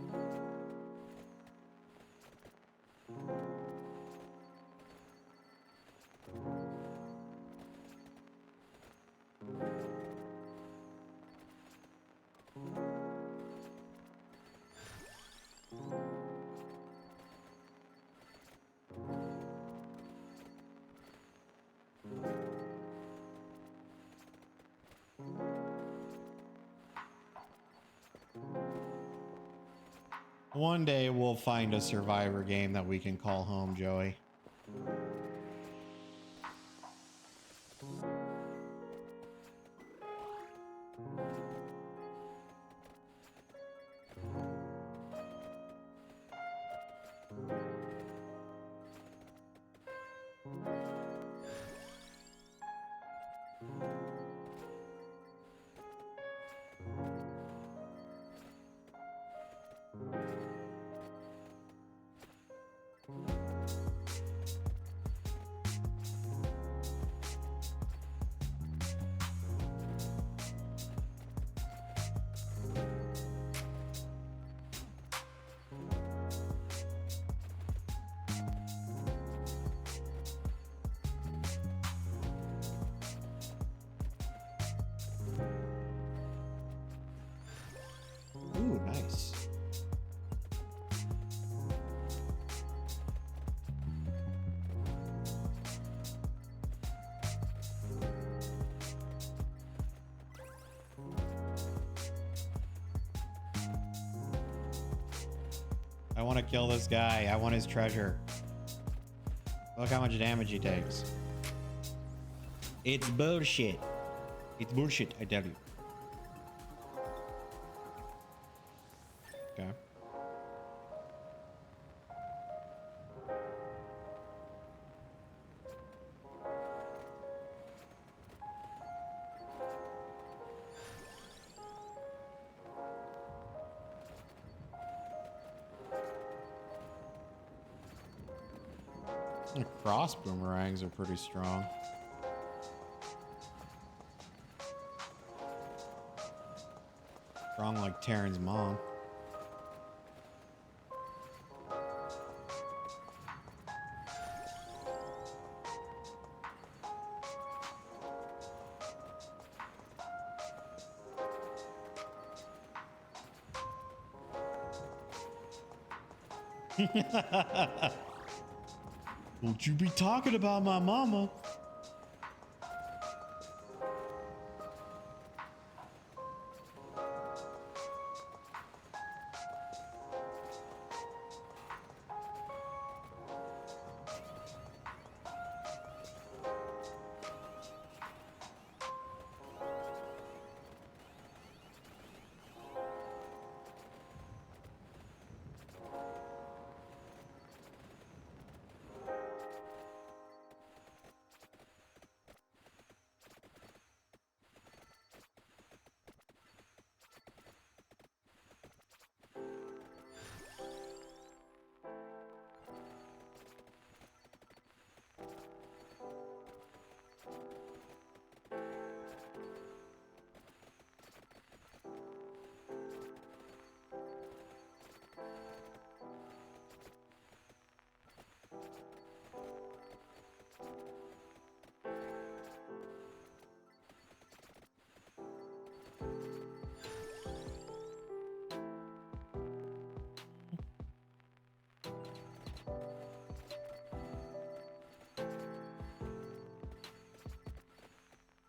One day we'll find a Survivor game that we can call home, Joey. Ooh, nice. I want to kill this guy. I want his treasure. Look how much damage he takes. It's bullshit. It's bullshit, I tell you. Okay. The cross boomerangs are pretty strong. Strong like Taryn's mom. Don't you be talking about my mama.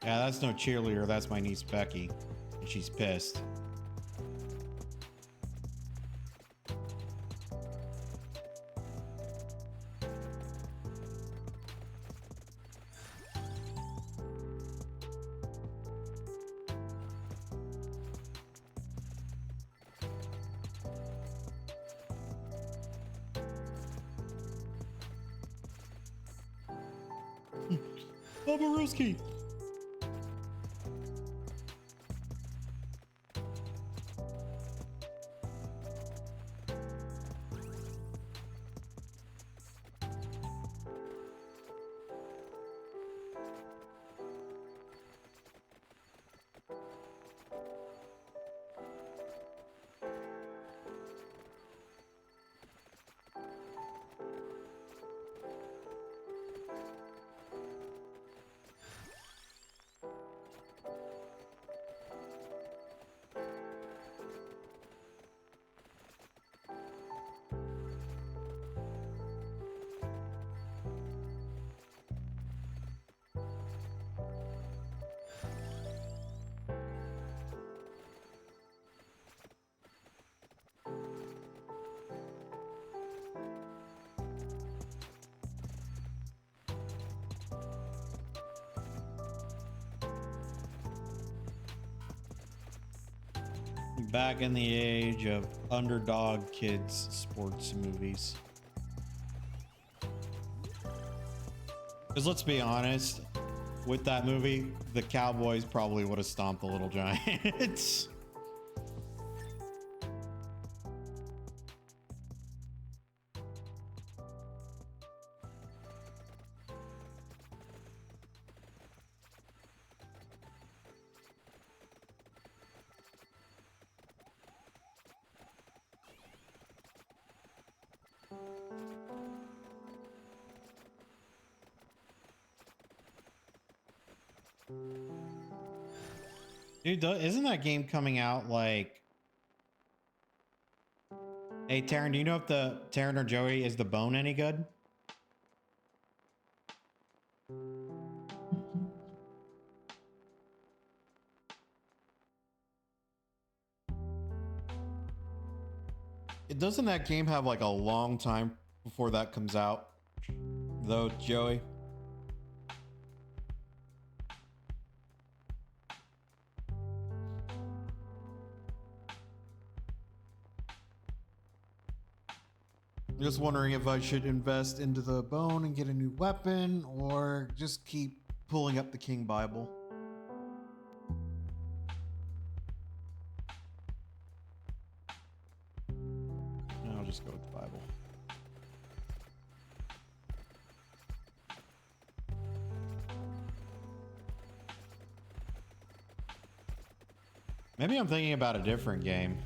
Yeah, that's no cheerleader. That's my niece Becky. And she's pissed. Babaruski. Back in the age of underdog kids sports movies. Because let's be honest, with that movie, the Cowboys probably would have stomped the Little Giants. Dude, isn't that game coming out like... Hey, Taryn, do you know if the Taryn or Joey is the bone any good? Doesn't that game have like a long time before that comes out, though, Joey? Just wondering if I should invest into the bone and get a new weapon, or just keep pulling up the King Bible. No, I'll just go with the Bible. Maybe I'm thinking about a different game.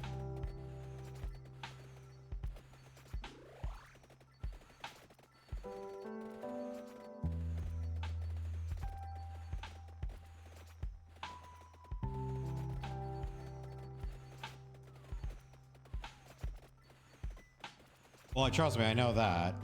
Well, trust me, I know that.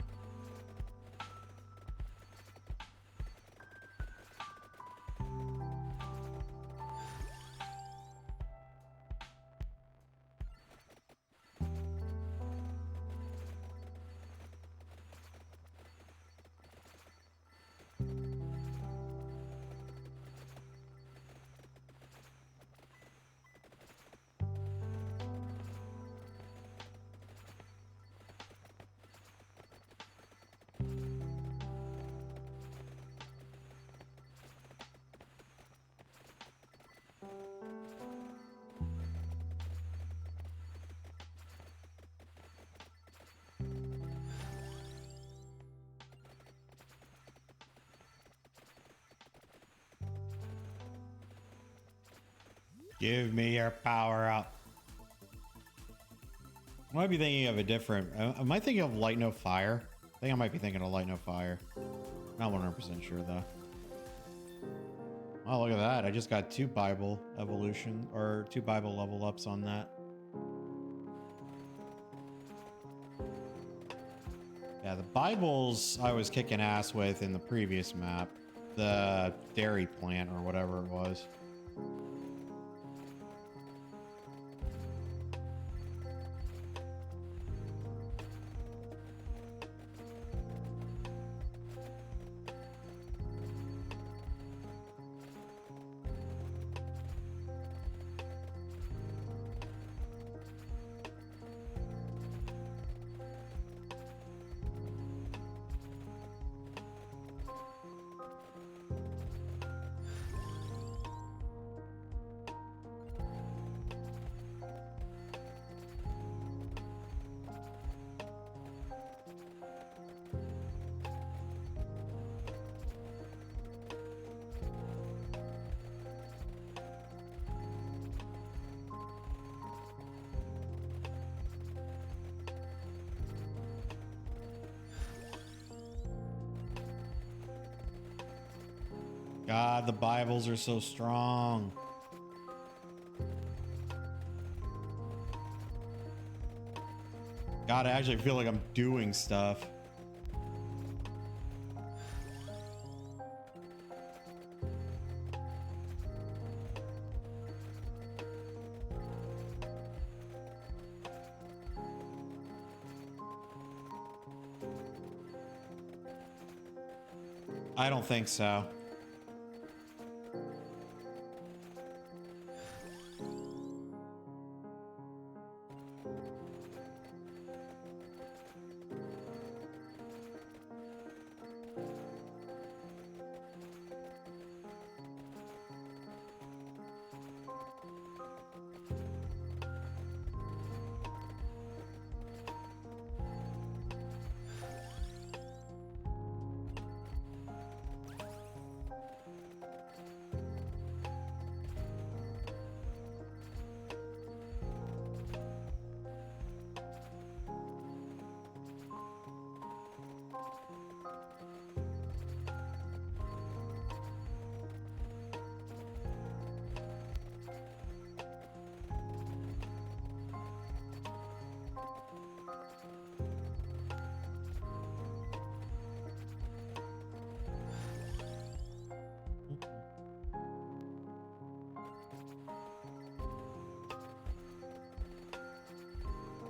Give me your power up. I might be thinking of a different. Am I thinking of Light No Fire? I think I might be thinking of Light No Fire. Not 100% sure though. Oh, look at that. I just got 2 Bible evolution or 2 Bible level ups on that. Yeah, the Bibles I was kicking ass with in the previous map. The dairy plant or whatever it was. God, the Bibles are so strong. God, I actually feel like I'm doing stuff. I don't think so.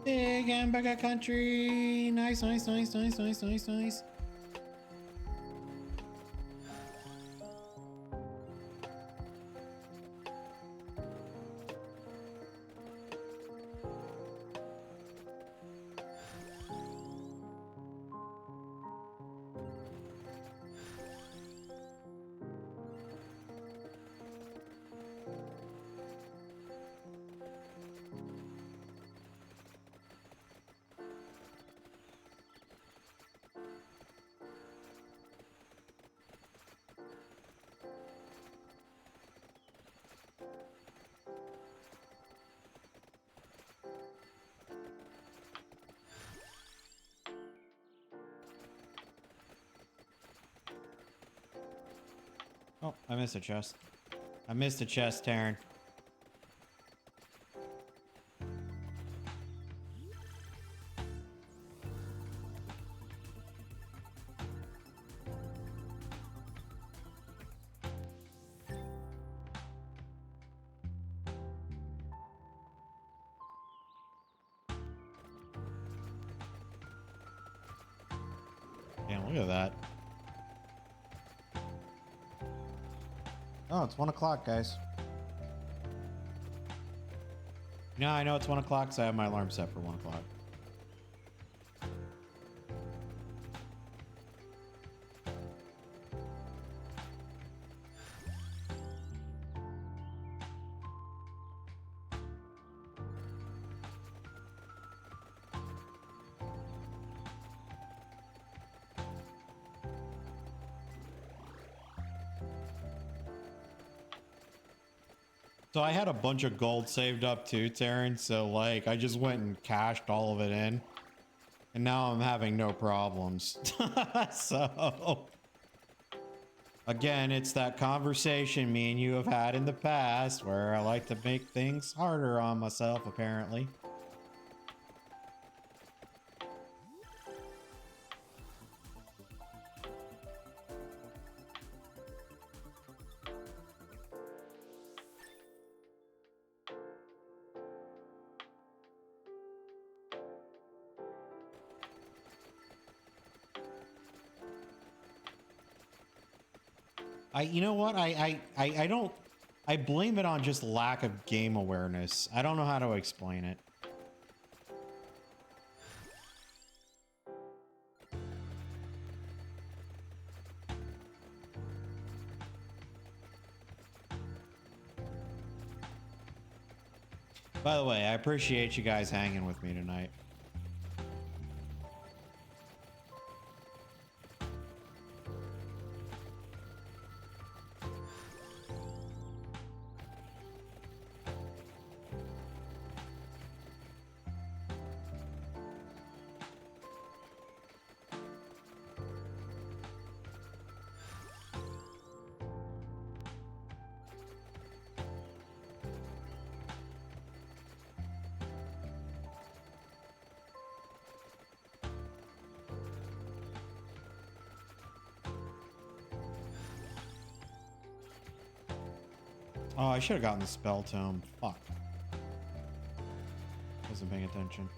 Big hamburger country. Nice, nice, nice, nice, nice, nice, nice. Oh, I missed a chest. I missed a chest, Taryn. Damn, look at that. Oh, it's 1 o'clock, guys. No, I know it's 1 o'clock, so I have my alarm set for 1 o'clock. So I had a bunch of gold saved up too, Taryn. So like I just went and cashed all of it in. And now I'm having no problems. So again, it's that conversation me and you have had in the past where I like to make things harder on myself, apparently. You know what? I don't, I blame it on just lack of game awareness. I don't know how to explain it. By the way, I appreciate you guys hanging with me tonight. Oh, I should have gotten the spell tome. Fuck. Wasn't paying attention.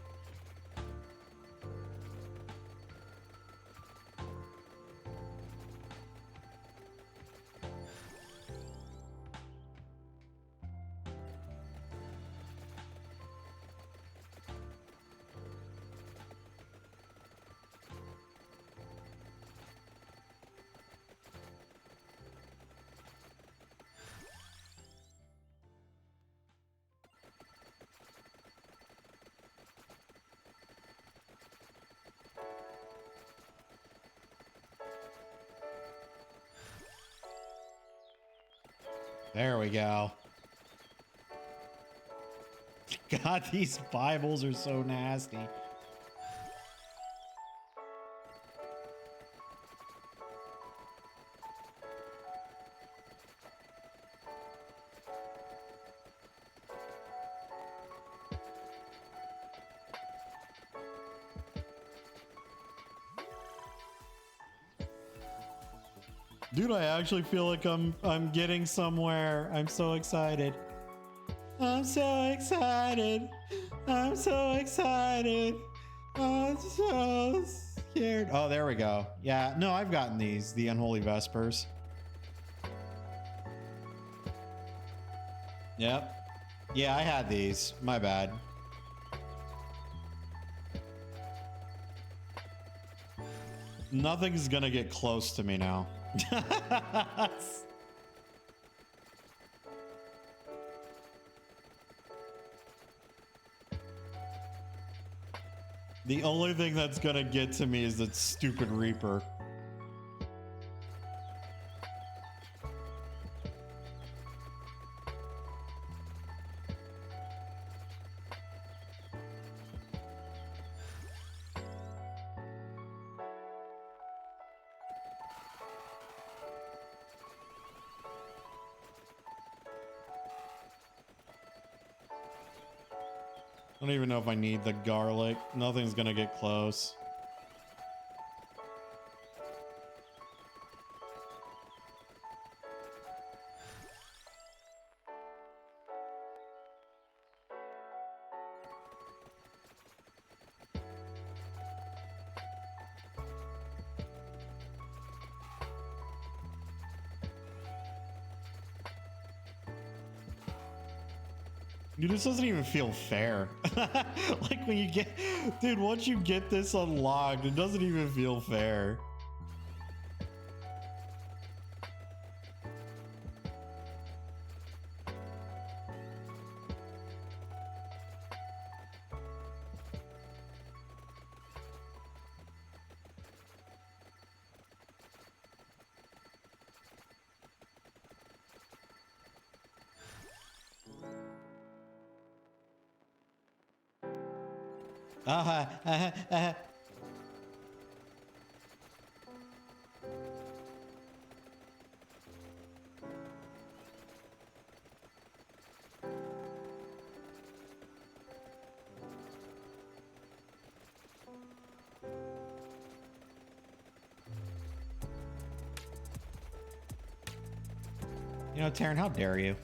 There we go. God, these Bibles are so nasty. Dude, I actually feel like I'm getting somewhere. I'm so excited. I'm so excited. I'm so excited. I'm so scared. Oh, there we go. Yeah, no, I've gotten these, the Unholy Vespers. Yep. Yeah, I had these. My bad. Nothing's gonna get close to me now. The only thing that's gonna get to me is that stupid Reaper. I don't even know if I need the garlic. Nothing's gonna get close. Dude, this doesn't even feel fair. Like when you get, dude, once you get this unlocked, it doesn't even feel fair. You know, Taryn, how dare you?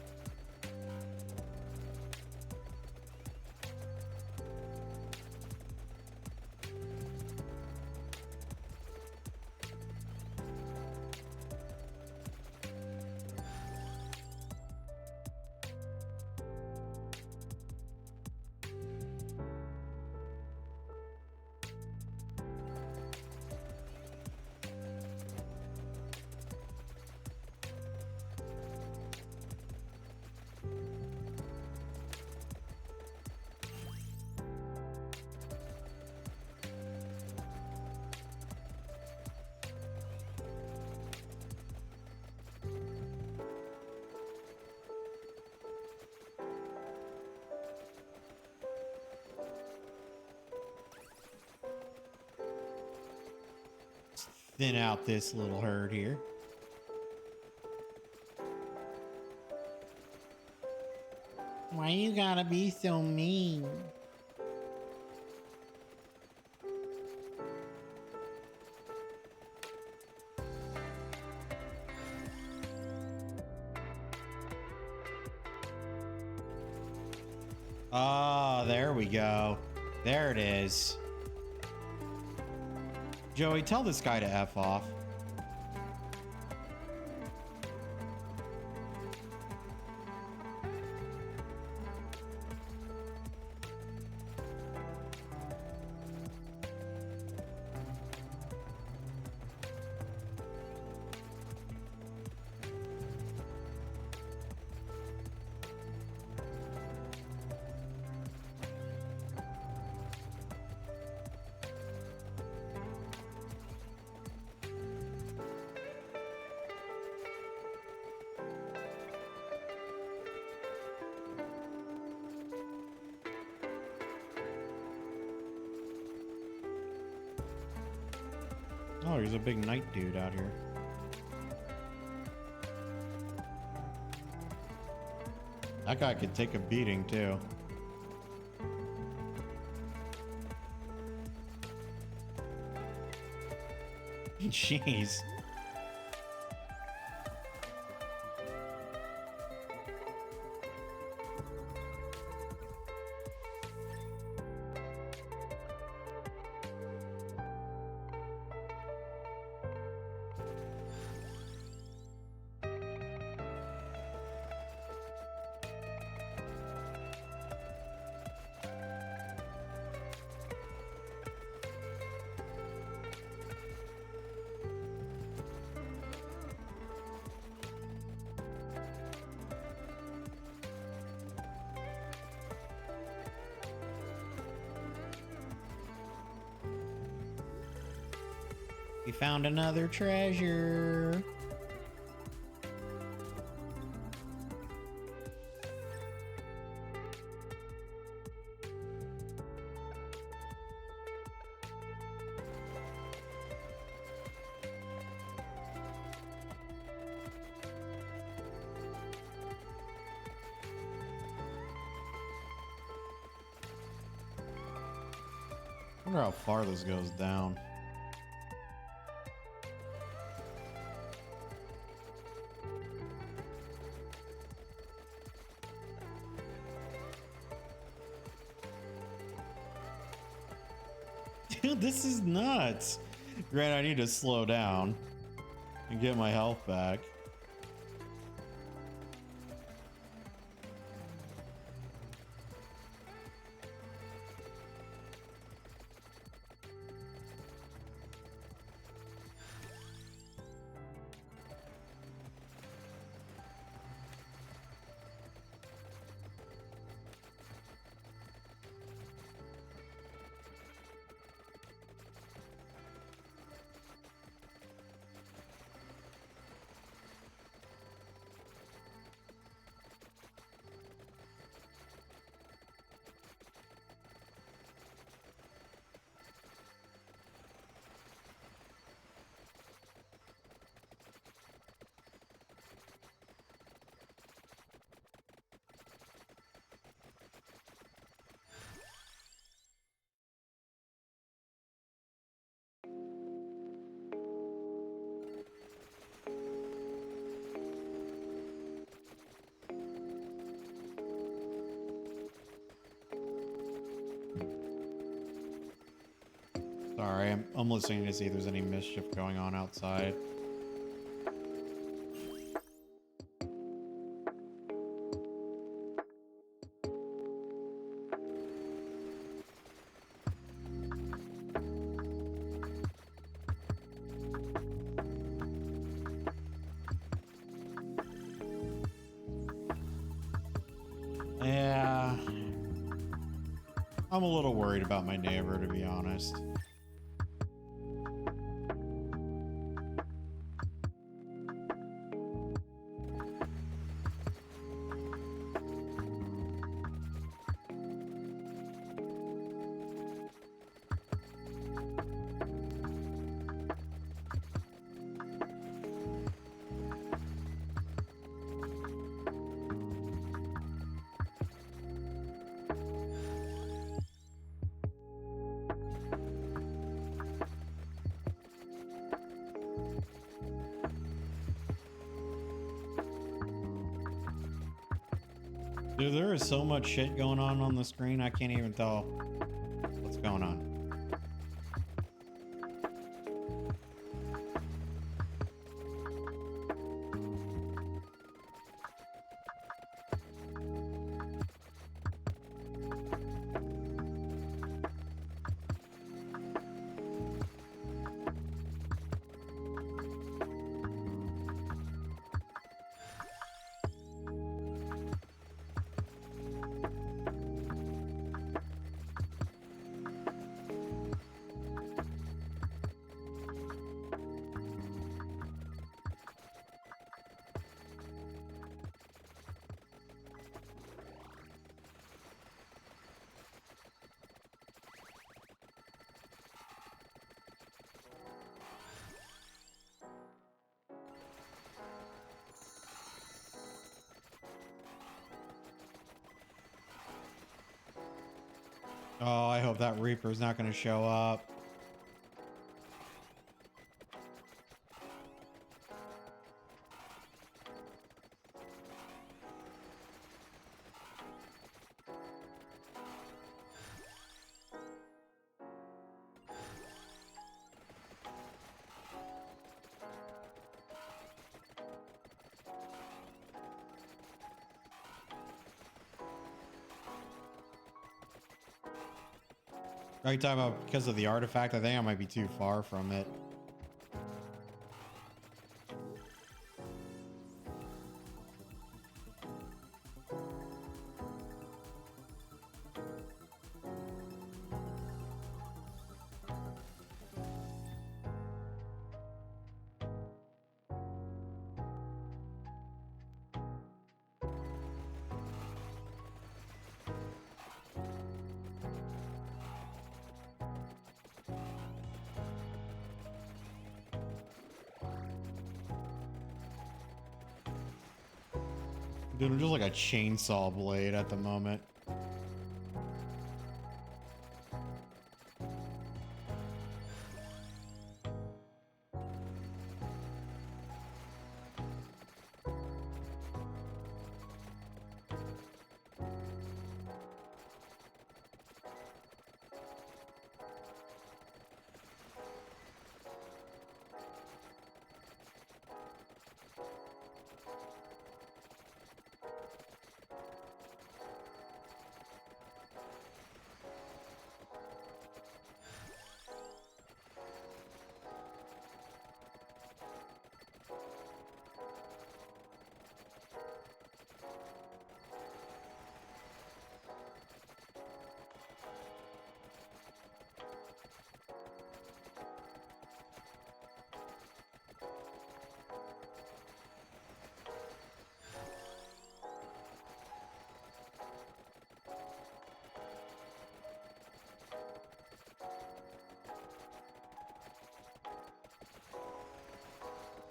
Thin out this little herd here. Why you gotta be so mean? Ah, there we go. There it is. Joey, tell this guy to F off. Oh, there's a big night dude out here. That guy could take a beating too. Jeez. We found another treasure. I wonder how far this goes down. Dude, this is nuts. Grant, I need to slow down and get my health back. I'm listening to see if there's any mischief going on outside. Yeah, I'm a little worried about my neighbor, to be honest. Dude, there is so much shit going on the screen, I can't even tell what's going on. Oh, I hope that Reaper's not going to show up. Are you talking about because of the artifact? I think I might be too far from it. Dude, I'm just like a chainsaw blade at the moment.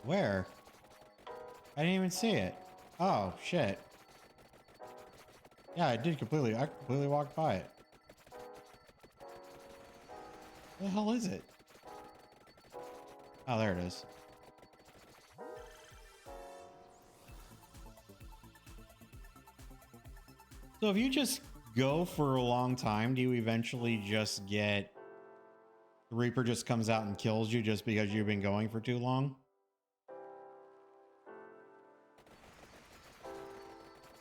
Where? I didn't even see it. Oh, shit. Yeah, I completely walked by it. Where the hell is it? Oh, there it is. So if you just go for a long time, do you eventually just get The Reaper just comes out and kills you just because you've been going for too long.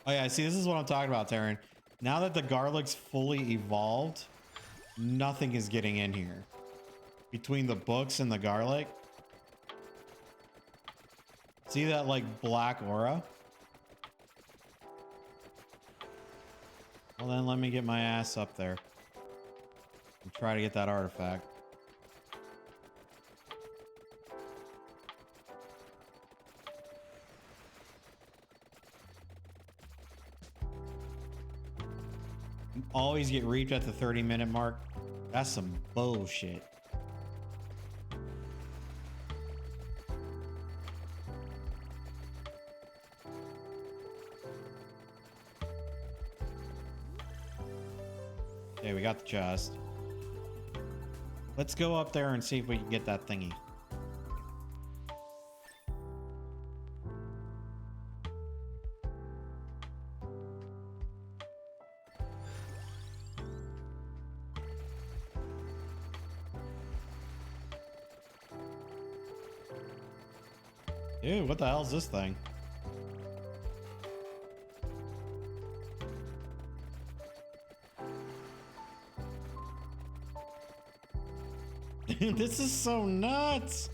Oh yeah, see, this is what I'm talking about, Taryn. Now that the garlic's fully evolved, nothing is getting in here. Between the books and the garlic. See that like black aura? Well then let me get my ass up there and try to get that artifact. You always get reaped at the 30-minute mark. That's some bullshit. Okay, we got the chest. Let's go up there and see if we can get that thingy. Dude, what the hell is this thing? This is so nuts.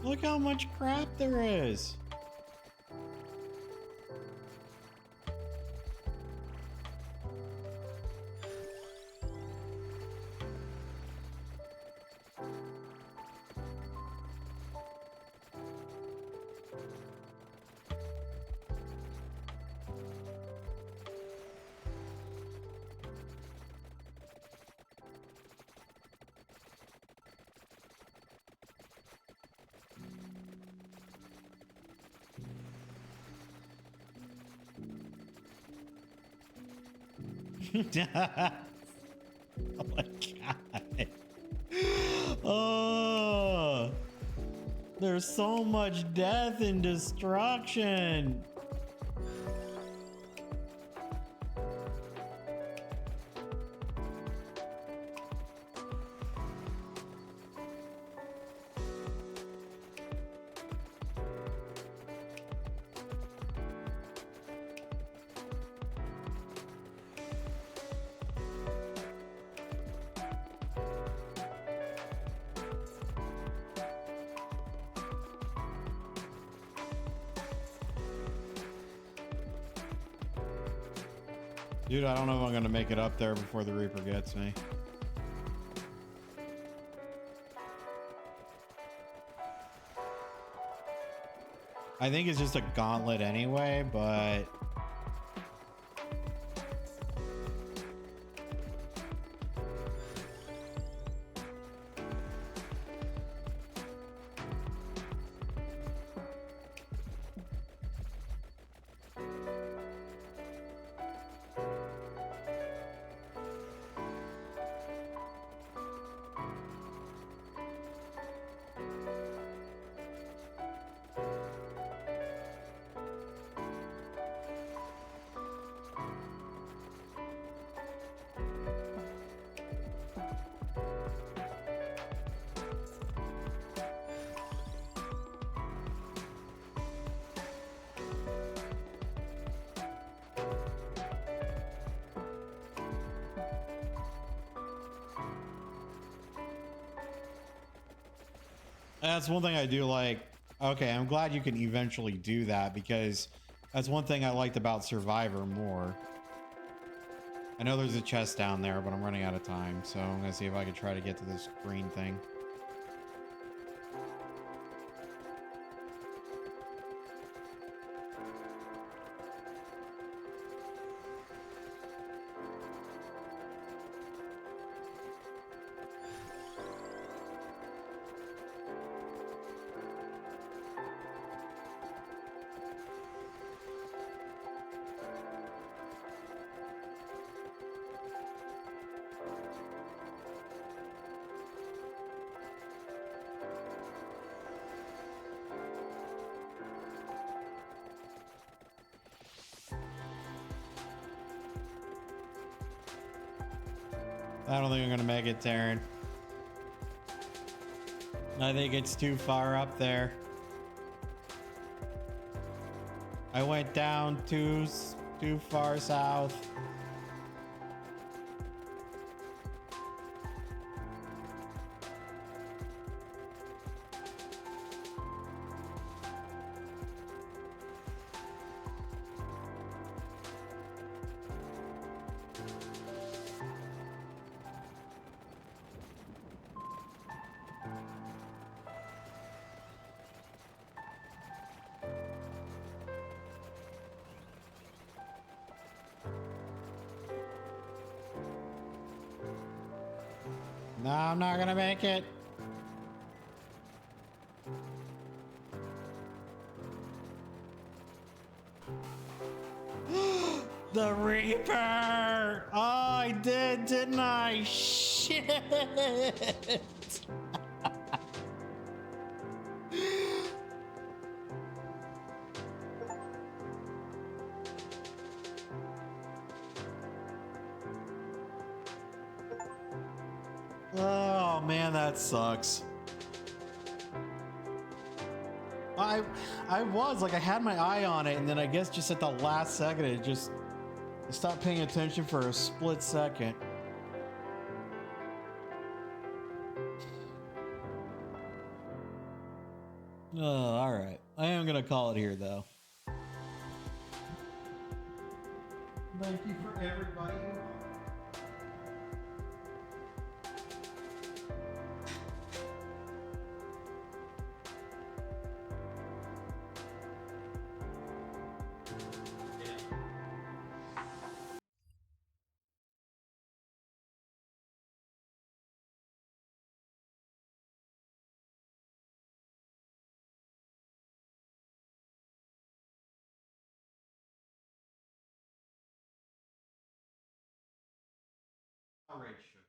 Look how much crap there is. Oh my god. Oh, there's so much death and destruction. Dude, I don't know if I'm gonna make it up there before the Reaper gets me. I think it's just a gauntlet anyway, but that's one thing I do like. Okay, I'm glad you can eventually do that because that's one thing I liked about Survivor more. I know there's a chest down there, but I'm running out of time, so I'm gonna see if I can try to get to this green thing. I don't think I'm gonna make it, Taryn. I think it's too far up there. I went down too far south. No, I'm not gonna make it. The Reaper! Oh, I did, didn't I? Shit! Oh man, that sucks. I was like, I had my eye on it, and then I guess just at the last second I stopped paying attention for a split second. Oh, all right. I am gonna call it here though. Thank you for everybody. All right, sugar.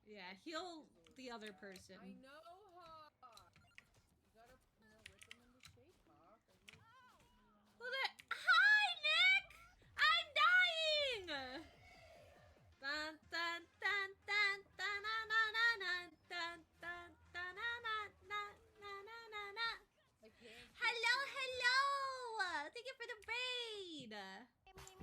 Yeah, heal the other person. I know.